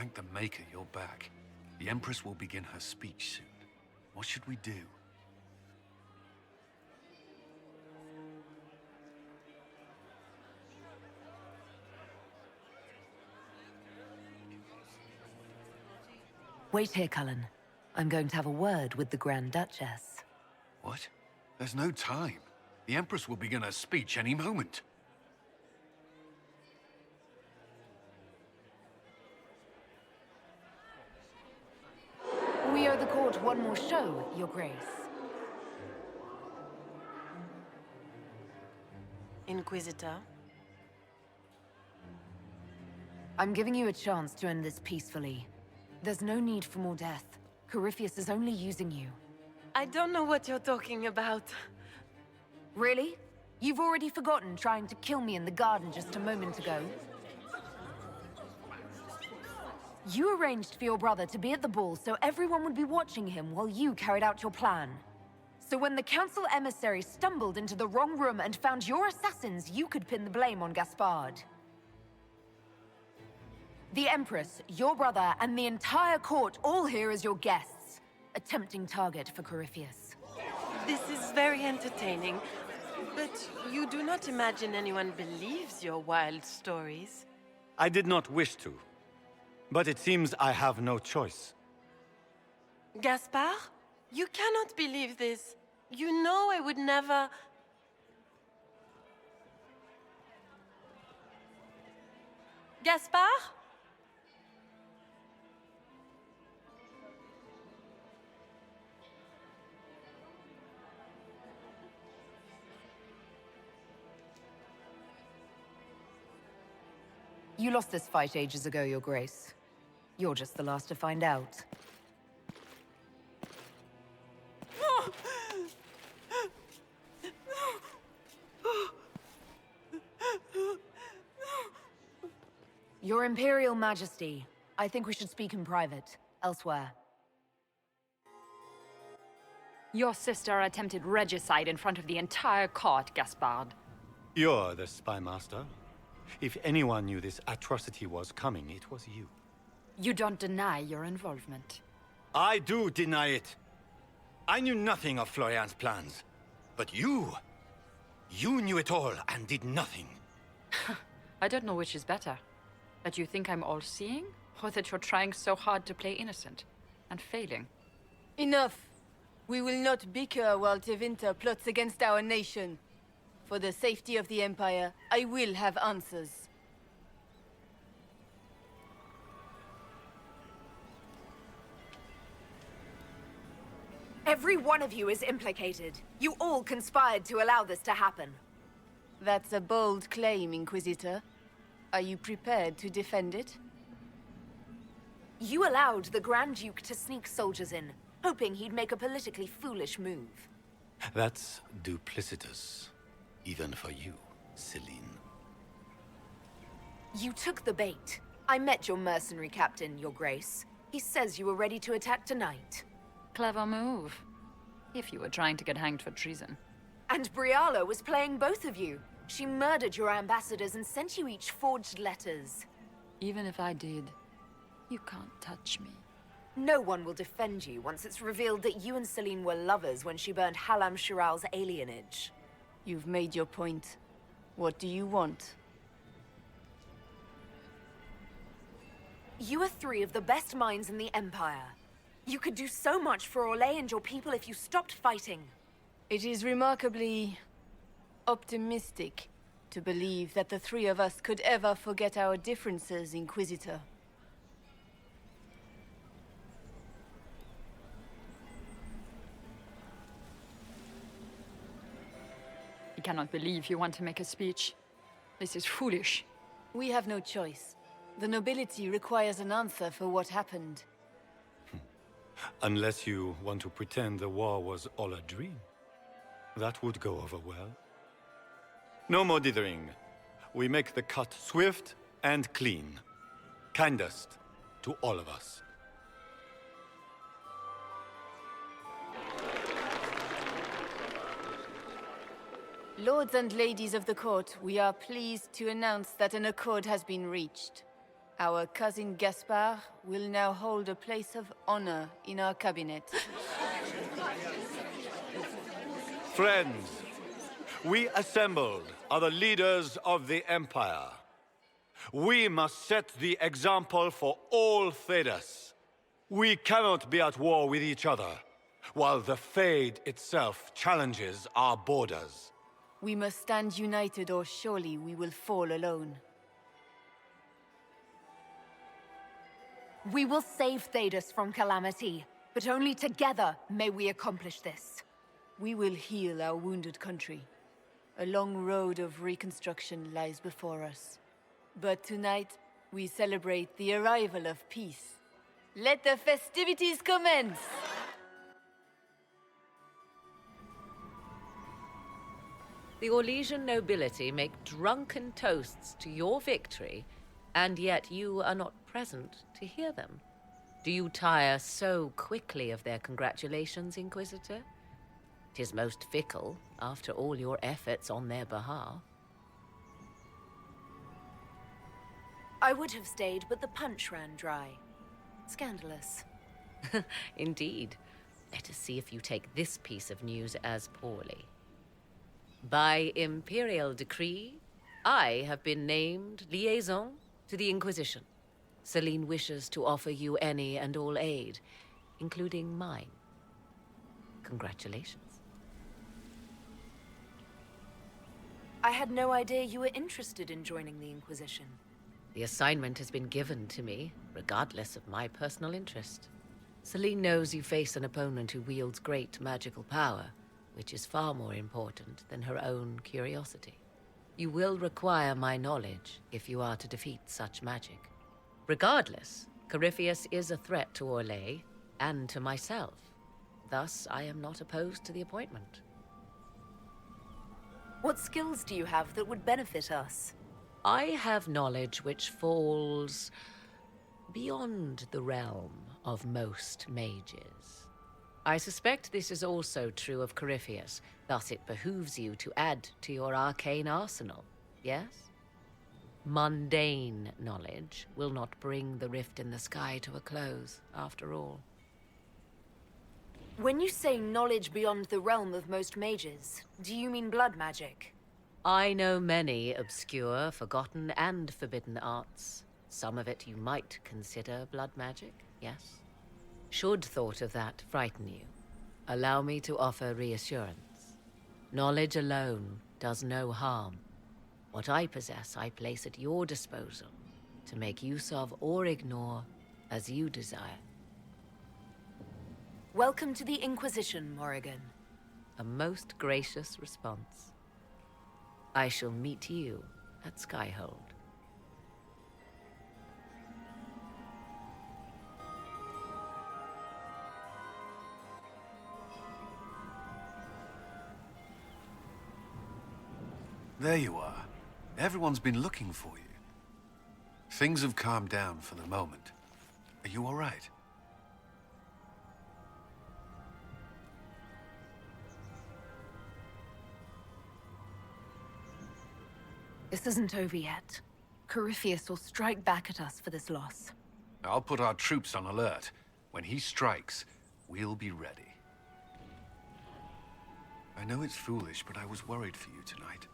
Thank the Maker you're back. The Empress will begin her speech soon. What should we do? Wait here, Cullen. I'm going to have a word with the Grand Duchess. What? There's no time. The Empress will begin her speech any moment. We owe the court one more show, Your Grace. Inquisitor? I'm giving you a chance to end this peacefully. There's no need for more death. Corypheus is only using you. I don't know what you're talking about. Really? You've already forgotten trying to kill me in the garden just a moment ago? You arranged for your brother to be at the ball so everyone would be watching him while you carried out your plan. So when the council emissary stumbled into the wrong room and found your assassins, you could pin the blame on Gaspard. The Empress, your brother, and the entire court all here as your guests. A tempting target for Corypheus. This is very entertaining, but you do not imagine anyone believes your wild stories? I did not wish to, but it seems I have no choice. Gaspard? You cannot believe this. You know I would never... Gaspard? You lost this fight ages ago, Your Grace. You're just the last to find out. Your Imperial Majesty, I think we should speak in private, elsewhere. Your sister attempted regicide in front of the entire court, Gaspard. You're the spy master. If anyone knew this atrocity was coming, it was you. You don't deny your involvement. I do deny it. I knew nothing of Florian's plans. But you knew it all and did nothing. I don't know which is better. That you think I'm all-seeing, or that you're trying so hard to play innocent and failing? Enough. We will not bicker while Tevinter plots against our nation. For the safety of the Empire, I will have answers. Every one of you is implicated. You all conspired to allow this to happen. That's a bold claim, Inquisitor. Are you prepared to defend it? You allowed the Grand Duke to sneak soldiers in, hoping he'd make a politically foolish move. That's duplicitous. Even for you, Celine. You took the bait. I met your mercenary captain, Your Grace. He says you were ready to attack tonight. Clever move. If you were trying to get hanged for treason. And Briala was playing both of you. She murdered your ambassadors and sent you each forged letters. Even if I did, you can't touch me. No one will defend you once it's revealed that you and Celine were lovers when she burned Hallam Shiral's alienage. You've made your point. What do you want? You are three of the best minds in the Empire. You could do so much for Orlais and your people if you stopped fighting. It is remarkably optimistic to believe that the three of us could ever forget our differences, Inquisitor. I cannot believe you want to make a speech. This is foolish. We have no choice. The nobility requires an answer for what happened. Unless you want to pretend the war was all a dream. That would go over well. No more dithering. We make the cut swift and clean. Kindest to all of us. Lords and ladies of the court, we are pleased to announce that an accord has been reached. Our cousin Gaspard will now hold a place of honor in our cabinet. Friends, we assembled are the leaders of the Empire. We must set the example for all Thedas. We cannot be at war with each other, while the Fade itself challenges our borders. We must stand united or surely we will fall alone. We will save Thedas from calamity, but only together may we accomplish this. We will heal our wounded country. A long road of reconstruction lies before us. But tonight, we celebrate the arrival of peace. Let the festivities commence! The Orlesian nobility make drunken toasts to your victory, and yet you are not present to hear them. Do you tire so quickly of their congratulations, Inquisitor? 'Tis most fickle, after all your efforts on their behalf. I would have stayed, but the punch ran dry. Scandalous. Indeed. Let us see if you take this piece of news as poorly. By imperial decree, I have been named liaison to the Inquisition. Celine wishes to offer you any and all aid, including mine. Congratulations. I had no idea you were interested in joining the Inquisition. The assignment has been given to me, regardless of my personal interest. Celine knows you face an opponent who wields great magical power, which is far more important than her own curiosity. You will require my knowledge if you are to defeat such magic. Regardless, Corypheus is a threat to Orlais and to myself. Thus, I am not opposed to the appointment. What skills do you have that would benefit us? I have knowledge which falls beyond the realm of most mages. I suspect this is also true of Corypheus, thus it behooves you to add to your arcane arsenal, yes? Mundane knowledge will not bring the rift in the sky to a close, after all. When you say knowledge beyond the realm of most mages, do you mean blood magic? I know many obscure, forgotten, and forbidden arts. Some of it you might consider blood magic, yes? Should thought of that frighten you, allow me to offer reassurance. Knowledge alone does no harm. What I possess, I place at your disposal to make use of or ignore as you desire. Welcome to the Inquisition, Morrigan. A most gracious response. I shall meet you at Skyhold. There you are. Everyone's been looking for you. Things have calmed down for the moment. Are you all right? This isn't over yet. Corypheus will strike back at us for this loss. I'll put our troops on alert. When he strikes, we'll be ready. I know it's foolish, but I was worried for you tonight.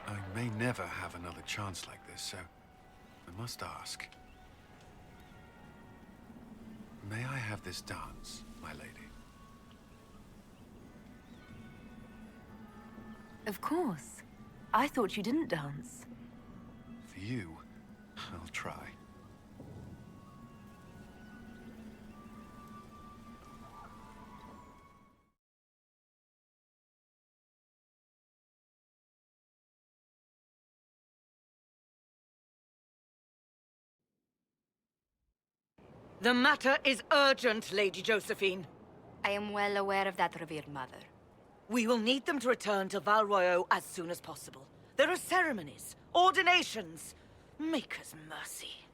I may never have another chance like this, so I must ask. May I have this dance, my lady? Of course. I thought you didn't dance. For you, I'll try. The matter is urgent, Lady Josephine. I am well aware of that, revered mother. We will need them to return to Val Royeaux as soon as possible. There are ceremonies, ordinations. Make us mercy.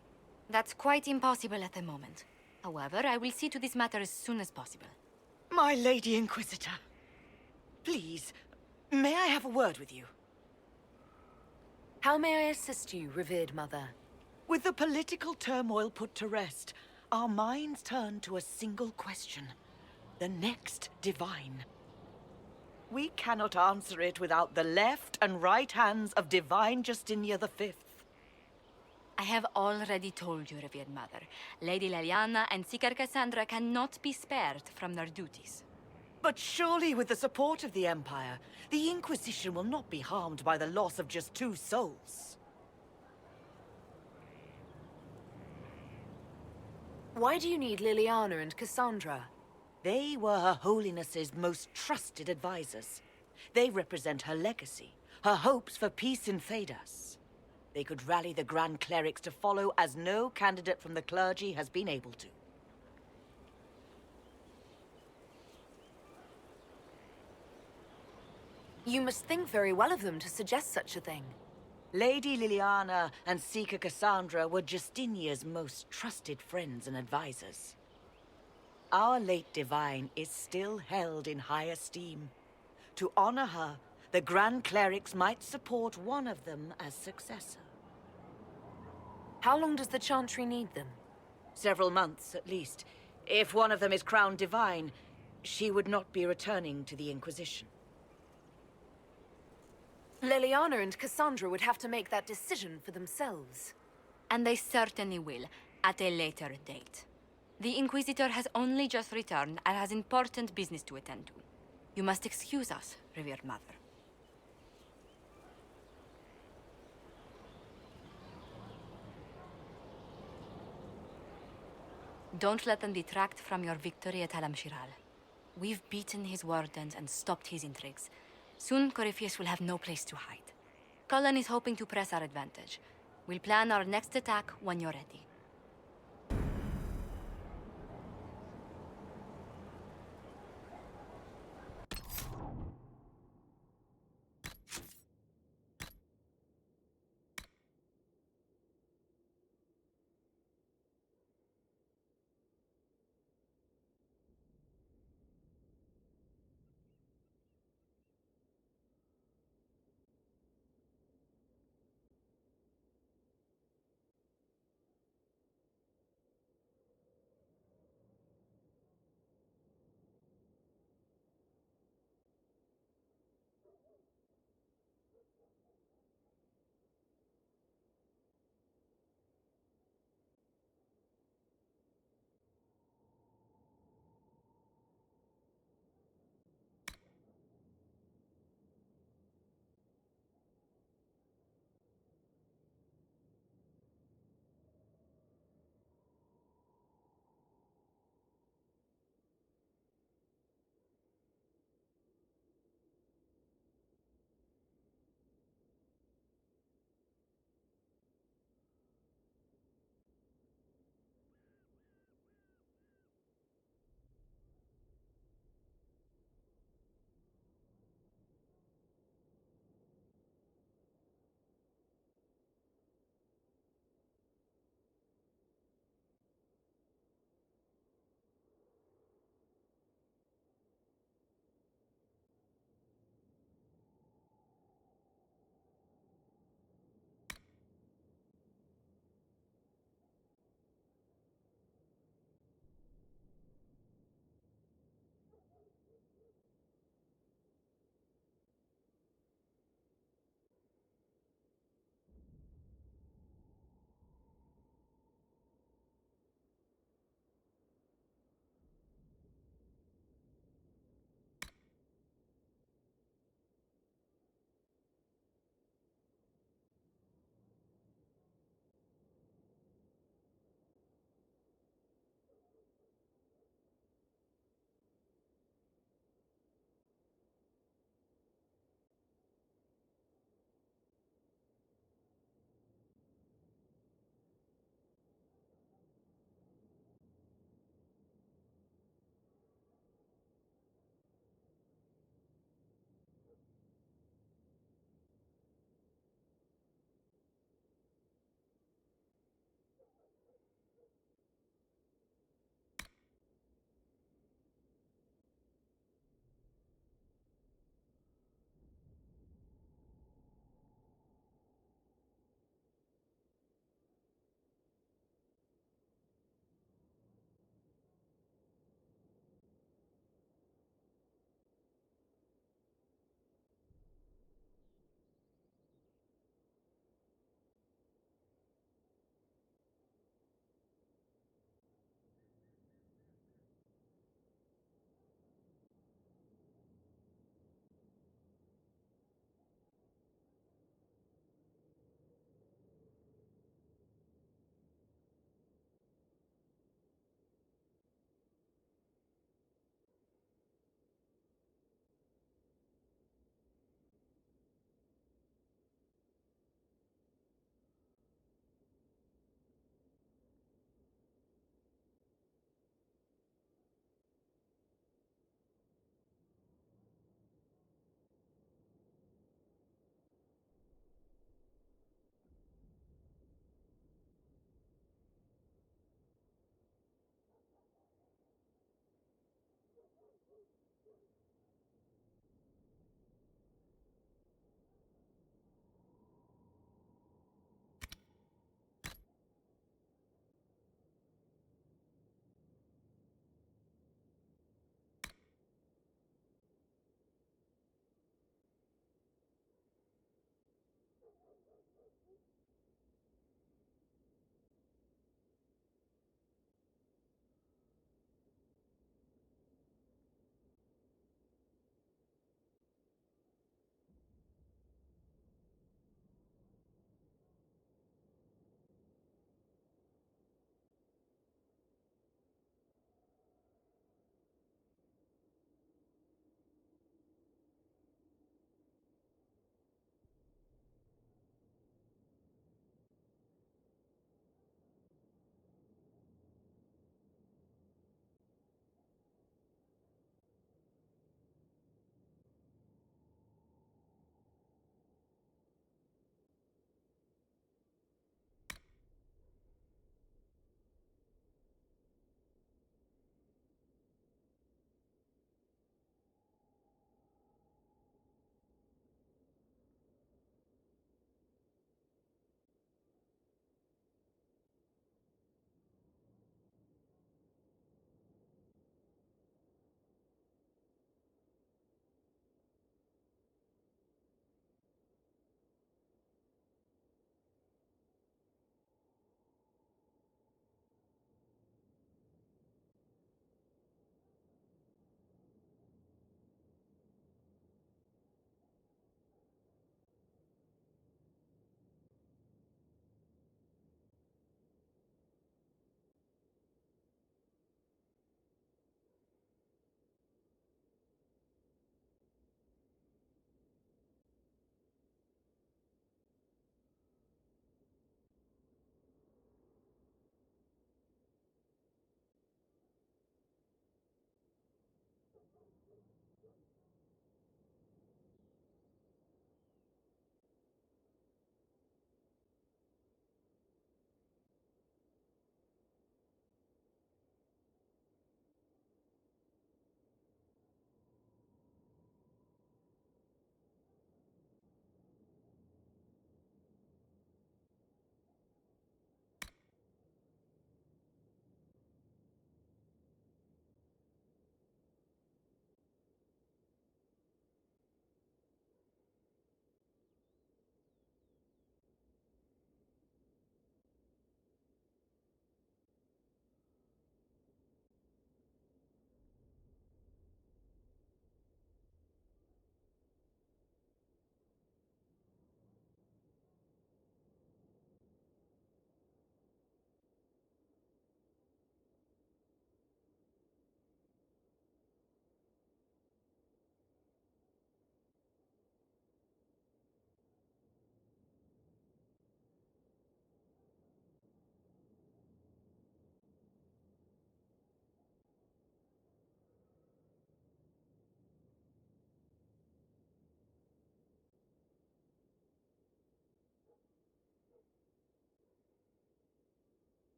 That's quite impossible at the moment. However, I will see to this matter as soon as possible. My Lady Inquisitor, please, may I have a word with you? How may I assist you, revered mother? With the political turmoil put to rest, our minds turn to a single question. The next divine. We cannot answer it without the left and right hands of Divine Justinia V. I have already told you, revered mother. Lady Leliana and Seeker Cassandra cannot be spared from their duties. But surely with the support of the Empire, the Inquisition will not be harmed by the loss of just 2 souls. Why do you need Liliana and Cassandra? They were Her Holiness's most trusted advisors. They represent her legacy, her hopes for peace in Thedas. They could rally the Grand Clerics to follow as no candidate from the clergy has been able to. You must think very well of them to suggest such a thing. Lady Liliana and Seeker Cassandra were Justinia's most trusted friends and advisors. Our late divine is still held in high esteem. To honor her, the Grand Clerics might support one of them as successor. How long does the Chantry need them? Several months, at least. If one of them is crowned divine, she would not be returning to the Inquisition. Liliana and Cassandra would have to make that decision for themselves. And they certainly will, at a later date. The Inquisitor has only just returned and has important business to attend to. You must excuse us, revered mother. Don't let them detract from your victory at Alam-Shiral. We've beaten his wardens and stopped his intrigues. Soon, Corypheus will have no place to hide. Cullen is hoping to press our advantage. We'll plan our next attack when you're ready.